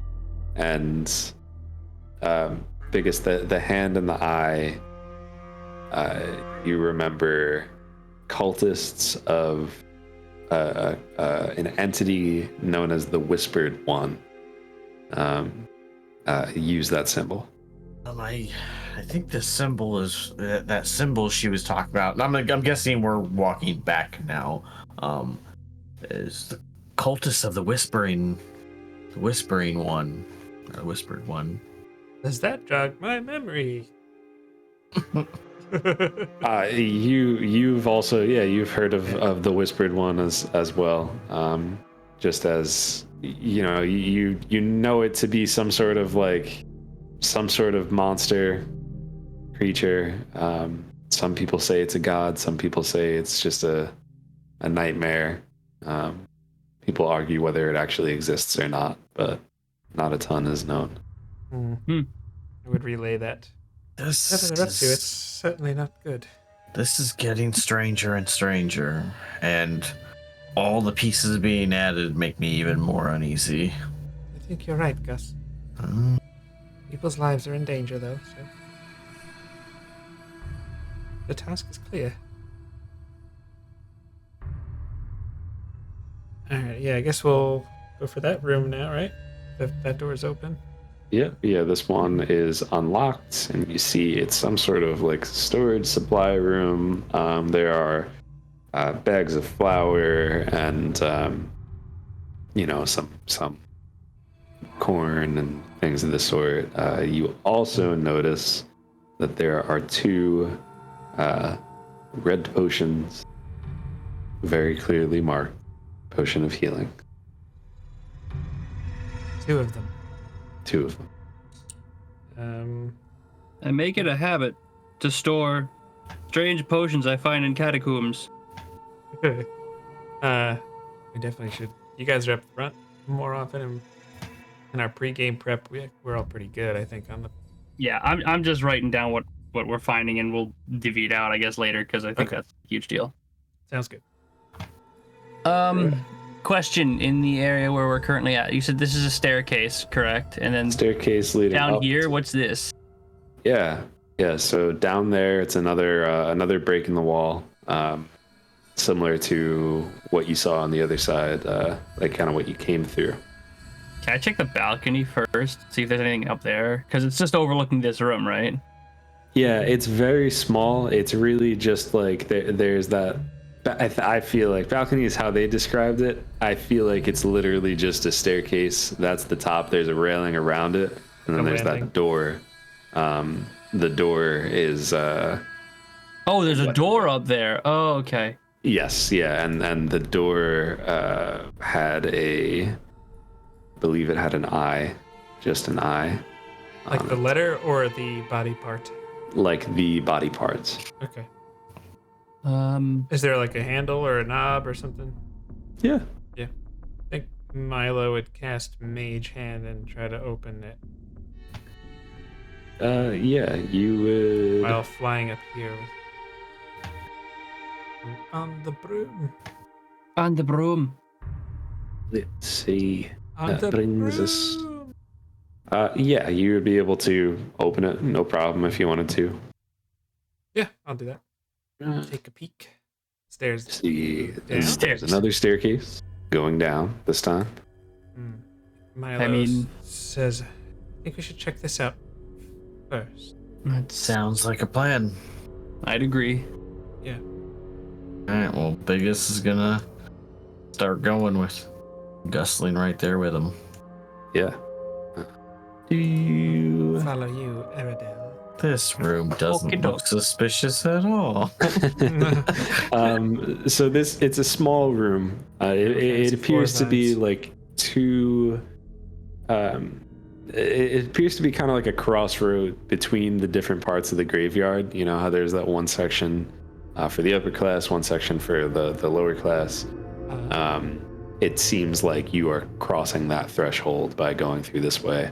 And Biggest, the hand and the eye, you remember cultists of an entity known as the Whispered One use that symbol.
I think the symbol is that symbol she was talking about. And I'm guessing we're walking back now. Is the cultist of the Whispering One, or Whispered One.
Does that jog my memory?
You've also you've heard of the Whispered One as well. Just as you know it to be some sort of monster creature. Some people say it's a god, some people say it's just a nightmare. People argue whether it actually exists or not, but not a ton is known.
I would relay that. Whatever they're up to, it's certainly not good.
This is getting stranger and stranger, and all the pieces being added make me even more uneasy.
I think you're right, Gus. People's lives are in danger, though, so... The task is clear. Alright, yeah, I guess we'll go for that room now, right? That door's open.
Yeah, this one is unlocked, and you see it's some sort of storage supply room. There are bags of flour and some corn and things of the sort. You also notice that there are 2 red potions, very clearly marked. Potion of healing.
2 of them.
2 of them.
I make it a habit to store strange potions I find in catacombs.
We definitely should. You guys are up front more often, and in our pre-game prep, we're all pretty good, I think, on the...
Yeah, I'm just writing down what we're finding, and we'll divvy it out, I guess, later, because I think that's a huge deal.
Sounds good.
Question, in the area where we're currently at, you said this is a staircase, correct? And then
Staircase leading
down
up.
here, what's this?
Yeah. So down there, it's another break in the wall, similar to what you saw on the other side, kind of what you came through.
Can I check the balcony first, see if there's anything up there? Because it's just overlooking this room, right?
Yeah, it's very small. It's really just there's that. I feel like balcony is how they described it. I feel like it's literally just a staircase. That's the top. There's a railing around it, and then there's that door. The door is.
Oh, there's a door up there. Oh, okay.
Yes, yeah, and the door had I believe it had an eye, just an eye.
Like the letter or the body part?
Like the body parts.
Okay.
Um,
Is there like a handle or a knob or something?
Yeah.
Yeah. I think Milo would cast Mage Hand and try to open it.
Yeah, you would.
while flying up here. On the broom.
On the broom.
Let's see.
On
That
the
brings us.
broom.
Yeah, you would be able to open it, no problem if you wanted to.
Yeah, I'll do that. Take a peek. Stairs.
See,
Down?
there's another staircase going down this time.
Milo says, I think we should check this out first.
Sounds like a plan.
I'd agree.
Yeah.
Alright, well, Biggus is gonna start going with Gusling right there with him.
Yeah. Do you...
Follow you, Aradel.
This room doesn't look suspicious at all.
So it's a small room. It appears to be like two. It appears to be kind of like a crossroad between the different parts of the graveyard. You know how there's that one section for the upper class, one section for the lower class. It seems like you are crossing that threshold by going through this way.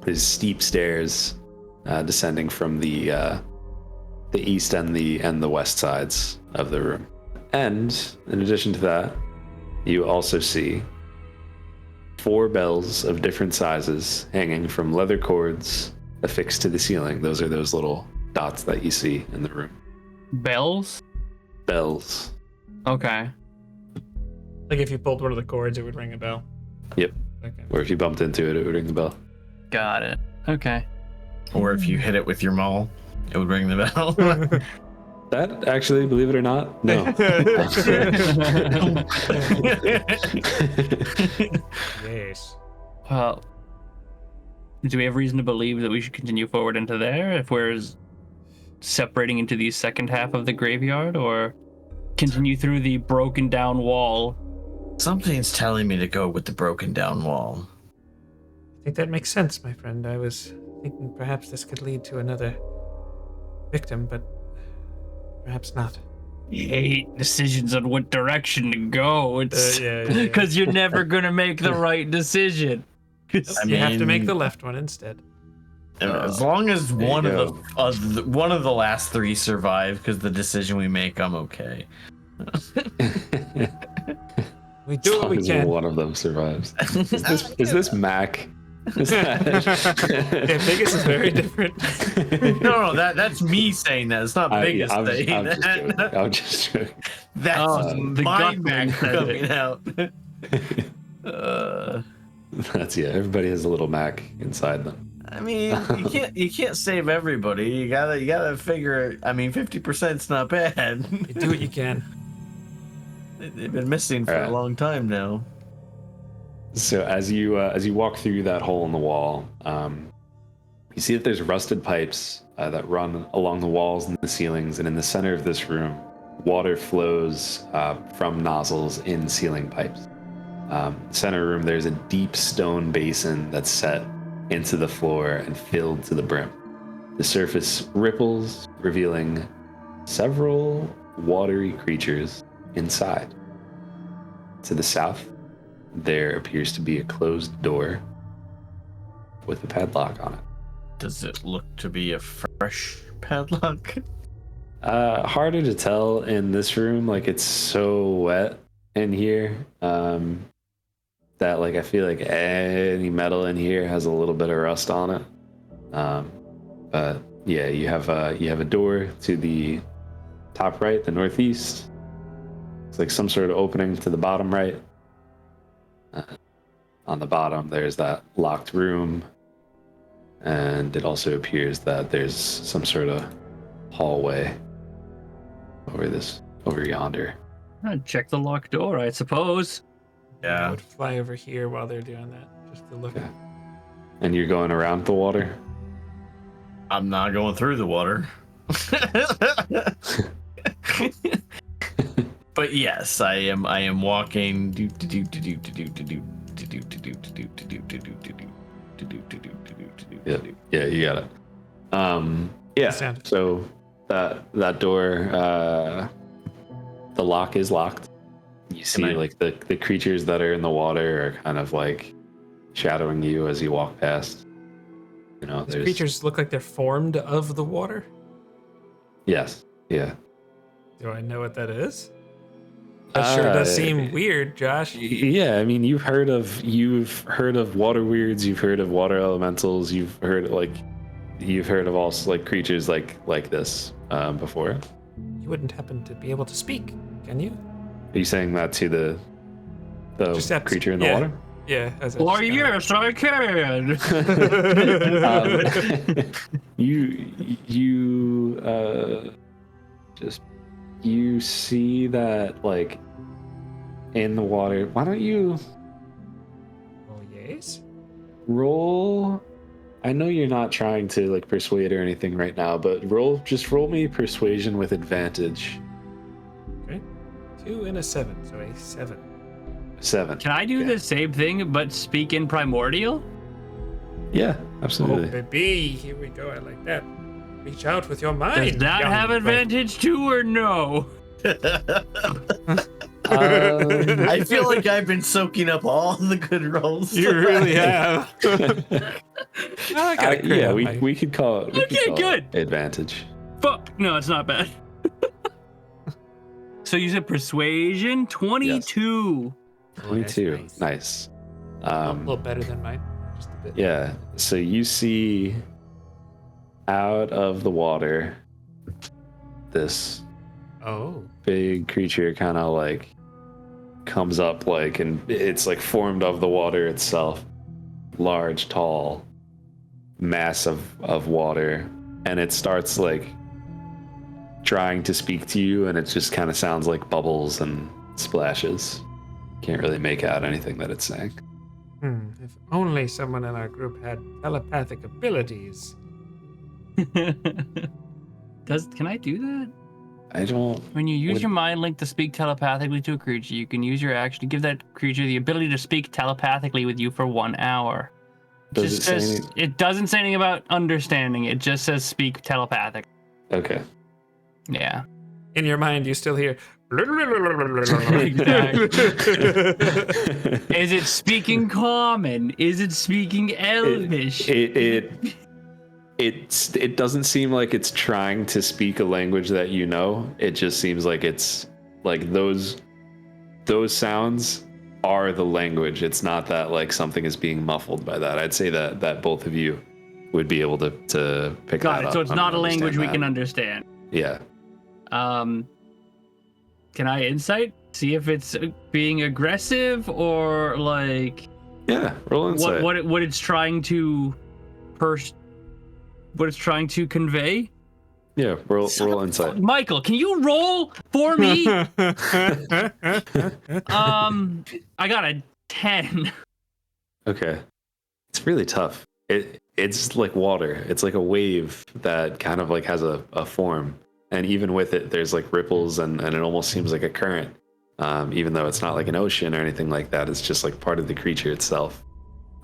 There's steep stairs descending from the east and the west sides of the room. And in addition to that, you also see 4 bells of different sizes hanging from leather cords affixed to the ceiling. Those are those little dots that you see in the room.
Bells?
Bells.
Okay.
Like if you pulled one of the cords, it would ring a bell.
Yep.
Okay.
Or if you bumped into it, it would ring the bell.
Got it. Okay.
Or if you hit it with your maul, it would ring the bell.
That actually, believe it or not, no.
Yes.
Well, do we have reason to believe that we should continue forward into there if we're separating into the second half of the graveyard, or continue through the broken down wall?
Something's telling me to go with the broken down wall.
I think that makes sense, my friend. I was thinking perhaps this could lead to another victim, but perhaps not.
I hate decisions on what direction to go. It's
Yeah.
because you're never gonna make the right decision.
You have to make the left one instead.
As long as
there
one
you
of the last 3 survive, because the decision we make, I'm okay.
We do what we can.
One of them survives. Is this Mac? Is that...
Yeah, Biggus is very different.
No, that's me saying that. It's not Biggus saying that.
I'm just joking.
That's
the
my
gut
Mac
coming
coming out.
That's everybody has a little Mac inside them.
I mean, you can't save everybody. You gotta figure. I mean, 50%'s not bad.
You do what you can.
They've been missing for
All right.
a long time now.
So as you walk through that hole in the wall, you see that there's rusted pipes that run along the walls and the ceilings, and in the center of this room, water flows from nozzles in ceiling pipes. Center room, there's a deep stone basin that's set into the floor and filled to the brim. The surface ripples, revealing several watery creatures inside. To the south, there appears to be a closed door with a padlock on it.
Does it look to be a fresh padlock?
Harder to tell in this room. Like, it's so wet in here that like I feel like any metal in here has a little bit of rust on it. But yeah, you have a door to the top right, the northeast. It's like some sort of opening to the bottom right. On the bottom, there's that locked room, and it also appears that there's some sort of hallway over yonder.
I'd check the locked door, I suppose.
I
Yeah.
would fly over here while they're doing that, just to look.
Okay. And you're going around the water?
I'm not going through the water. But yes, I am walking.
Yeah, you got it. Yeah.
Sound.
So that door, the lock is locked. You see, like the creatures that are in the water are kind of like shadowing you as you walk past. You know,
These
there's
creatures look like they're formed of the water.
yes, yeah.
Do I know what that is? That sure does seem weird, Josh.
Yeah, I mean, you've heard of water weirds, you've heard of water elementals, you've heard of all like creatures like this before.
You wouldn't happen to be able to speak, can you?
Are you saying that to the creature in the water?
Yeah.
Oh yes, I can.
You see that like in the water. Why don't you
Oh yes.
roll? I know you're not trying to like persuade or anything right now, but roll me persuasion with advantage.
Okay. 2 and a 7, so a 7.
7.
Can I do the same thing but speak in primordial?
Yeah,
Oh
absolutely.
baby, here we go. I like that. Reach out with your mind.
Does that
young
have
friend.
advantage too, or no?
I feel like I've been soaking up all the good rolls.
You really have. I got a crit
Yeah,
on my-
we could call it.
Okay, good.
Advantage.
Fuck. No, it's not bad. So you said persuasion 22.
22.
Nice.
Nice.
A little better than mine. Just a bit.
Yeah. So you see out of the water this
Oh.
big creature kind of like comes up like, and it's like formed of the water itself. Large, tall mass of water, and it starts like trying to speak to you, and it just kind of sounds like bubbles and splashes. Can't really make out anything that it's saying.
If only someone in our group had telepathic abilities.
Can I do that?
I don't.
When you use
Would-
your mind link to speak telepathically to a creature, you can use your action to give that creature the ability to speak telepathically with you for 1 hour.
Does it say any-
It doesn't say anything about understanding. It just says speak telepathic.
Okay.
Yeah.
In your mind, you still hear.
Is it speaking common? Is it speaking elvish?
It doesn't seem like it's trying to speak a language that you know. It just seems like it's like those sounds are the language. It's not that like something is being muffled by that. I'd say that both of you would be able to pick
Got
that
it.
up.
So it's
and
not a language we
understand
can
that.
understand.
Yeah.
Can I insight? See if it's being aggressive or like
Yeah. Roll insight.
what it's trying to what it's trying to convey.
Yeah. Roll insight.
Michael, can you roll for me? I got a 10.
Okay. It's really tough. It's like water. It's like a wave that kind of like has a form. And even with it, there's like ripples and it almost seems like a current. Even though it's not like an ocean or anything like that. It's just like part of the creature itself.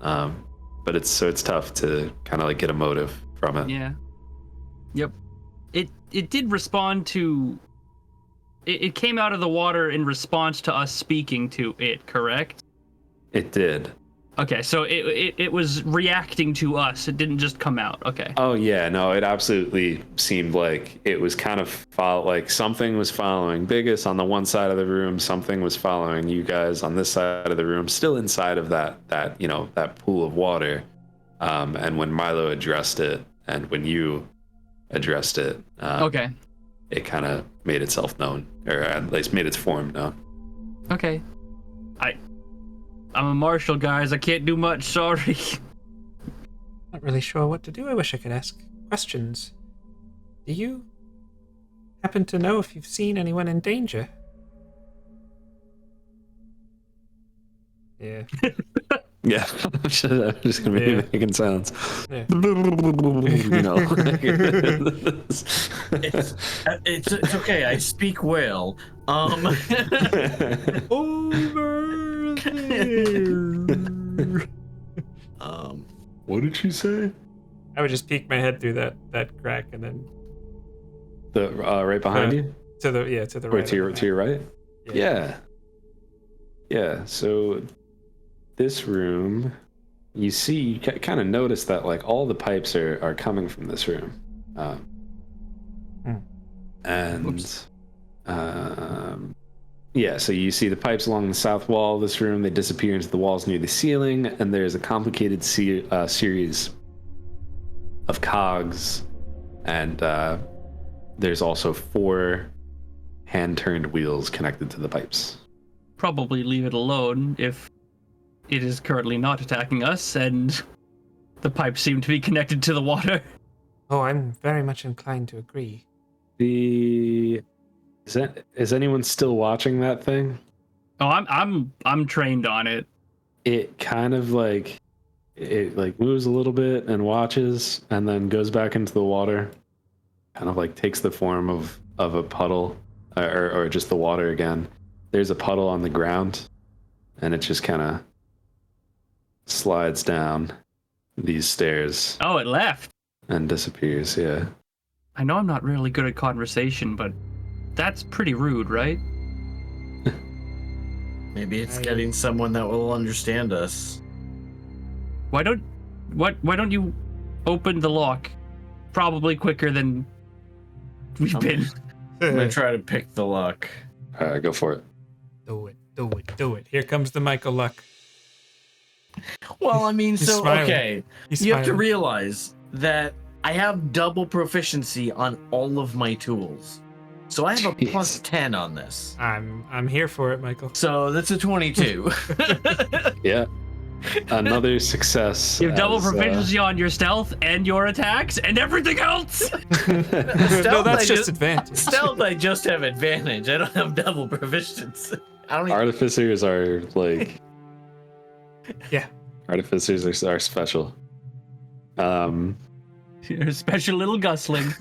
But it's tough to kind of like get a motive from it.
Yeah. Yep. It did respond to it came out of the water in response to us speaking to it, correct?
It did.
Okay, so it was reacting to us. It didn't just come out. Okay.
Oh yeah, no, it absolutely seemed like it was kind of like something was following Biggus on the one side of the room, something was following you guys on this side of the room, still inside of that pool of water. And when Milo addressed it, and when you addressed it,
Okay.
it kind of made itself known, or at least made its form known.
Okay. I'm a marshal, guys. I can't do much. Sorry.
Not really sure what to do. I wish I could ask questions. Do you happen to know if you've seen anyone in danger? Yeah.
Yeah, I'm just gonna be making sounds.
Yeah.
You know.
It's okay. I speak whale.
Over there.
What did you say?
I would just peek my head through that crack and then
The right behind you,
to the
or
right.
to your right?
Yeah.
Yeah. So this room you see, you kind of notice that like all the pipes are coming from this room, and yeah. So you see the pipes along the south wall of this room. They disappear into the walls near the ceiling, and there's a complicated series of cogs, and there's also 4 hand-turned wheels connected to the pipes.
Probably leave it alone if it is currently not attacking us, and the pipes seem to be connected to the water.
Oh, I'm very much inclined to agree.
Is anyone still watching that thing?
Oh, I'm trained on it.
It kind of like moves a little bit and watches, and then goes back into the water. Kind of like takes the form of a puddle, or just the water again. There's a puddle on the ground, and it just kind of slides down these stairs.
Oh, it left.
And disappears. Yeah.
I know I'm not really good at conversation, but that's pretty rude, right?
Maybe it's getting someone that will understand us.
Why don't you open the lock? Probably quicker than we've been.
I'm gonna try to pick the lock.
Go for it.
Do it. Here comes the Michael luck.
Well, I mean,
He's
so
smiling.
okay,
He's
you have to
smiling.
realize that I have double proficiency on all of my tools, so I have a
Jeez.
plus 10 on this.
I'm here for it, Michael.
So that's a 22.
Yeah. Another success.
You have double
as,
proficiency on your stealth and your attacks and everything else.
No, that's
I
just advantage.
Stealth, I just have advantage. I don't have double proficiency. I don't even.
Artificers are like.
Yeah.
Artificers are special.
You're a special little gusling.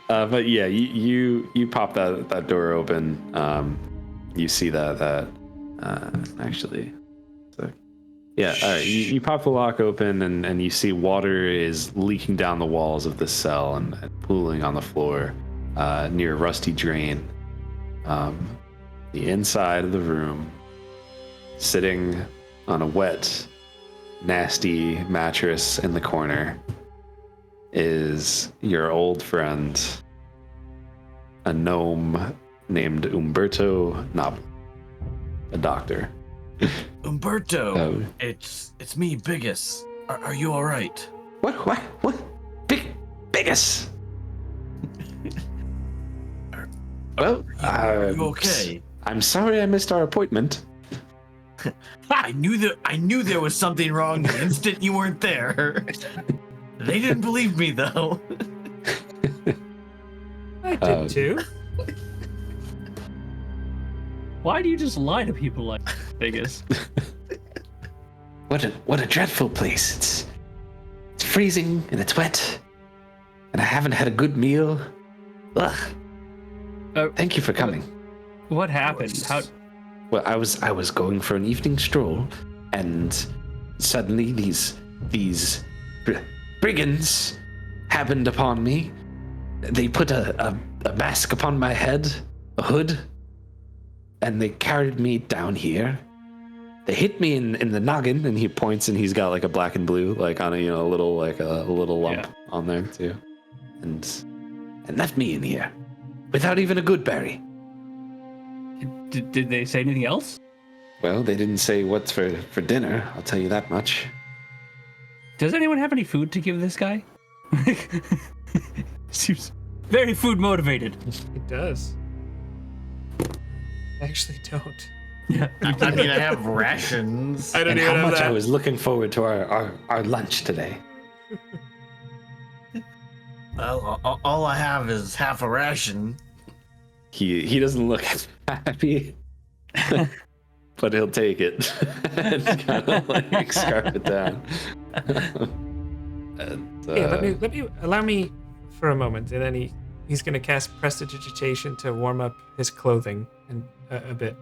But yeah, you pop that door open. You see that actually. So yeah, all right. You pop the lock open, and you see water is leaking down the walls of this cell and pooling on the floor near a rusty drain. The inside of the room, sitting on a wet, nasty mattress in the corner, is your old friend, a gnome named Umberto Nob, a doctor.
Umberto, it's me, Biggus. Are you all right?
What? Biggus. Well,
Are you okay?
I'm sorry I missed our appointment.
I knew there was something wrong the instant you weren't there. They didn't believe me though.
I did too.
Why do you just lie to people like Biggus?
What a dreadful place. It's freezing and it's wet, and I haven't had a good meal. Ugh. Thank you for coming.
What happened? How?
Well, I was going for an evening stroll, and suddenly these brigands happened upon me. They put a mask upon my head, a hood, and they carried me down here. They hit me in the noggin, and he points, and he's got like a black and blue, like on a little lump on there too, and left me in here without even a good berry.
Did they say anything else?
Well, they didn't say what's for dinner, I'll tell you that much.
Does anyone have any food to give this guy? Seems very food motivated.
It does. I actually don't.
Yeah.
I mean, I have rations.
I don't
And
even
how
have
much
that.
I was looking forward to our lunch today.
Well, all I have is half a ration.
He doesn't look happy, but he'll take it and kind of like scarf it down.
Allow me for a moment, and then he's gonna cast prestidigitation to warm up his clothing and a bit.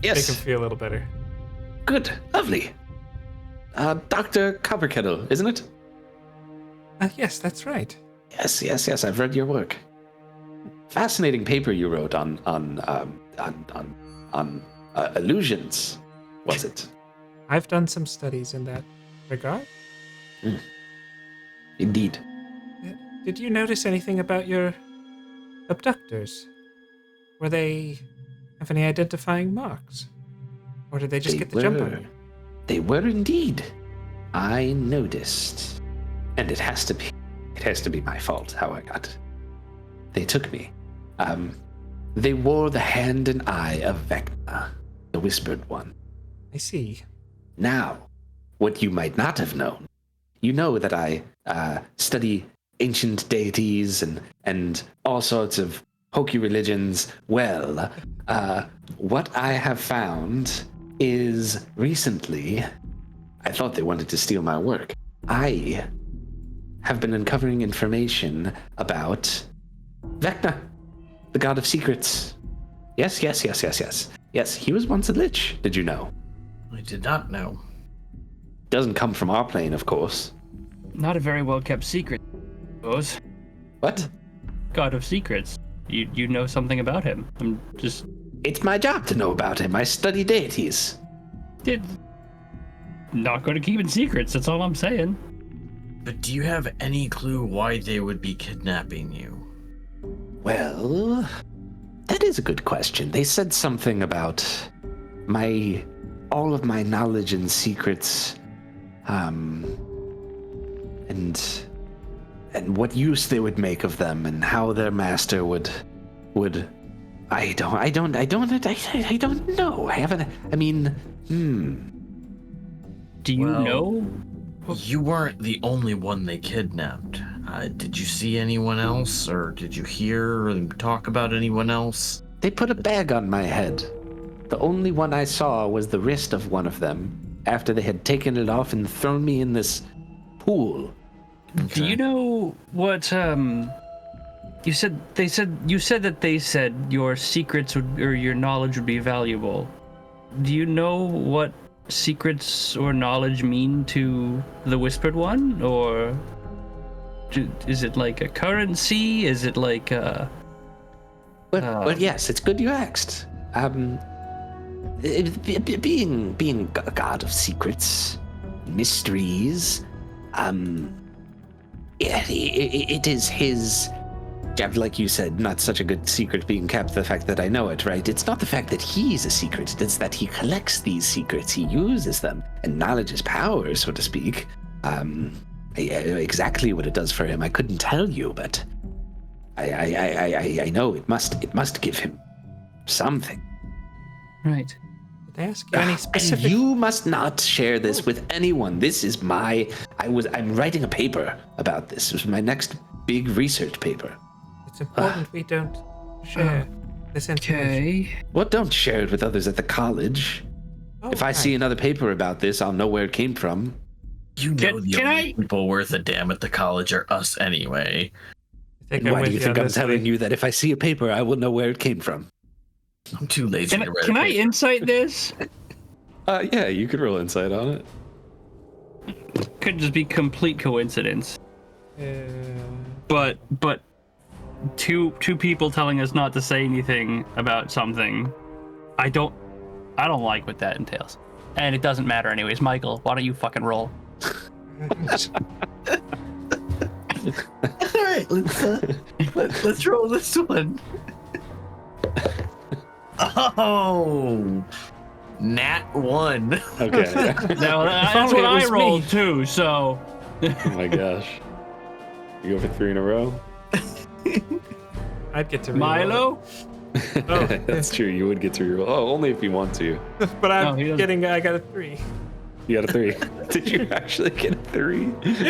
Make him feel a little better.
Good, lovely. Dr. Copperkettle, isn't it?
Yes, that's right.
Yes. I've read your work. Fascinating paper you wrote on illusions. was it?
I've done some studies in that regard.
Indeed.
Did you notice anything about your abductors? Were they have any identifying marks? Or did they just get the jump on you?
They were indeed. I noticed. And it has to be my fault how I got it. They took me. They wore the hand and eye of Vecna, the Whispered One.
I see.
Now, what you might not have known, you know that I study ancient deities and all sorts of hokey religions. Well, what I have found is recently, I thought they wanted to steal my work. I have been uncovering information about Vecna, the god of secrets. Yes. Yes, he was once a lich, did you know?
I did not know.
Doesn't come from our plane, of course.
Not a very well kept secret, I suppose.
What?
God of secrets. You know something about him. I'm just...
It's my job to know about him. I study deities.
Not going to keep it secrets, that's all I'm saying.
But do you have any clue why they would be kidnapping you?
Well, that is a good question. They said something about all of my knowledge and secrets, and what use they would make of them, and how their master would. I don't know.
Do you
Well,
know?
You weren't the only one they kidnapped. Did you see anyone else, or did you hear or talk about anyone else?
They put a bag on my head. The only one I saw was the wrist of one of them after they had taken it off and thrown me in this pool.
Do you know what you said that they said your secrets or your knowledge would be valuable. Do you know what secrets or knowledge mean to the Whispered One, or is it like a currency? Is it like a
Well, yes, it's good you asked. Being a god of secrets, mysteries, it is his. Like you said, not such a good secret being kept, the fact that I know it, right? It's not the fact that he's a secret, it's that he collects these secrets, he uses them, and knowledge is power, so to speak. Exactly what it does for him, I couldn't tell you, but I know it must give him something.
right?
Did they ask you any specific?
And you must not share this with anyone. This is I'm writing a paper about this. This is my next big research paper.
It's important we don't share this information.
Okay.
Well, don't share it with others at the college.
Oh,
If I see
right.
another paper about this, I'll know where it came from.
You know the
Can
only
I-
people worth a damn at the college are us anyway.
I think
And
I'm
why
with
do you think
on
I'm
this
telling
one.
you that if I see a paper, I will know where it came from?
I'm too lazy to write
Can
a
I
paper.
insight this?
Yeah, you could roll insight on it.
Could just be complete coincidence. But two people telling us not to say anything about something, I don't like what that entails. And it doesn't matter anyways. Michael, why don't you fucking roll?
All right, let's roll this one. Oh, nat 1.
Okay.
No, that's
only
what
it
I
was
rolled
me.
too. So
Oh my gosh. You go for 3 in a row?
I'd get to reroll
Milo,
Oh.
That's true. You would get to reroll. Oh, only if you want to.
it. But
No, he doesn't.
I got a 3.
You got a 3. Did you actually get a 3?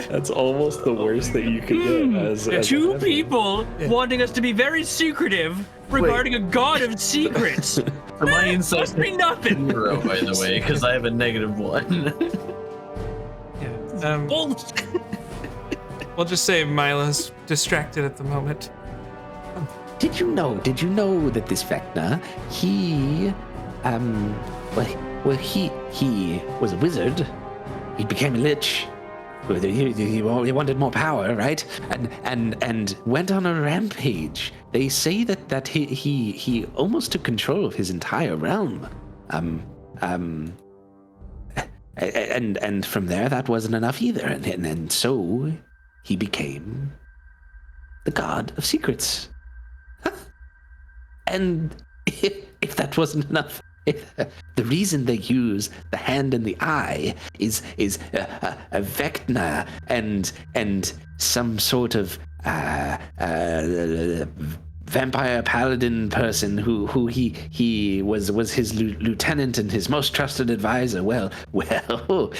That's almost the worst that you could get as
two
a
people wanting us to be very secretive regarding a god of secrets.
For my insight,
Must be nothing.
0, by the way, because I have a -1.
Yeah.
Bullshit.
We'll just say Milo's distracted at the moment.
Did you know that this Vecna, he was a wizard. He became a lich. He wanted more power, right? And went on a rampage. They say that he almost took control of his entire realm. And from there, that wasn't enough either. And so he became the god of secrets. And if that wasn't enough, the reason they use the hand and the eye is a Vecna and some sort of vampire paladin person who he was his lieutenant and his most trusted advisor. Well,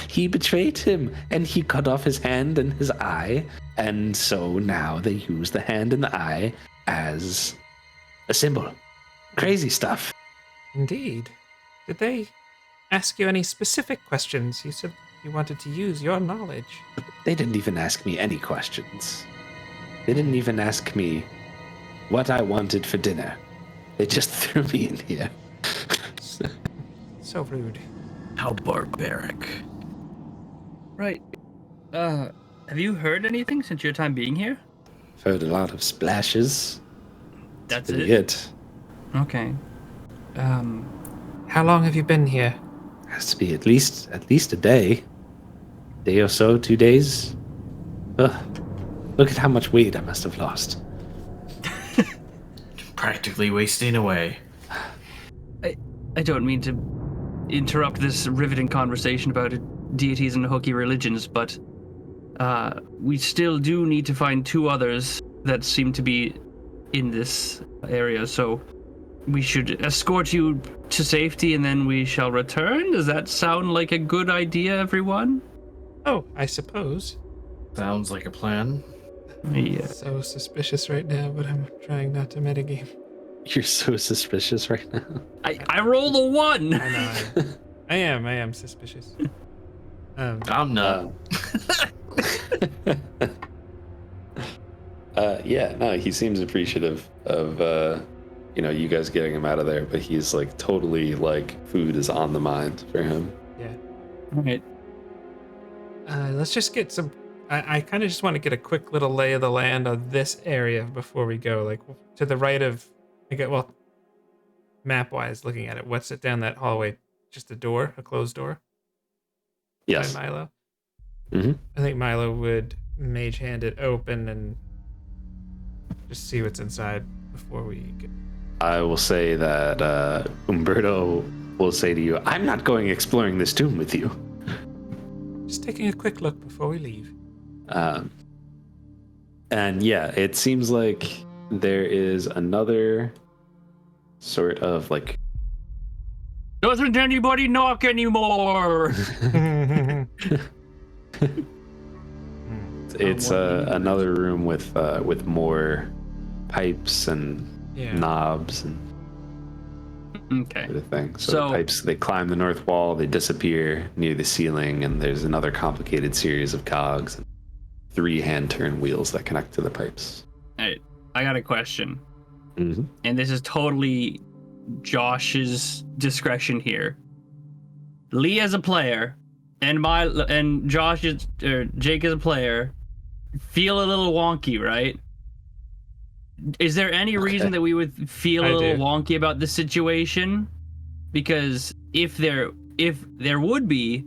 he betrayed him and he cut off his hand and his eye, and so now they use the hand and the eye as a symbol. Crazy stuff.
Indeed. Did they ask you any specific questions? You said you wanted to use your knowledge.
They didn't even ask me any questions. They didn't even ask me what I wanted for dinner. They just threw me in here.
So rude.
How barbaric.
Right. Have you heard anything since your time being here?
I've heard a lot of splashes.
That's
Pretty
it?
good.
Okay.
How long have you been here?
Has to be at least a day. Day or so, 2 days. Ugh. Look at how much weight I must have lost.
Practically wasting away.
I don't mean to interrupt this riveting conversation about deities and hooky religions, but we still do need to find 2 others that seem to be in this area, so we should escort you to safety and then we shall return? Does that sound like a good idea, everyone?
Oh, I suppose.
Sounds like a plan.
Yeah.
So suspicious right now, but I'm trying not to metagame.
You're so suspicious right now.
I rolled a 1!
I know. I am suspicious.
I'm not.
Yeah, no, he seems appreciative of you guys getting him out of there, but he's like totally like food is on the mind for him.
Yeah.
All right.
Let's just get some. I kind of just want to get a quick little lay of the land on this area before we go. Like to the right of, map wise, looking at it, what's it down that hallway? Just a door, a closed door.
Yes.
By Milo.
Mm-hmm.
I think Milo would mage hand it open and just see what's inside before we go.
I will say that Umberto will say to you, "I'm not going exploring this tomb with you."
Just taking a quick look before we leave.
And yeah, it seems like there is another sort of like.
Doesn't anybody knock anymore?
It's another room with more pipes and knobs and
Okay.
sort of thing. So
So-
the pipes, they climb the north wall, they disappear near the ceiling, and there's another complicated series of cogs and 3 hand turn wheels that connect to the pipes.
Alright, I got a question.
Mm-hmm.
And this is totally Josh's discretion here. Lee as a player and Jake as a player feel a little wonky, right? Is there any reason that we would feel a little wonky about this situation? Because if there would be,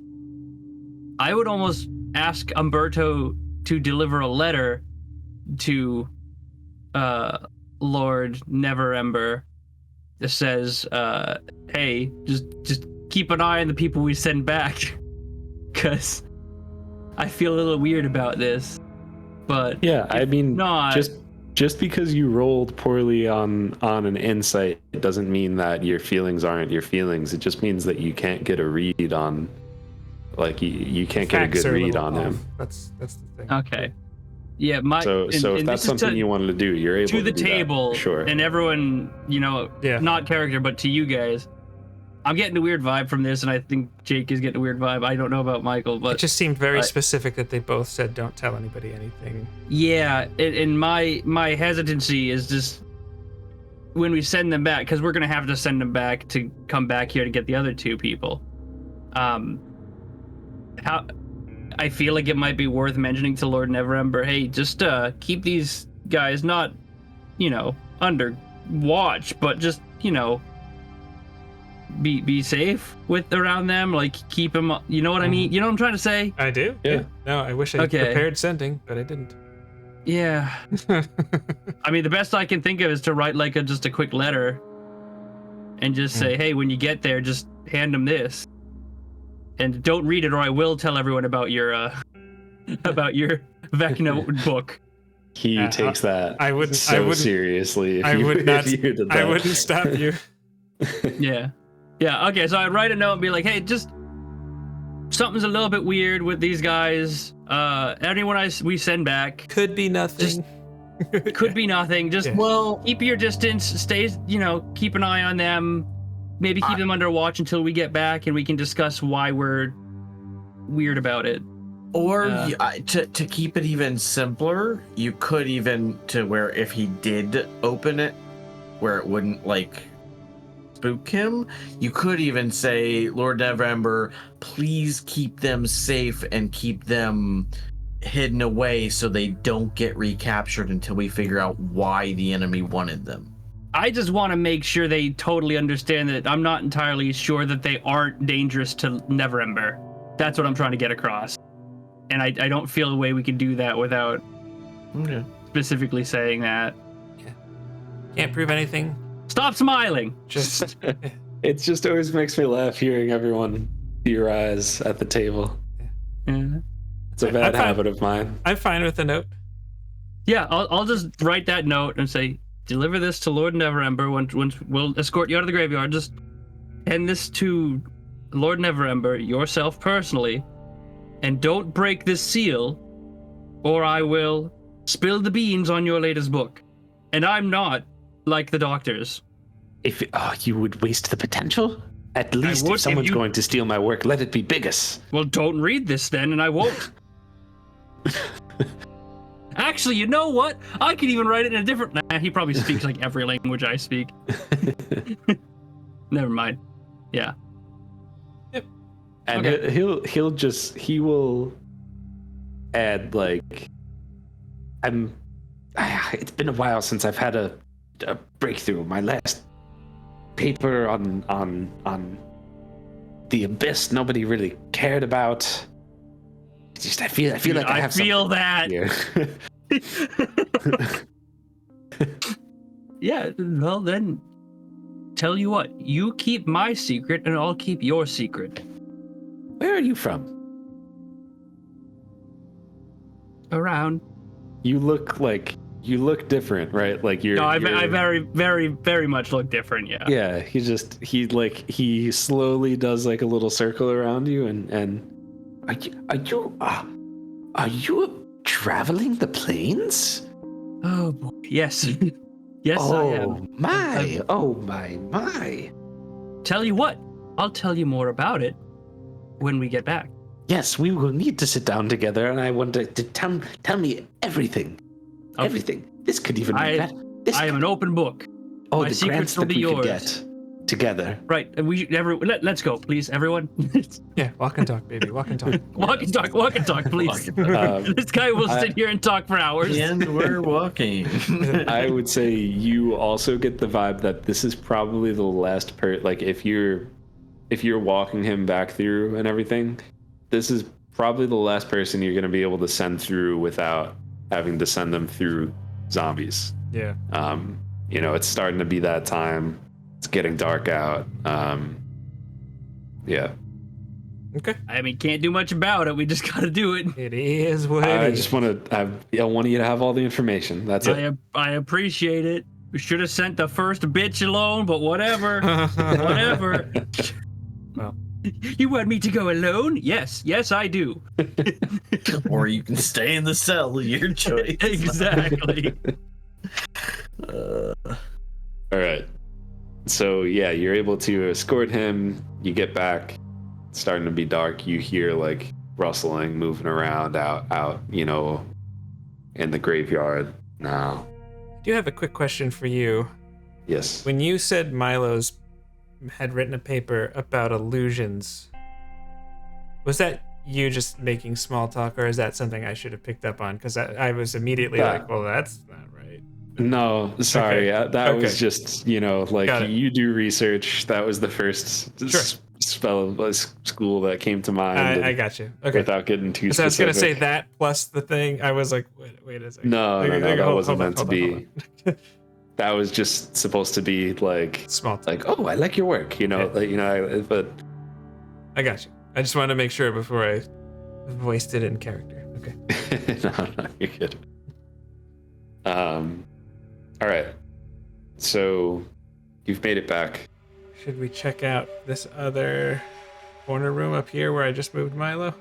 I would almost ask Umberto to deliver a letter to Lord Neverember that says, hey, just keep an eye on the people we send back. Because I feel a little weird about this. But
Yeah, I mean,
not,
just because you rolled poorly on an insight, it doesn't mean that your feelings aren't your feelings. It just means that you can't get a read on, like you can't get a
Facts
good
are
read
little
on
off.
him.
That's the thing.
okay. Yeah,
So
and
if
this
that's
is
something
to-
you wanted to do, you're able
to the
do that.
table,
Sure.
and everyone, not character, but to you guys, I'm getting a weird vibe from this, and I think Jake is getting a weird vibe. I don't know about Michael,
It
but
just seemed very specific that they both said don't tell anybody anything.
yeah, and my hesitancy is just when we send them back, because we're gonna have to send them back to come back here to get the other 2 people. How I feel like it might be worth mentioning to Lord Neverember, hey, just keep these guys not, under watch, but just be safe with around them, like keep them, you know what I mean? You know what I'm trying to say?
I do.
Yeah.
No, I wish I prepared sending, but I didn't.
Yeah. I mean, the best I can think of is to write like just a quick letter and just say, hey, when you get there, just hand them this. And don't read it, or I will tell everyone about your Vecna book.
He takes that
I wouldn't
seriously.
I would not.
If you did that.
I wouldn't stop you.
Yeah. Okay, so I'd write a note and be like, hey, just something's a little bit weird with these guys. Anyone we send back
Could be nothing.
could be nothing. Just keep your distance. Stay, keep an eye on them. Maybe keep them under watch until we get back and we can discuss why we're weird about it.
Or to keep it even simpler, you could even to where if he did open it, where it wouldn't like spook him, you could even say, Lord Neverember, please keep them safe and keep them hidden away so they don't get recaptured until we figure out why the enemy wanted them.
I just want to make sure they totally understand that I'm not entirely sure that they aren't dangerous to Neverember. That's what I'm trying to get across. And I don't feel a way we can do that without specifically saying that.
Yeah. Can't prove anything.
Stop smiling.
Just
It just always makes me laugh hearing everyone theorize at the table.
Yeah.
It's a bad habit of mine.
I'm fine with the note.
Yeah, I'll just write that note and say, deliver this to Lord Neverember once we'll escort you out of the graveyard. Just hand this to Lord Neverember yourself personally, and don't break this seal, or I will spill the beans on your latest book. And I'm not like the doctors.
If you would waste the potential? At least if someone's going to steal my work, let it be Biggus.
Well, don't read this then, and I won't. Actually, you know what? I could even write it in a different... Nah, he probably speaks like every language I speak. Never mind. Yeah.
Yep. And he will add like, it's been a while since I've had a breakthrough. My last paper on the abyss, nobody really cared about. I feel like I have
that.
Here.
Yeah, well then, tell you what, you keep my secret and I'll keep your secret.
Where are you from?
Around.
You look different, right? Like you're.
No, I very, very, very much look different. Yeah.
Yeah, he slowly does like a little circle around you, and are you traveling the plains?
Oh boy, yes, yes I am.
Oh my!
Tell you what, I'll tell you more about it when we get back.
Yes, we will need to sit down together, and I want to tell me everything. Okay. Everything. This could even be better.
I am an open book.
Oh,
my
the
secrets
grants
will
that
be
we
yours.
could get together.
Right, and let's go, please, everyone.
Yeah, walk and talk, baby. Walk and talk.
walk and talk, please. This guy will sit here and talk for hours.
And we're walking.
I would say you also get the vibe that this is probably the last like if you're walking him back through and everything, this is probably the last person you're going to be able to send through without having to send them through zombies.
Yeah.
It's starting to be that time. It's getting dark out. Yeah.
Okay.
I mean, can't do much about it. We just got to do it.
It is what it
I
is.
just want you to have all the information. That's it.
I appreciate it. We should have sent the first bitch alone, but whatever. Whatever.
Well.
You want me to go alone? Yes, I do.
Or you can stay in the cell, your choice.
Exactly.
All right. So yeah, you're able to escort him. You get back. It's starting to be dark. You hear like rustling, moving around out, in the graveyard now.
I do have a quick question for you.
Yes.
When you said Milo's had written a paper about illusions, was that you just making small talk, or is that something I should have picked up on? Because I was immediately like, well, that's not right.
No, sorry.
Okay.
That was
Okay.
just, like
Got it.
you do research. That was the first school that came to mind.
I got you. Okay.
Without getting too
So I was
specific.
gonna say that plus the thing. I was like, wait a second.
No,
Okay,
that
hold
wasn't
on,
meant to
hold on,
be.
hold on.
That was just supposed to be like,
Small talk.
like, oh, I like your work,
Yeah.
but
I got you. I just wanted to make sure before I voiced it in character. Okay.
no, you're good. All right. So you've made it back.
Should we check out this other corner room up here where I just moved Milo?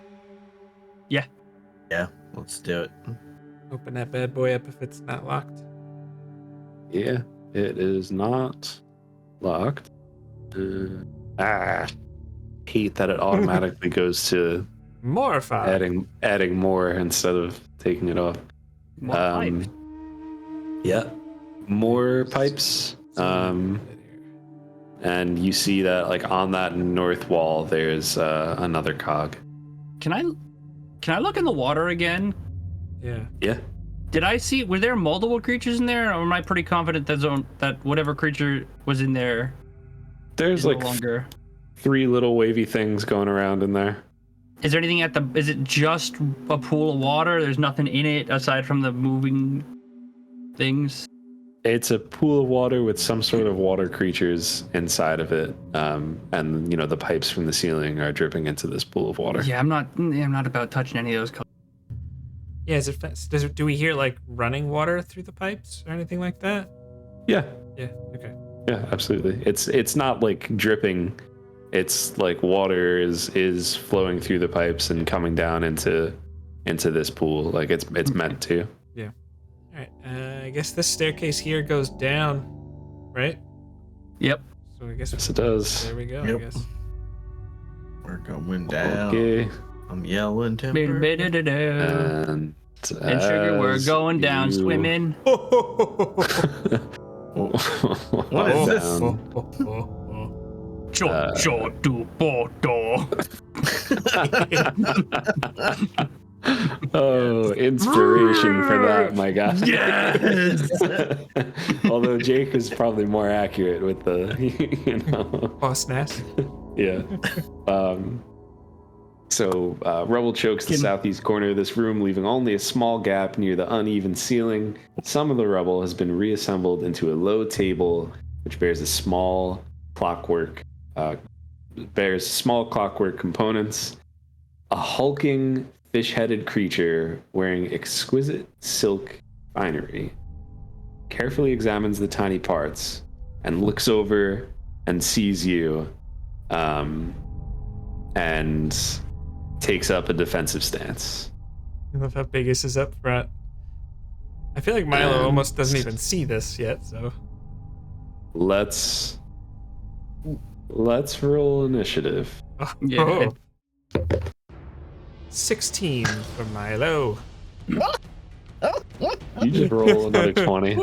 Yeah.
Yeah, let's do it.
Mm-hmm.
Open that bad boy up if it's not locked.
Yeah, it is not locked. Hate that it automatically goes to
More fire.
adding more instead of taking it off.
More pipe.
Yeah, more pipes. And you see that like on that north wall, there's another cog.
Can I look in the water again?
Yeah.
Yeah.
Did I see? Were there multiple creatures in there, or am I pretty confident that whatever creature was in there
There's
is
like
no longer?
3 little wavy things going around in there.
Is there anything is it just a pool of water? There's nothing in it aside from the moving things?
It's a pool of water with some sort of water creatures inside of it. And the pipes from the ceiling are dripping into this pool of water.
Yeah, I'm not about touching any of those.
Yeah, is it do we hear like running water through the pipes or anything like that?
Yeah.
Yeah, okay.
Yeah, absolutely. It's not like dripping. It's like water is flowing through the pipes and coming down into this pool. Like it's meant to.
Yeah. All right. I guess this staircase here goes down, right?
Yep.
So I guess
Yes, it does.
there we go.
Yep.
I guess.
We're going down.
Okay.
I'm yelling timber.
And
And
sugar, we're
as
going down
you-
swimming.
What is this?
Oh, inspiration for that, my guy.
Yes.
Although Jake is probably more accurate with the,
Boss Nass.
yeah. So rubble chokes the southeast corner of this room, leaving only a small gap near the uneven ceiling. Some of the rubble has been reassembled into a low table, which bears small clockwork components. A hulking, fish-headed creature wearing exquisite silk finery carefully examines the tiny parts and looks over and sees you, and takes up a defensive stance.
I love how Biggus is up front. I feel like Milo
And-
almost doesn't even see this yet, so.
Let's roll initiative.
Yeah.
16 for Milo.
You just roll another 20.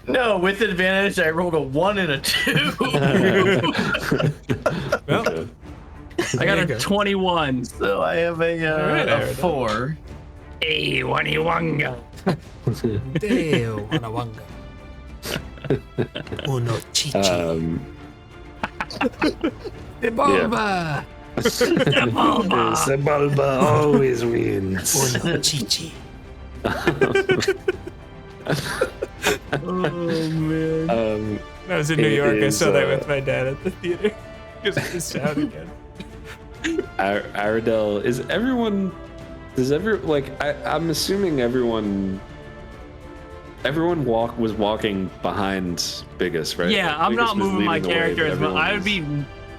No, with advantage, I rolled a 1 and a 2.
Well,
Okay.
I got
there
a
you go.
21.
So I have
Alright,
a
Aradel.
4.
Hey, waniwanga.
Deo wanawanga. Uno chichi.
Bulba.
Sebulba always wins.
Uno chichi.
Oh man.
When I was in New
It
York, I
is,
saw that with my dad at the theater. Because of the sound again.
Aradel, I'm assuming everyone was walking behind Biggus, right?
Yeah, I'm
Biggus
not
was
moving my
leading the way,
character
but
as well.
everyone
I would
was-
be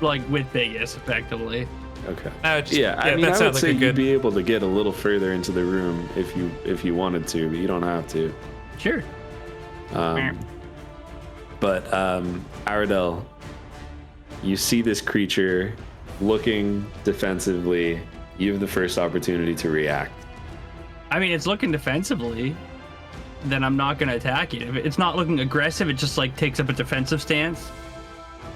like with Biggus effectively.
Okay.
I would just-
Yeah, I mean,
that
I
sounds
would
like
say
a good.
you'd be able to get a little further into the room if you wanted to, but you don't have to.
Sure.
But Aradel, you see this creature looking defensively. You have the first opportunity to react.
I mean, it's looking defensively. Then I'm not gonna attack it. If it's not looking aggressive, it just like takes up a defensive stance.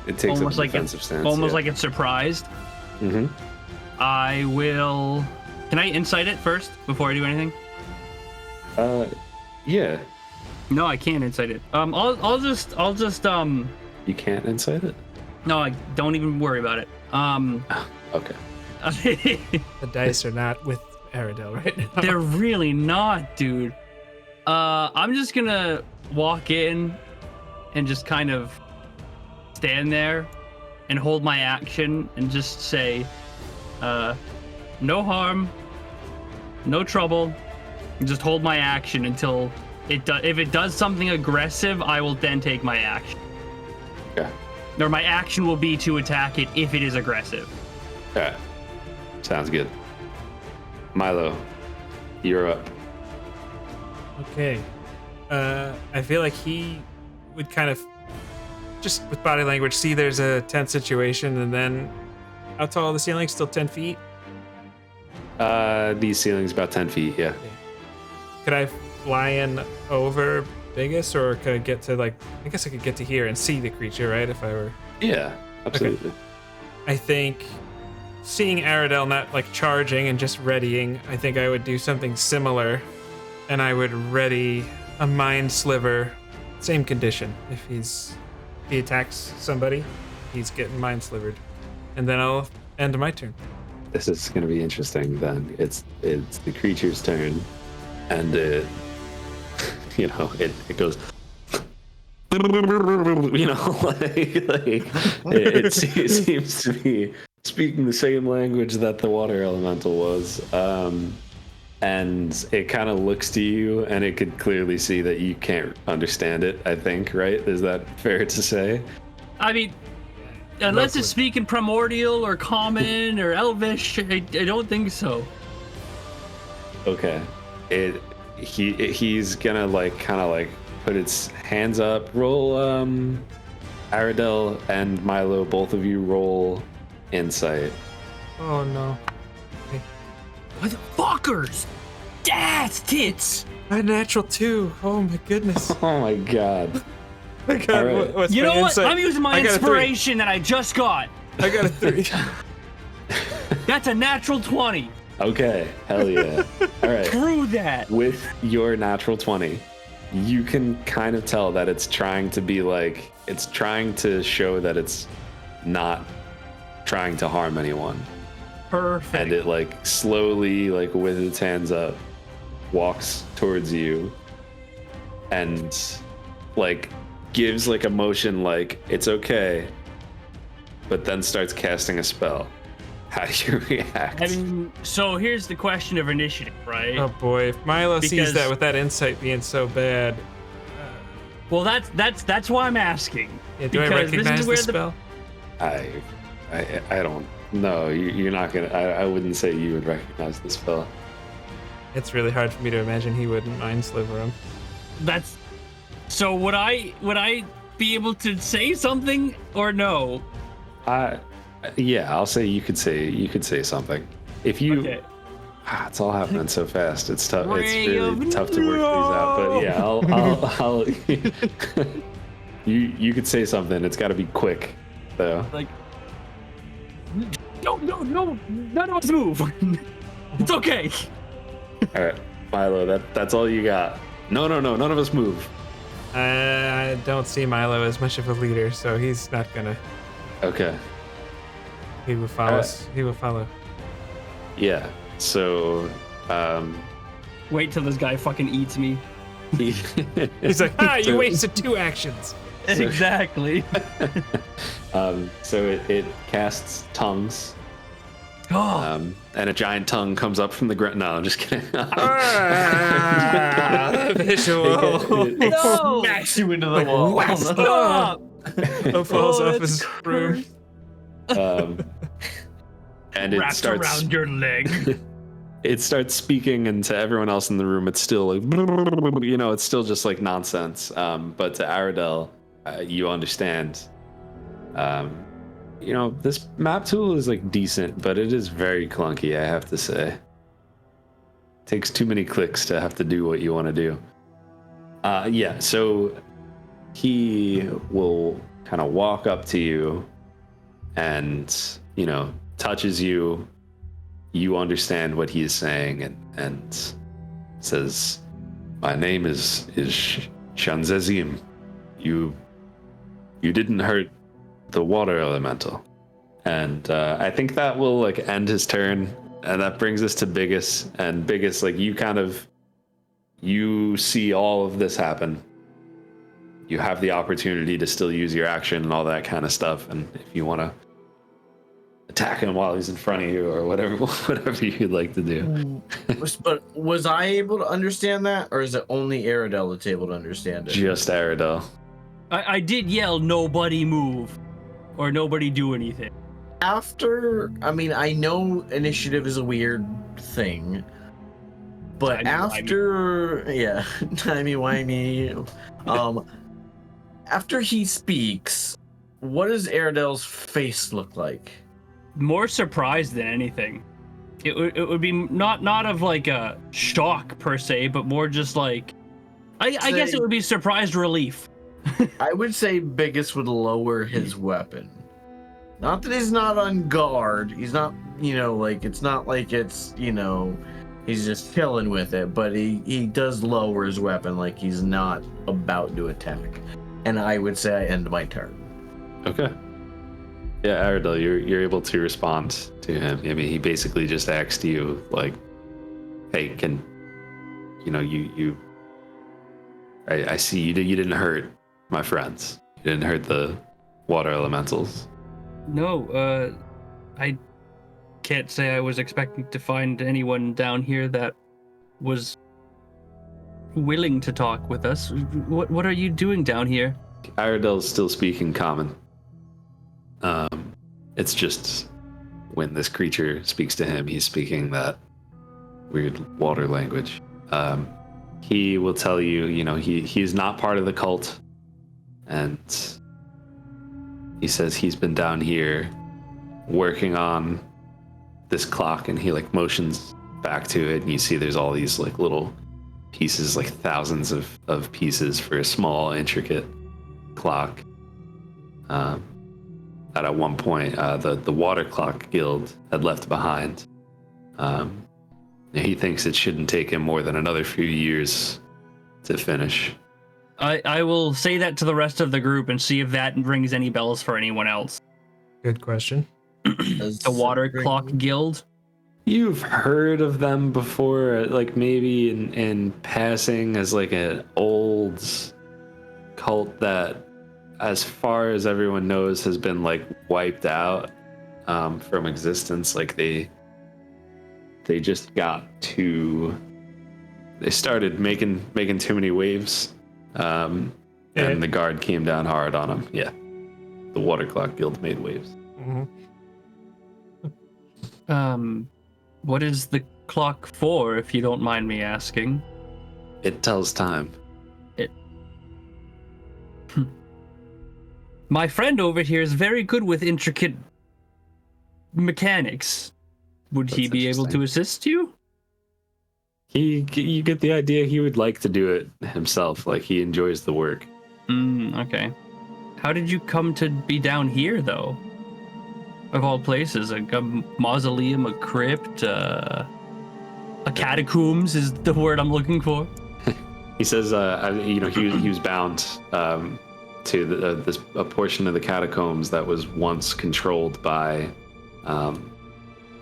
It takes
Almost
up a
like
defensive stance.
Almost like it's surprised.
Mm-hmm.
I will. Can I insight it first before I do anything?
Yeah.
No, I can't insight it. I'll just
You can't insight it?
no, I don't even worry about it.
Okay.
The dice are not with Aradel right now.
They're really not, dude. I'm just gonna walk in and just kind of stand there and hold my action and just say, no harm, no trouble, and just hold my action until if it does something aggressive, I will then take my action.
Okay.
Or my action will be to attack it if it is aggressive.
All right. Sounds good. Milo, you're up.
Okay. I feel like he would kind of, just with body language, see there's a tense situation, and then how tall are the ceilings? Still 10 feet?
These ceilings about 10 feet, yeah.
Could I fly in over Biggus, or could I get to, like, I guess I could get to here and see the creature, right? If I were.
Yeah, absolutely.
I think seeing Aradel not like charging and just readying, I think I would do something similar, and I would ready a mind sliver, same condition. If he attacks somebody, he's getting mind slivered, and then I'll end my turn.
This is going to be interesting then. It's the creature's turn, and it goes, it seems to be speaking the same language that the water elemental was, and it kind of looks to you, and it could clearly see that you can't understand it, I think, right? Is that fair to say?
I mean, unless it's speaking primordial or common or elvish, I don't think so.
Okay. He's gonna kind of put its hands up. Roll, Aradel and Milo, both of you roll insight.
Oh no.
Motherfuckers! Dad's tits!
A natural 2. Oh my goodness.
Oh my god.
I got,
All right.
what's
You
my
know what?
insight?
I'm using my
I got a 3.
inspiration that I just got.
I got a 3.
That's a natural 20.
Okay, hell yeah. All right.
Screw that.
With your natural 20, you can kind of tell that it's trying to be it's trying to show that it's not trying to harm anyone.
Perfect.
And it slowly, with its hands up, walks towards you and gives a motion it's okay, but then starts casting a spell. How do you react?
I mean, so here's the question of initiative, right?
Oh boy, if Milo sees
Because-
that with that insight being so bad,
Well, that's why I'm asking.
yeah, do I
Because this is
recognize the
where
spell?
I don't. No, you're not gonna. I wouldn't say you would recognize the spell.
It's really hard for me to imagine he wouldn't mind sliver him.
That's. So would I be able to say something or no?
Yeah, I'll say you could say something. If you,
Okay.
It's all happening so fast. It's tough. It's
Ray
really
of
tough to work these out. But yeah, I'll you could say something. It's got to be quick, though.
Like. No, none of us move. It's okay.
All right, Milo, that's all you got. No, none of us move.
I don't see Milo as much of a leader, so he's not gonna.
Okay.
He will follow. He will follow.
Yeah. So,
Wait till this guy fucking eats me.
He's like, you
So-
wasted 2 actions.
Exactly.
So it casts tongues,
Oh,
and a giant tongue comes up from the ground. No, I'm just kidding.
Visual.
no!
Smash you into the wall.
Stop!
Falls
Oh,
off
that's
his room.
And it
Wrapped
starts.
around your leg.
It starts speaking, and to everyone else in the room, it's still it's still just nonsense. But to Aradel, you understand. This map tool is decent, but it is very clunky, I have to say. Takes too many clicks to have to do what you want to do. Yeah, so he will kind of walk up to you and, touches you. You understand what he is saying and says, "My name is Shanzazim, you didn't hurt the water elemental. And I think that will like end his turn, and that brings us to Biggus. And Biggus, like you see all of this happen. You have the opportunity to still use your action and all that kind of stuff. And if you want to attack him while he's in front of you or whatever you'd like to do.
But was I able to understand that, or is it only Aradel that's able to understand it?
Just Aradel.
I did yell, nobody move, or nobody do anything.
I know initiative is a weird thing, but timey-wimey, after he speaks, what does Aradel's face look like?
More surprised than anything. It would be not of like a shock per se, but more just like, I guess it would be surprised relief.
I would say Biggus would lower his weapon. Not that he's not on guard. He's not, it's not like it's, he's just chilling with it, but he does lower his weapon like he's not about to attack. And I would say I end my turn.
Okay. Yeah, Aradel, you're able to respond to him. I mean, he basically just asked you, like, hey, I see you didn't hurt my friends. You didn't hurt the water elementals.
No, I can't say I was expecting to find anyone down here that was willing to talk with us. What are you doing down here?
Aradel's still speaking common. It's just when this creature speaks to him, he's speaking that weird water language. He will tell you, he's not part of the cult, and he says he's been down here working on this clock, and he like motions back to it, and you see there's all these like little pieces, like thousands of pieces for a small, intricate clock. That at one point the Water Clock Guild had left behind. He thinks it shouldn't take him more than another few years to finish.
I will say that to the rest of the group and see if that rings any bells for anyone else.
Good question.
The Water Clock Guild?
You've heard of them before, like maybe in passing, as like an old cult that, as far as everyone knows, has been like wiped out from existence. Like they just they started making too many waves, and the guard came down hard on them. Yeah, the Water Clock Guild made waves.
Mm-hmm.
What is the clock for, if you don't mind me asking?
It tells time.
My friend over here is very good with intricate mechanics. Would he be able to assist you?
You get the idea he would like to do it himself. Like he enjoys the work.
Okay. How did you come to be down here, though? Of all places, a mausoleum, a crypt, a catacombs is the word I'm looking for.
He says, he was bound to a portion of the catacombs that was once controlled by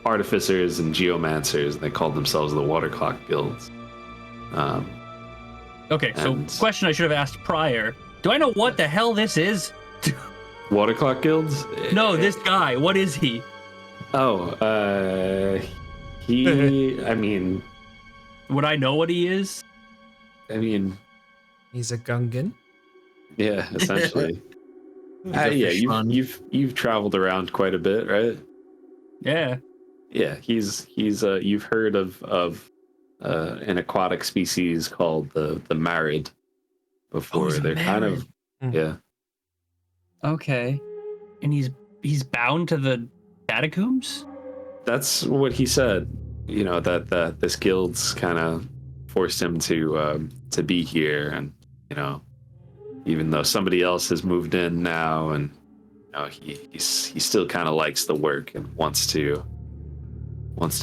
artificers and geomancers. They called themselves the Water Clock Guilds.
Okay, so question I should have asked prior. Do I know what the hell this is?
Water Clock Guilds?
No, this guy. What is he?
I mean...
Would I know what he is?
I mean...
He's a Gungan.
Yeah, essentially. You've traveled around quite a bit, right?
Yeah.
Yeah, he's you've heard of an aquatic species called the Marid before. They're kind of yeah.
Okay. And he's bound to the catacombs?
That's what he said. That this guild's kind of forced him to be here, and even though somebody else has moved in now, and he still kind of likes the work and wants to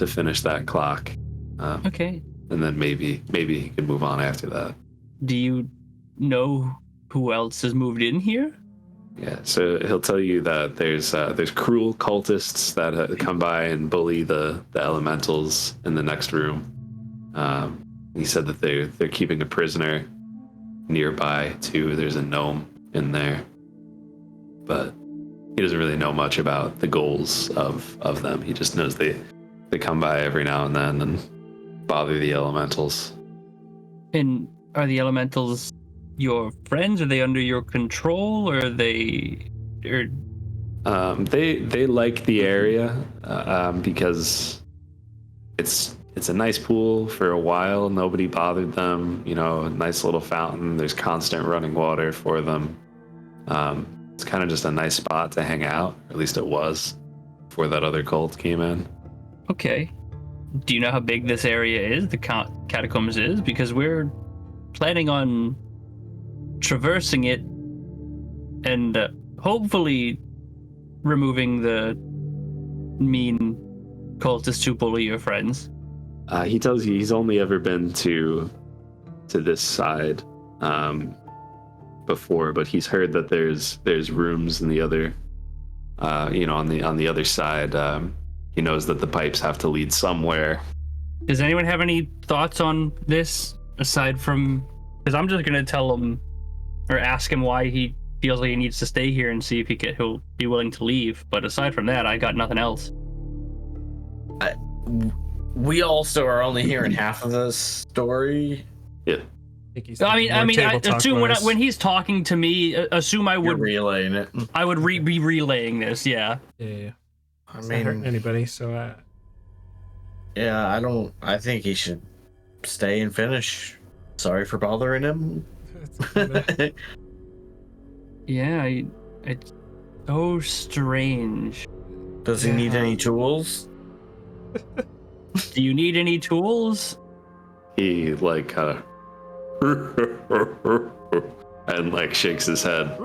finish that clock.
Okay.
And then maybe he can move on after that.
Do you know who else has moved in here?
Yeah, so he'll tell you that there's cruel cultists that come by and bully the elementals in the next room. He said that they're keeping a prisoner nearby too. There's a gnome in there, but he doesn't really know much about the goals of them. He just knows they come by every now and then and bother the elementals.
And are the elementals your friends? Are they under your control, or are they?
They like the area because it's a nice pool for a while. Nobody bothered them. You know, a nice little fountain. There's constant running water for them. It's kind of just a nice spot to hang out. At least it was before that other cult came in.
Okay. Do you know how big this area is? The catacombs is, because we're planning on traversing it and hopefully removing the mean cultists who bully your friends.
He tells you he's only ever been to this side before, but he's heard that there's rooms in the other, on the other side. He knows that the pipes have to lead somewhere.
Does anyone have any thoughts on this aside from? Because I'm just gonna tell him or ask him why he feels like he needs to stay here and see if he'll be willing to leave. But aside from that, I got nothing else.
We also are only hearing half of the story.
Yeah.
I assume when he's talking to me, assume I would.
You're relaying it.
I would be relaying this. Yeah.
Yeah.
I
It's not hurting anybody, so
yeah, I think he should stay and finish. Sorry for bothering him.
Yeah, it's so strange.
Does he need any tools?
Do you need any tools?
He kind of and shakes his head.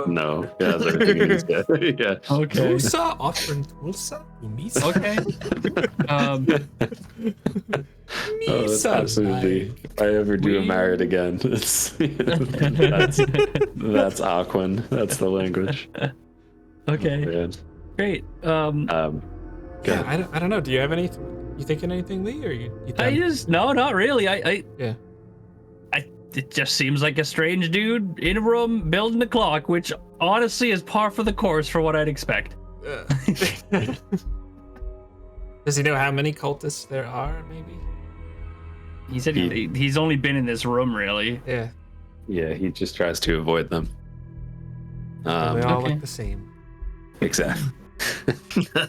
No, yeah, that's everything he's got. Yeah.
Okay.
Tulsa offering Tulsa?
Okay.
That's absolutely. If I ever do a merit again, that's Aquan. That's the language.
Okay.
Man.
Great.
Yeah, I don't know. Do you have any? You thinking anything, Lee? Or you
No, not really.
Yeah.
It just seems like a strange dude in a room building a clock, which honestly is par for the course for what I'd expect.
Does he know how many cultists there are? Maybe.
He said he's only been in this room, really.
Yeah.
Yeah, he just tries to avoid them.
They all
Okay.
look the same.
Exactly.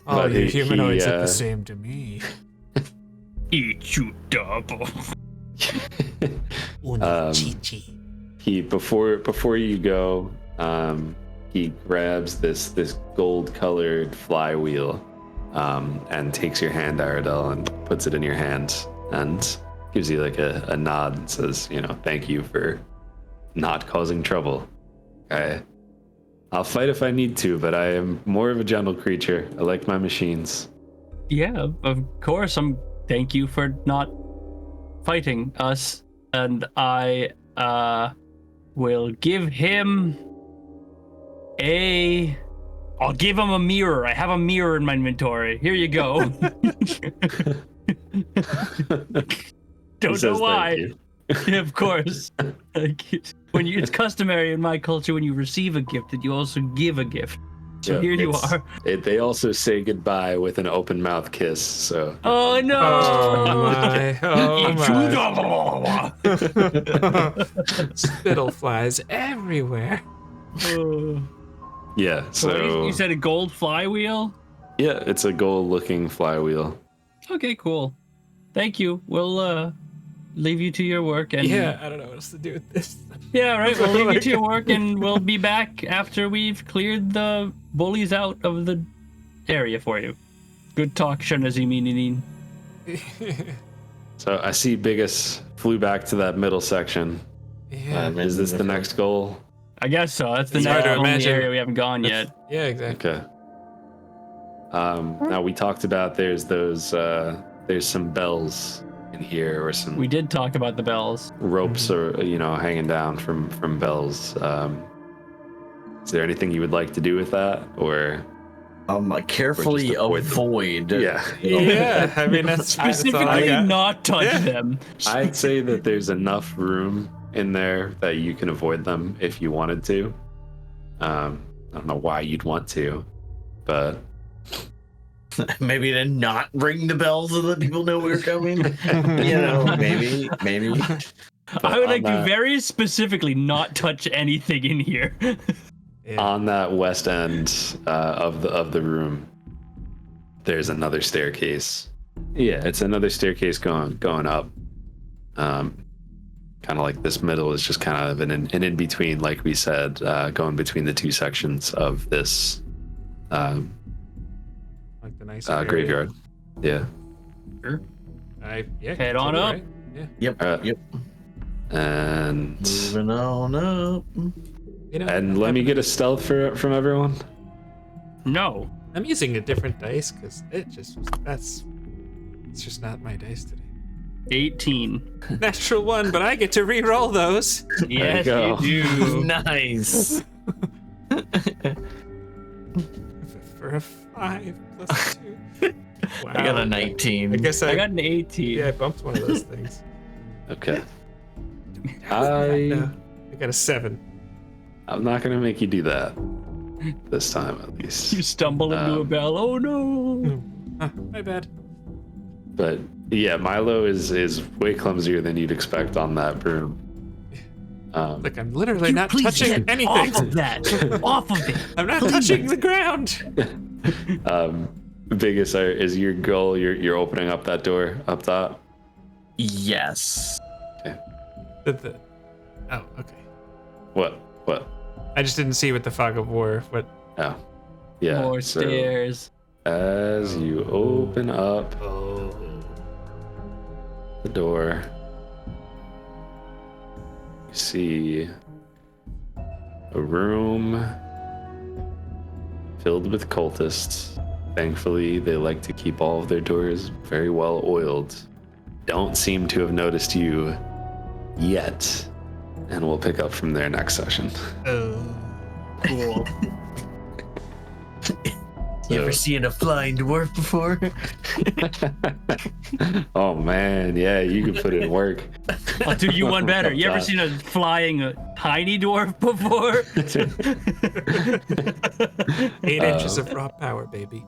Oh, you
he-
humanoids
he,
look the same to me.
Eat you double.
He before you go, he grabs this gold colored flywheel, and takes your hand, Aradel, and puts it in your hand and gives you a nod and says, thank you for not causing trouble. I'll fight if I need to, but I am more of a gentle creature. I like my machines.
Yeah, of course. Thank you for not fighting us, and I will give him I'll give him a mirror. I have a mirror in my inventory. Here you go. Don't know why. Yeah, of course. It's customary in my culture when you receive a gift that you also give a gift. So here you are.
They also say goodbye with an open mouth kiss. So.
Oh no!
Oh my! Spittle flies everywhere.
Yeah. So
you said a gold flywheel?
Yeah, it's a gold-looking flywheel.
Okay, cool. Thank you. We'll leave you to your work and
Yeah, I don't know what else to do with this.
Yeah, right. We'll leave you to your work and we'll be back after we've cleared the bullies out of the area for you. Good talk, Shanaziminin.
So I see Biggus flew back to that middle section.
Yeah,
Is this the next goal?
I guess so. That's the
It's hard
next
to
only
imagine.
area we haven't gone yet.
yeah, exactly.
Okay. Now we talked about there's some bells in here, or some
We did talk about the bells.
ropes are hanging down from bells. Is there anything you would like to do with that, or
Carefully avoid.
Yeah.
Yeah, I mean that's all I
Specifically,
got.
not touch them.
I'd say that there's enough room in there that you can avoid them if you wanted to. I don't know why you'd want to, but
Maybe to not ring the bells so that people know we're coming. Maybe.
I would like to
that-
very specifically not touch anything in here.
Yeah.
on that west end of the room, there's another staircase. Yeah, it's another staircase going up. Kind of like this middle is just kind of an in between, like we said, going between the two sections of this
Like the nice area.
graveyard. Yeah.
Yeah.
Head on
continue,
up.
right? Yeah.
Yep.
And
Moving on up.
You know,
let me get a stealth from everyone.
No.
I'm using a different dice because it's just not my dice today.
18.
Natural 1, but I get to re-roll those.
Yes,
go.
you do.
Nice.
For a 5 plus 2. Wow.
I got a 19.
I guess
I got an 18.
Yeah, I bumped one of those things.
Okay.
No, I got a 7.
I'm not gonna make you do that this time, at least.
You stumble into a bell. Oh no.
My bad.
But yeah, Milo is way clumsier than you'd expect on that broom.
Like I'm literally not
Please
touching
get
anything.
Off of that. Off of it.
I'm not touching the ground.
Biggus, is your goal? You're opening up that door up top.
Yes.
Oh, okay.
What?
I just didn't see with the fog of war. What?
Oh, yeah.
More
so
stairs.
as you open up the door, you see a room filled with cultists. Thankfully, they like to keep all of their doors very well oiled. Don't seem to have noticed you yet. And we'll pick up from there next session.
Oh.
Cool.
You ever seen a flying dwarf before?
Oh man, yeah, you can put in work.
I'll do you one better. You ever seen a flying tiny dwarf before?
8 inches of raw power, baby.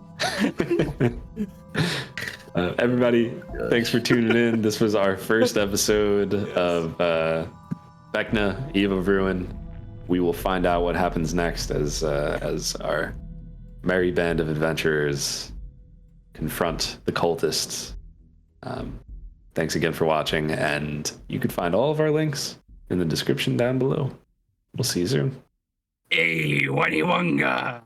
Everybody, thanks for tuning in. This was our first episode of Vecna, Eve of Ruin. We will find out what happens next as our merry band of adventurers confront the cultists. Thanks again for watching, and you can find all of our links in the description down below. We'll see you soon.
Hey, Waniwanga.